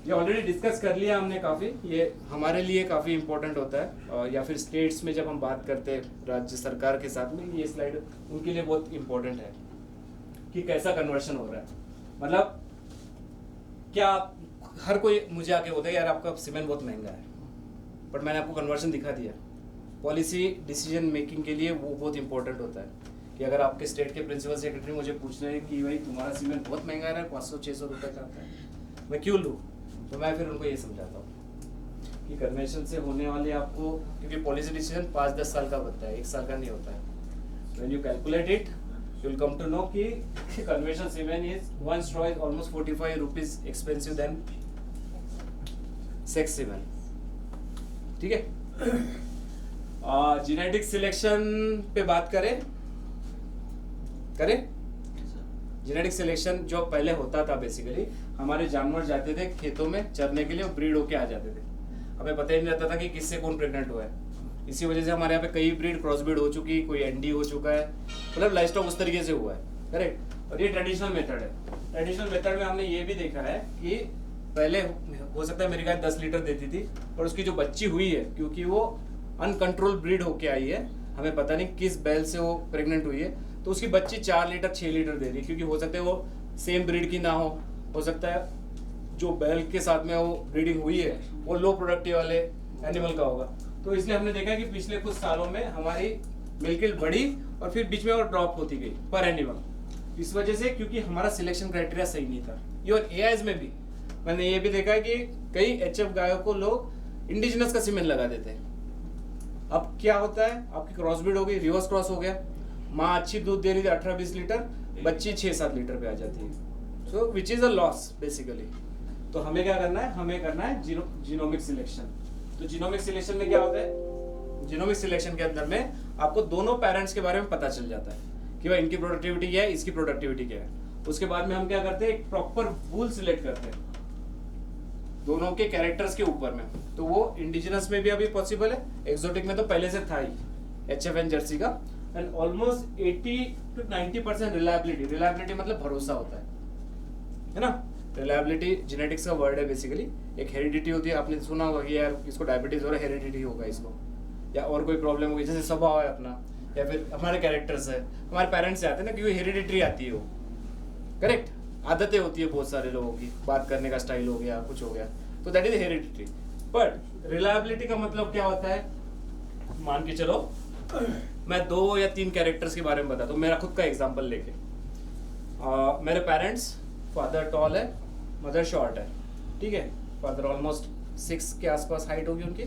ये ऑलरेडी डिस्कस कर लिया हमने काफ़ी, ये हमारे लिए काफ़ी इंपॉर्टेंट होता है, या फिर स्टेट्स में जब हम बात करते हैं राज्य सरकार के साथ में, ये स्लाइड उनके लिए बहुत इंपॉर्टेंट है कि कैसा कन्वर्शन हो रहा है। मतलब क्या हर कोई मुझे आके बोलता है यार आपका सीमेंट बहुत महंगा है, बट मैंने आपको कन्वर्शन दिखा दिया। पॉलिसी डिसीजन मेकिंग के लिए वो बहुत इंपॉर्टेंट होता है कि अगर आपके स्टेट के प्रिंसिपल सेक्रेटरी मुझे पूछ रहे हैं कि भाई तुम्हारा सीमेंट बहुत महंगा है, 500-600 रुपये का आता है, मैं क्यों लूँ, तो मैं फिर उनको ये समझाता हूँ कि कन्वेंशन से होने वाले आपको, क्योंकि पॉलिसी डिसीजन 5-10 साल का बनता है, 1 साल का नहीं होता है। When you calculate it you will come to know कि convention cement is 1 straw is almost 45 rupees expensive than sexed cement. ठीक है, जेनेटिक सिलेक्शन पे बात करें। जेनेटिक सिलेक्शन जो पहले होता था, बेसिकली हमारे जानवर जाते थे खेतों में चरने के लिए और ब्रीड होके आ जाते थे, हमें पता ही नहीं रहता था कि किससे कौन प्रेग्नेंट हुआ है। इसी वजह से हमारे यहाँ पे कई ब्रीड क्रॉस ब्रीड हो चुकी, कोई एनडी हो चुका है, मतलब लाइवस्टॉक उस तरीके से हुआ है। करेक्ट। और ये ट्रेडिशनल मेथड है। ट्रेडिशनल मेथड में हमने ये भी देखा है कि पहले हो सकता है मेरी गाय 10 लीटर देती थी, और उसकी जो बच्ची हुई है, क्योंकि वो अनकंट्रोल ब्रीड होके आई है, हमें पता नहीं किस बैल से वो प्रेग्नेंट हुई है, तो उसकी बच्ची 4 लीटर 6 लीटर दे रही है, क्योंकि हो सकता है वो सेम ब्रीड की ना हो सकता है जो बैल के साथ में वो ब्रीडिंग हुई है वो लो प्रोडक्टिव वाले एनिमल का होगा। तो इसलिए हमने देखा कि पिछले कुछ सालों में हमारी मिल्क यील्ड बढ़ी और फिर बीच में और ड्रॉप होती गई पर एनिमल। इस वजह से क्योंकि हमारा सिलेक्शन क्राइटेरिया सही नहीं था। इवन एआईज में भी मैंने ये भी देखा है कि कई एचएफ गायों को लोग इंडिजिनस का सीमेंट लगा देते हैं। अब क्या होता है, आपकी क्रॉस ब्रीड हो गई, रिवर्स क्रॉस हो गया, माँ अच्छी दूध दे रही थी 18-20 लीटर, बच्ची 6-7 लीटर पे आ जाती है, so which is a loss basically. तो हमें क्या करना है, हमें करना है जीनोमिक सिलेक्शन। तो जीनोमिक सिलेक्शन में क्या होता है, जीनोमिक सिलेक्शन के अंदर में आपको दोनों पेरेंट्स के बारे में पता चल जाता है कि भाई इनकी प्रोडक्टिविटी क्या है, इसकी प्रोडक्टिविटी क्या है। उसके बाद में हम क्या करते हैं, एक प्रॉपर वूल सिलेक्ट करते हैं दोनों के कैरेक्टर्स के ऊपर में। तो वो इंडिजिनस में भी अभी पॉसिबल है, एक्सोटिक में तो पहले से था ही HFN जर्सी का। एंड ऑलमोस्ट 80-90% रिलायबिलिटी मतलब भरोसा होता है ना। रिलायबिलिटी जेनेटिक्स का वर्ड है बेसिकली। एक हेरिडिटी होती है, आपने सुना होगा कि यार इसको डायबिटीज हो रहा है, हेरिडिटी होगा इसको, या और कोई प्रॉब्लम होगी जैसे स्वभाव है अपना, या फिर हमारे कैरेक्टर्स है, हमारे पेरेंट्स से आते हैं ना, क्योंकि हेरिडिटी आती है वो। करेक्ट, आदतें होती है बहुत सारे लोगों की, बात करने का स्टाइल हो गया, कुछ हो गया, तो that is heredity. But reliability का मतलब क्या होता है, मान के चलो मैं 2 या 3 कैरेक्टर्स के बारे में बताता हूँ, मेरा खुद का एग्जांपल लेके। मेरे पेरेंट्स, फादर टॉल है, मदर शॉर्ट है, ठीक है। फादर ऑलमोस्ट 6 के आसपास हाइट होगी उनकी,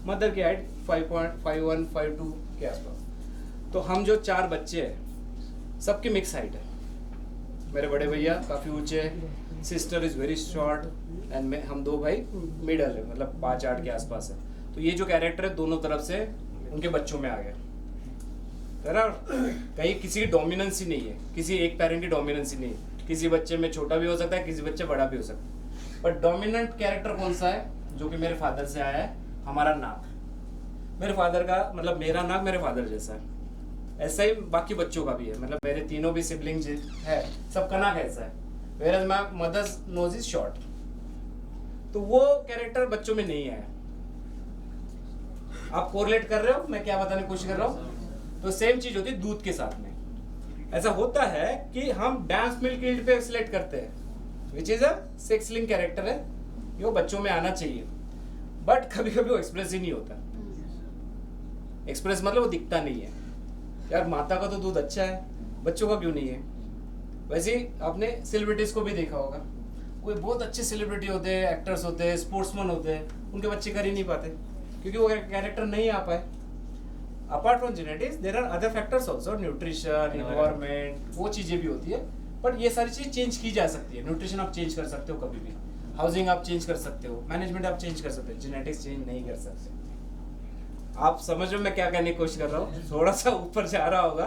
मदर की हाइट 5.51-5.2 के आसपास। तो हम जो 4 बच्चे हैं सबकी मिक्स हाइट है। मेरे बड़े भैया काफ़ी ऊंचे हैं, sister is very short, and हम 2 भाई मिडल है, मतलब 5-8 के आसपास है। तो ये जो कैरेक्टर है दोनों तरफ से उनके बच्चों में आ गया, है ना। कहीं किसी की डोमिनेंस ही नहीं है, किसी एक पेरेंट की डोमिनेंस ही नहीं है। किसी बच्चे में छोटा भी हो सकता है, किसी बच्चे बड़ा भी हो सकता है। बट डोमिनेंट कैरेक्टर कौन सा है, जो कि मेरे फादर से आया है, हमारा नाक। मेरे फादर का मतलब मेरा नाक मेरे फादर जैसा है, ऐसा ही बाकी बच्चों का भी है। मतलब मेरे तीनों भी सिबलिंग्स है, सबका नाक ऐसा है। Where my mother's nose is short. तो वो कैरेक्टर बच्चों में नहीं आया। आप कोरिलेट कर रहे हो, मैं क्या बताने की कोशिश कर रहा हूं। तो सेम चीज होती है दूध के साथ में। ऐसा होता है कि हम डांस मिल्क यील्ड पे सिलेक्ट करते हैं, विच is a sex link character है, ये वो बच्चों में आना चाहिए, बट कभी कभी वो एक्सप्रेस ही नहीं होता। एक्सप्रेस मतलब वो दिखता नहीं है। यार माता का तो दूध अच्छा है, बच्चों का क्यों नहीं है? वैसे ही आपने सेलिब्रिटीज को भी देखा होगा, कोई बहुत अच्छे सेलिब्रिटी होते हैं, एक्टर्स होते हैं, स्पोर्ट्समैन होते हैं, उनके बच्चे कर ही नहीं पाते क्योंकि वो कैरेक्टर नहीं आ पाए। Apart from genetics there are other factors also, nutrition, environment, वो चीजें भी होती है, बट ये सारी चीज चेंज की जा सकती है। न्यूट्रिशन आप चेंज कर सकते हो कभी भी, हाउसिंग आप चेंज कर सकते हो, मैनेजमेंट आप चेंज कर सकते हो, जेनेटिक्स चेंज नहीं कर सकते। आप समझ रहे हो मैं क्या कहने की कोशिश कर रहा हूँ? थोड़ा सा ऊपर जा रहा होगा।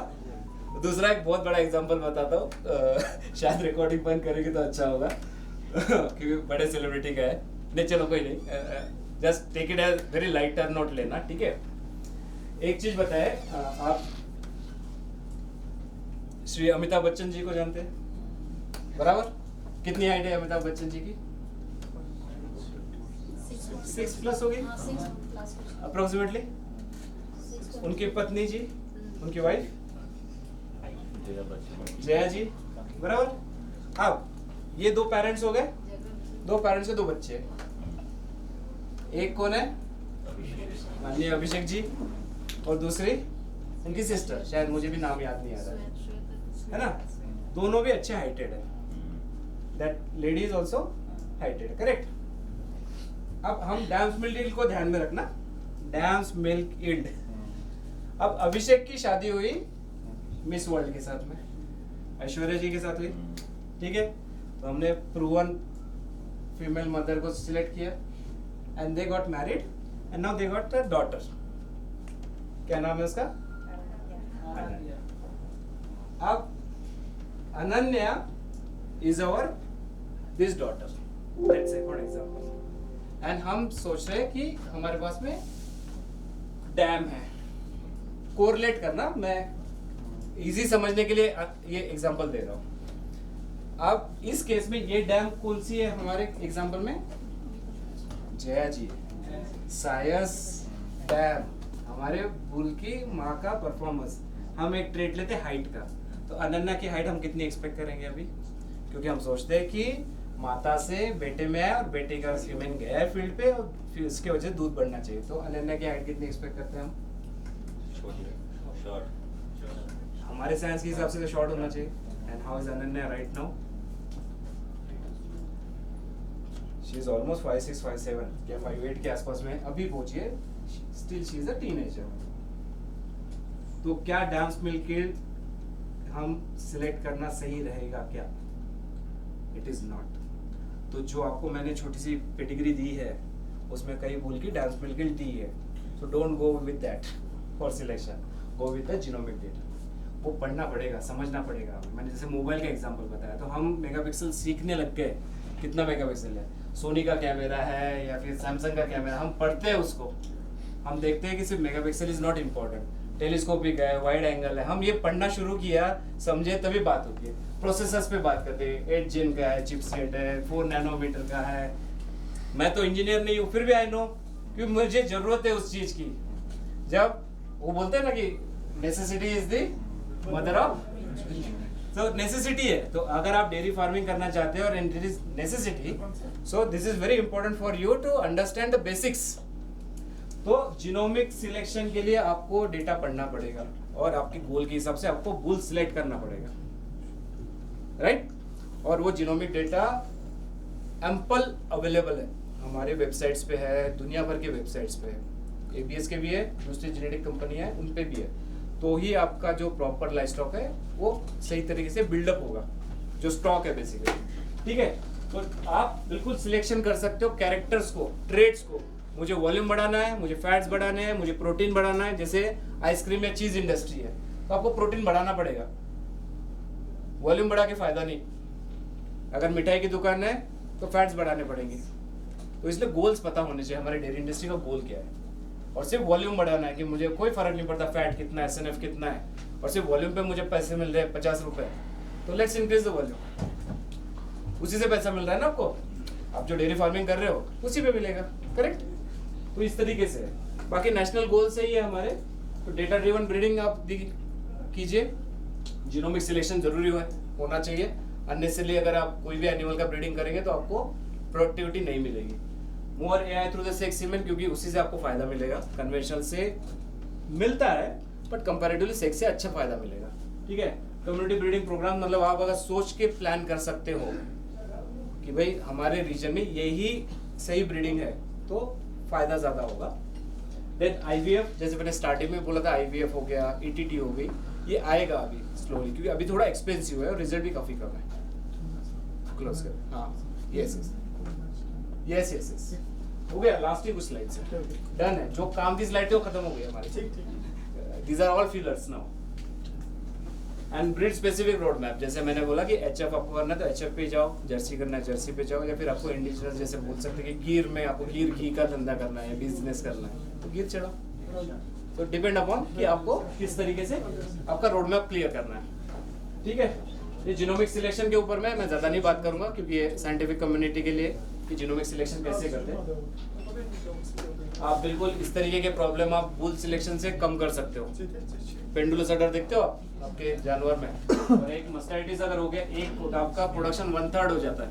दूसरा एक बहुत बड़ा एग्जांपल बताता हूँ, शायद रिकॉर्डिंग बंद करेगी तो अच्छा होगा क्योंकि बड़े सेलिब्रिटी का है। नहीं चलो कोई नहीं, just take it as very lighter note लेना, ठीक है। एक चीज बताए, आप श्री अमिताभ बच्चन जी को जानते हैं बराबर? कितनी हाइट है अमिताभ बच्चन जी की? 6+ होगी अप्रोक्सीमेटली। उनकी पत्नी जी, उनकी वाइफ जया जी, बराबर। अब ये दो पेरेंट्स हो गए, दो पेरेंट्स के दो बच्चे। एक कौन है? माननीय अभिषेक जी, और दूसरी उनकी सिस्टर, शायद मुझे भी नाम याद नहीं आ रहा है ना। दोनों भी अच्छे हाइटेड है, that lady is also heighted, correct. अब हम डांस मिल्क यील्ड को ध्यान में रखना, डांस मिल्क यील्ड। अब अभिषेक की शादी हुई मिस वर्ल्ड के साथ में, ऐश्वर्या जी के साथ हुई, ठीक है। तो हमने प्रूवन फीमेल मदर को सिलेक्ट किया and they got married and now they got a daughter. क्या नाम है उसका? अनन्या। अब Ananya is our this daughter, let's say for example. And हम सोच रहे हैं कि हमारे पास में डैम है। कोरिलेट करना, मैं इजी समझने के लिए ये एग्जांपल दे रहा हूं। अब इस केस में ये डैम कौन सी है हमारे एग्जांपल में? जया जी। सायस डैम, हमारे बुल की माँ का परफॉर्मेंस। हम एक ट्रेट लेते हैं हाइट का, तो अनन्या की हाइट हम कितनी एक्सपेक्ट करेंगे अभी? क्योंकि हम सोचते हैं कि माता से बेटे में आया और बेटे का सीमेन गया है फील्ड पे और फिर उसके वजह से दूध बढ़ना चाहिए। तो अनन्या की हाइट कितनी एक्सपेक्ट करते हैं हम? शॉर्ट। हमारे साइंस के हिसाब से तो शॉर्ट होना चाहिए। And how is Ananya right now? She is almost 5'6", 5'7" या 5'8" के आसपास में अभी पहुंची है। Still she is a teenager. तो क्या डांस मिल्क यील्ड हम सिलेक्ट करना सही रहेगा क्या? It is not. तो जो आपको मैंने छोटी सी पेडिग्री दी है उसमें कई बोल की डांस मिल्क यील्ड दी है, so don't go with that for selection, go with the genomic data. वो पढ़ना पड़ेगा, समझना पड़ेगा। मैंने जैसे मोबाइल का एग्जांपल बताया, तो हम मेगापिक्सल सीखने लग गए, कितना मेगापिक्सल है, सोनी का कैमरा है या फिर सैमसंग का कैमरा, हम पढ़ते हैं उसको, हम देखते हैं कि सिर्फ megapixel is not important, telescopic है, वाइड एंगल है। हम ये पढ़ना शुरू किया, समझे, तभी बात होती है। प्रोसेसर्स पे बात करते हैं, 8 Gen का है, चिपसेट है, 4 नैनोमीटर का है। मैं तो इंजीनियर नहीं हूँ, फिर भी आई नो, क्योंकि मुझे जरूरत है उस चीज की। जब वो बोलते हैं ना कि necessity is the mother of, तो नेसेसिटी है। तो अगर आप डेयरी फार्मिंग करना चाहते हो और it is necessity, so this is very important for you to understand the basics. तो जीनोमिक सिलेक्शन के लिए आपको डेटा पढ़ना पड़ेगा और आपके गोल के हिसाब से आपको बुल सिलेक्ट करना पड़ेगा, राइट? और वो जीनोमिक डेटा एम्पल अवेलेबल है, हमारे वेबसाइट्स पे है, दुनिया भर के वेबसाइट्स पे है। एबीएस के भी है, दूसरी जेनेटिक कंपनी है, उन पे भी है। तो ही आपका जो प्रॉपर लाइफ स्टॉक है वो सही तरीके से बिल्डअप होगा, जो स्टॉक है बेसिकली, ठीक है? तो आप बिल्कुल सिलेक्शन कर सकते हो कैरेक्टर्स को, ट्रेड्स को। मुझे वॉल्यूम बढ़ाना है, मुझे फैट्स बढ़ाने हैं, मुझे प्रोटीन बढ़ाना है। जैसे आइसक्रीम या चीज इंडस्ट्री है, तो आपको प्रोटीन बढ़ाना पड़ेगा, वॉल्यूम बढ़ा के फायदा नहीं। अगर मिठाई की दुकान है तो फैट्स बढ़ाने पड़ेंगे। तो इसलिए गोल्स पता होने चाहिए, हमारे डेयरी इंडस्ट्री का गोल क्या है। और सिर्फ वॉल्यूम बढ़ाना है कि मुझे कोई फर्क नहीं पड़ता फैट कितना है, एसएनएफ कितना है, और सिर्फ वॉल्यूम पे मुझे पैसे मिल रहे हैं 50 रुपए, तो लेट्स इंक्रीज द वॉल्यूम, उसी से पैसा मिल रहा है ना आपको। आप जो डेयरी फार्मिंग कर रहे हो उसी पे मिलेगा, करेक्ट। तो इस तरीके से है। बाकी नेशनल गोल से ही है हमारे, तो डेटा ड्रिवन ब्रीडिंग आप कीजिए, जीनोमिक सिलेक्शन जरूरी होना चाहिए। अननेसेसरली अगर आप कोई भी एनिमल का ब्रीडिंग करेंगे तो आपको प्रोडक्टिविटी नहीं मिलेगी। मोर एआई थ्रू द सेक्स सीमेन, क्योंकि उसी से आपको फायदा मिलेगा। कन्वेंशनल से मिलता है बट कंपैरेटिवली सेक्स से अच्छा फायदा मिलेगा, ठीक है। कम्युनिटी ब्रीडिंग प्रोग्राम, मतलब आप अगर सोच के प्लान कर सकते हो कि भाई हमारे रीजन में यही सही ब्रीडिंग है तो फायदा ज्यादा होगा। देन आईवीएफ, जैसे मैंने स्टार्टिंग में बोला था, आईवीएफ हो गया, ईटीटी हो गई, ये आएगा अभी स्लोली, क्योंकि अभी थोड़ा एक्सपेंसिव है और रिजल्ट भी काफी कम है। क्लोज कर, हाँ, यस यस यस यस, हो गया। लास्ट ही कुछ स्लाइड्स है, डन है। जो काम की स्लाइड थी वो खत्म हो गई हमारी। These are all fillers now. And breed specific road map, जैसे मैंने बोला कि HF आपको करना है तो HF पे जाओ, जर्सी करना है जर्सी पे जाओ, या फिर आपको इंडिजिनस जैसे बोल सकते हैं कि गिर में आपको गिर घी का धंधा करना है, बिजनेस करना है तो गिर चढ़ाओ। तो डिपेंड अपॉन कि आपको किस तरीके से आपका रोड मैप क्लियर करना है, ठीक है। ये जीनोमिक सिलेक्शन के ऊपर मैं ज़्यादा नहीं बात करूंगा, क्योंकि ये साइंटिफिक कम्युनिटी के लिए कि जीनोमिक सिलेक्शन कैसे करते हैं। आप बिल्कुल इस तरीके के प्रॉब्लम आप बुल सिलेक्शन से कम कर सकते हो। पेंडुलस अडर देखते हो आप आपके जानवर में, और एक मस्टाइटिस अगर हो गया, एक तो आपका प्रोडक्शन 1/3 हो जाता है,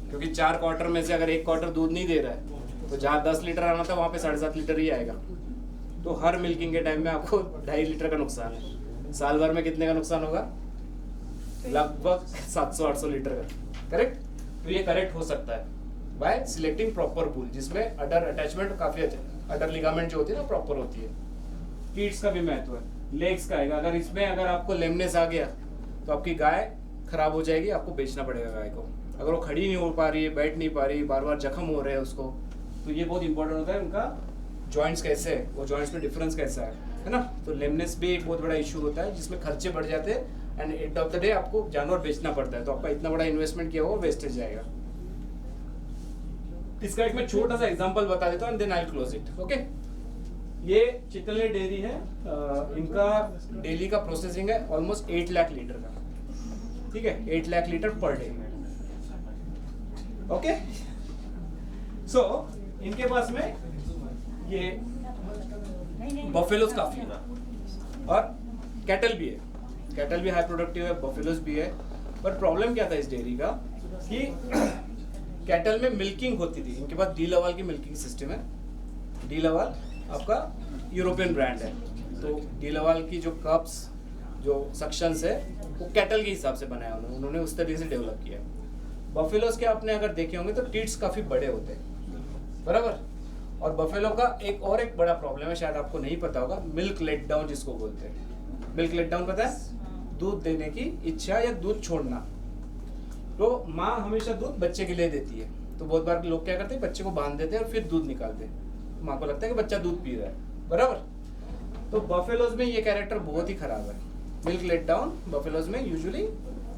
क्योंकि 4 क्वार्टर में से अगर 1 क्वार्टर दूध नहीं दे रहा है तो जहाँ 10 लीटर आना था वहाँ पे 7.5 लीटर ही आएगा। तो हर मिल्किंग के टाइम में आपको 2.5 लीटर का नुकसान है। साल भर में कितने का नुकसान होगा? लगभग 700-800 लीटर का, करेक्ट। तो ये करेक्ट हो सकता है बाय सिलेक्टिंग प्रॉपर बुल, जिसमें अडर अटैचमेंट काफी अच्छा, अडर लिगामेंट जो होती है ना प्रॉपर होती है। कीट्स का भी महत्व है, लेग्स का आएगा। अगर इसमें अगर आपको लेमनेस आ गया तो आपकी गाय खराब हो जाएगी, आपको बेचना पड़ेगा गाय को। अगर वो खड़ी नहीं हो पा रही है, बैठ नहीं पा रही, बार बार जख्म हो रहे हैं उसको, तो ये बहुत इंपॉर्टेंट होता है उनका जॉइंट्स कैसे है, वो जॉइंट्स में डिफरेंस कैसा है ना। तो लेमनेस भी एक बहुत बड़ा इशू होता है जिसमें खर्चे बढ़ जाते हैं and end of the day आपको जानवर बेचना पड़ता है, तो आपका इतना बड़ा इन्वेस्टमेंट किया हुआ वेस्टेज जाएगा। इसका एक मैं छोटा सा एग्जांपल बता देता हूँ and then I will close it, okay. ये चितले डेयरी है, इनका डेली का प्रोसेसिंग है ऑलमोस्ट 8 लाख लीटर का, ठीक है, 8 lakh litre per day, okay. So इनके पास में ये बफेलोज काफी है और कैटल भी है, कैटल भी हाई प्रोडक्टिव है, बफेलोज भी है। पर प्रॉब्लम क्या था इस डेयरी का कि कैटल में मिल्किंग होती थी। इनके पास डी लवाल की मिल्किंग सिस्टम है। डी लवाल आपका यूरोपियन ब्रांड है, तो डी लवाल की जो कप्स जो सक्शंस है वो कैटल के हिसाब से बनाया उन्होंने उस तरीके से डेवलप किया। बफेलोज के आपने अगर देखे होंगे तो टीट्स काफी बड़े होते हैं, बराबर। और बफेलो का एक बड़ा प्रॉब्लम है, शायद आपको नहीं पता होगा, मिल्क लेट डाउन जिसको बोलते हैं। मिल्क लेट डाउन पता है? दूध देने की इच्छा या दूध छोड़ना। तो माँ हमेशा दूध बच्चे के लिए देती है, तो बहुत बार लोग क्या करते हैं, बच्चे को बांध देते हैं और फिर दूध निकालते हैं। माँ को लगता है कि बच्चा दूध पी रहा है, बराबर। तो बफेलोज में ये कैरेक्टर बहुत ही खराब है। मिल्क लेट डाउन बफेलोज में यूजुअली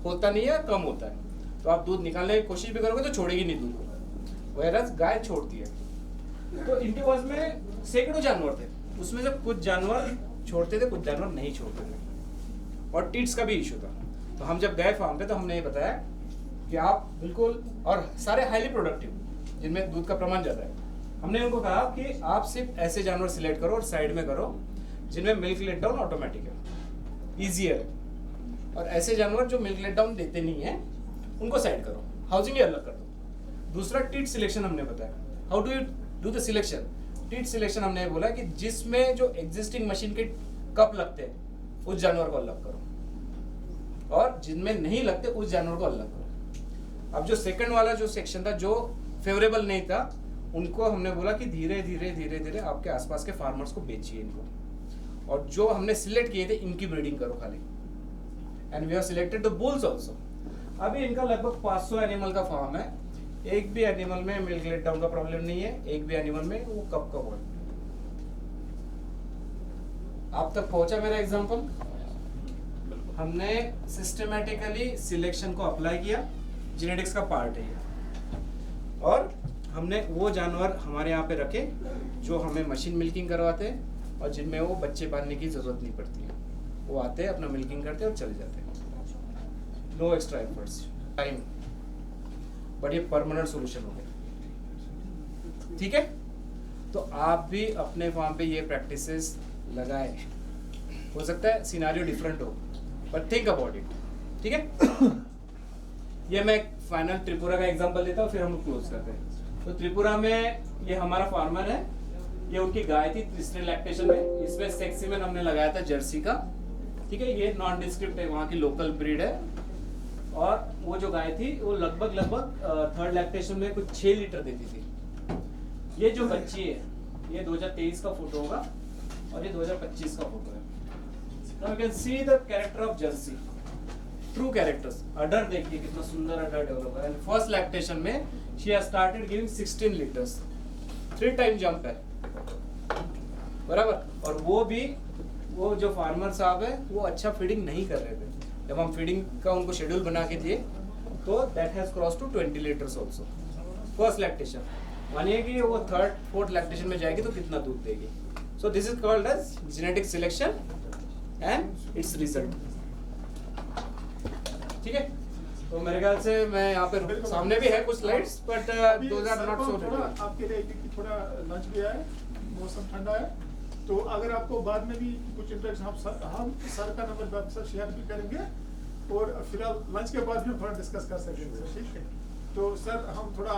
होता नहीं है, कम होता है। तो आप दूध निकालने की कोशिश भी करोगे तो छोड़ेगी नहीं दूध को, वैराज गाय छोड़ती है। तो इनके पास में सैकड़ों जानवर थे, उसमें से कुछ जानवर छोड़ते थे, कुछ जानवर नहीं छोड़ते थे, और टीट्स का भी इशू था। तो हम जब गए फार्म पे तो हमने ये बताया कि आप बिल्कुल, और सारे हाईली प्रोडक्टिव जिनमें दूध का प्रमाण ज़्यादा है, हमने उनको कहा कि आप सिर्फ ऐसे जानवर सिलेक्ट करो और साइड में करो जिनमें मिल्क लेट डाउन ऑटोमेटिक है, ईजियर है। और ऐसे जानवर जो मिल्क लेट डाउन देते नहीं है उनको साइड करो, हाउसिंग अलग कर दो। दूसरा टीट सिलेक्शन हमने बताया, how do you do the selection. Tit selection हमने बोला कि जिसमें जो एग्जिस्टिंग मशीन के कप लगते हैं उस जानवर को अलग करो, और जिनमें नहीं लगते उस जानवर को अलग करो। अब जो सेकंड वाला जो सेक्शन था जो फेवरेबल नहीं था, उनको हमने बोला कि धीरे धीरे धीरे धीरे आपके आसपास के फार्मर्स को बेचिए इनको, और जो हमने सिलेक्ट किए थे इनकी ब्रीडिंग करो खाली। And we have selected the bulls also. अभी इनका लगभग 500 एनिमल का फार्म है। एक भी एनिमल में मिल्क लेट डाउन का प्रॉब्लम नहीं है, एक भी एनिमल में वो कब का हुआ। आप तक पहुंचा मेरा एग्जांपल? हमने सिस्टमैटिकली सिलेक्शन को अप्लाई किया, जेनेटिक्स का पार्ट है ये, और हमने वो जानवर हमारे यहाँ पे रखे जो हमें मशीन मिल्किंग करवाते हैं और जिनमें वो बच्चे बांधने की जरूरत नहीं पड़ती है। वो आते हैं, अपना मिल्किंग करते हैं और चले जाते हैं, no extra efforts, time. But ये परमानेंट सोल्यूशन हो गया। ठीक है, तो आप भी अपने फार्म पे ये प्रैक्टिसेस लगाए। हो सकता है सिनेरियो डिफरेंट हो, बट थिंक अबाउट इट। ठीक है, ये मैं फाइनल त्रिपुरा का एग्जांपल देता हूँ, फिर हम क्लोज करते हैं। तो त्रिपुरा में ये हमारा फार्मर है, ये उनकी गाय थी तीसरे लैक्टेशन में, इसमें सेक्स सीमेन हमने लगाया था जर्सी का। ठीक है, ये नॉन डिस्क्रिप्ट है, वहाँ की लोकल ब्रीड है। और वो जो गाय थी वो लगभग थर्ड लैक्टेशन में कुछ 6 लीटर देती थी। ये जो बच्ची है ये 2023 का फोटो होगा और ये 2025 का फोटो है। Now you can see the character of Jersey, true characters. अडर देखिए कितना सुंदर अडर डेवलप है। फर्स्ट लैक्टेशन में she has started giving 16 liters, 3 time jump है, बराबर। और वो जो फार्मर साहब है वो अच्छा फीडिंग नहीं कर रहे थे। जब हम फीडिंग का उनको शेड्यूल बना के दिए तो that has cross to 20 litres also first lactation. मानिए कि वो थर्ड फोर्थ लैक्टेशन में जाएगी तो कितना दूध देगी। So this is called as genetic selection and it's result. ठीक है, तो मेरे ख्याल से मैं यहाँ पे सामने भी है कुछ slides, but those are not so relevant. आपके लिए क्योंकि थोड़ा लंच भी है, मौसम ठंडा है, तो अगर आपको बाद में भी कुछ इंटरेक्शन हम सर का नंबर अक्सर शेयर भी करेंगे और फिलहाल लंच के बाद भी थोड़ा डिस्कस कर सकेंगे। ठीक है, तो सर हम थोड़ा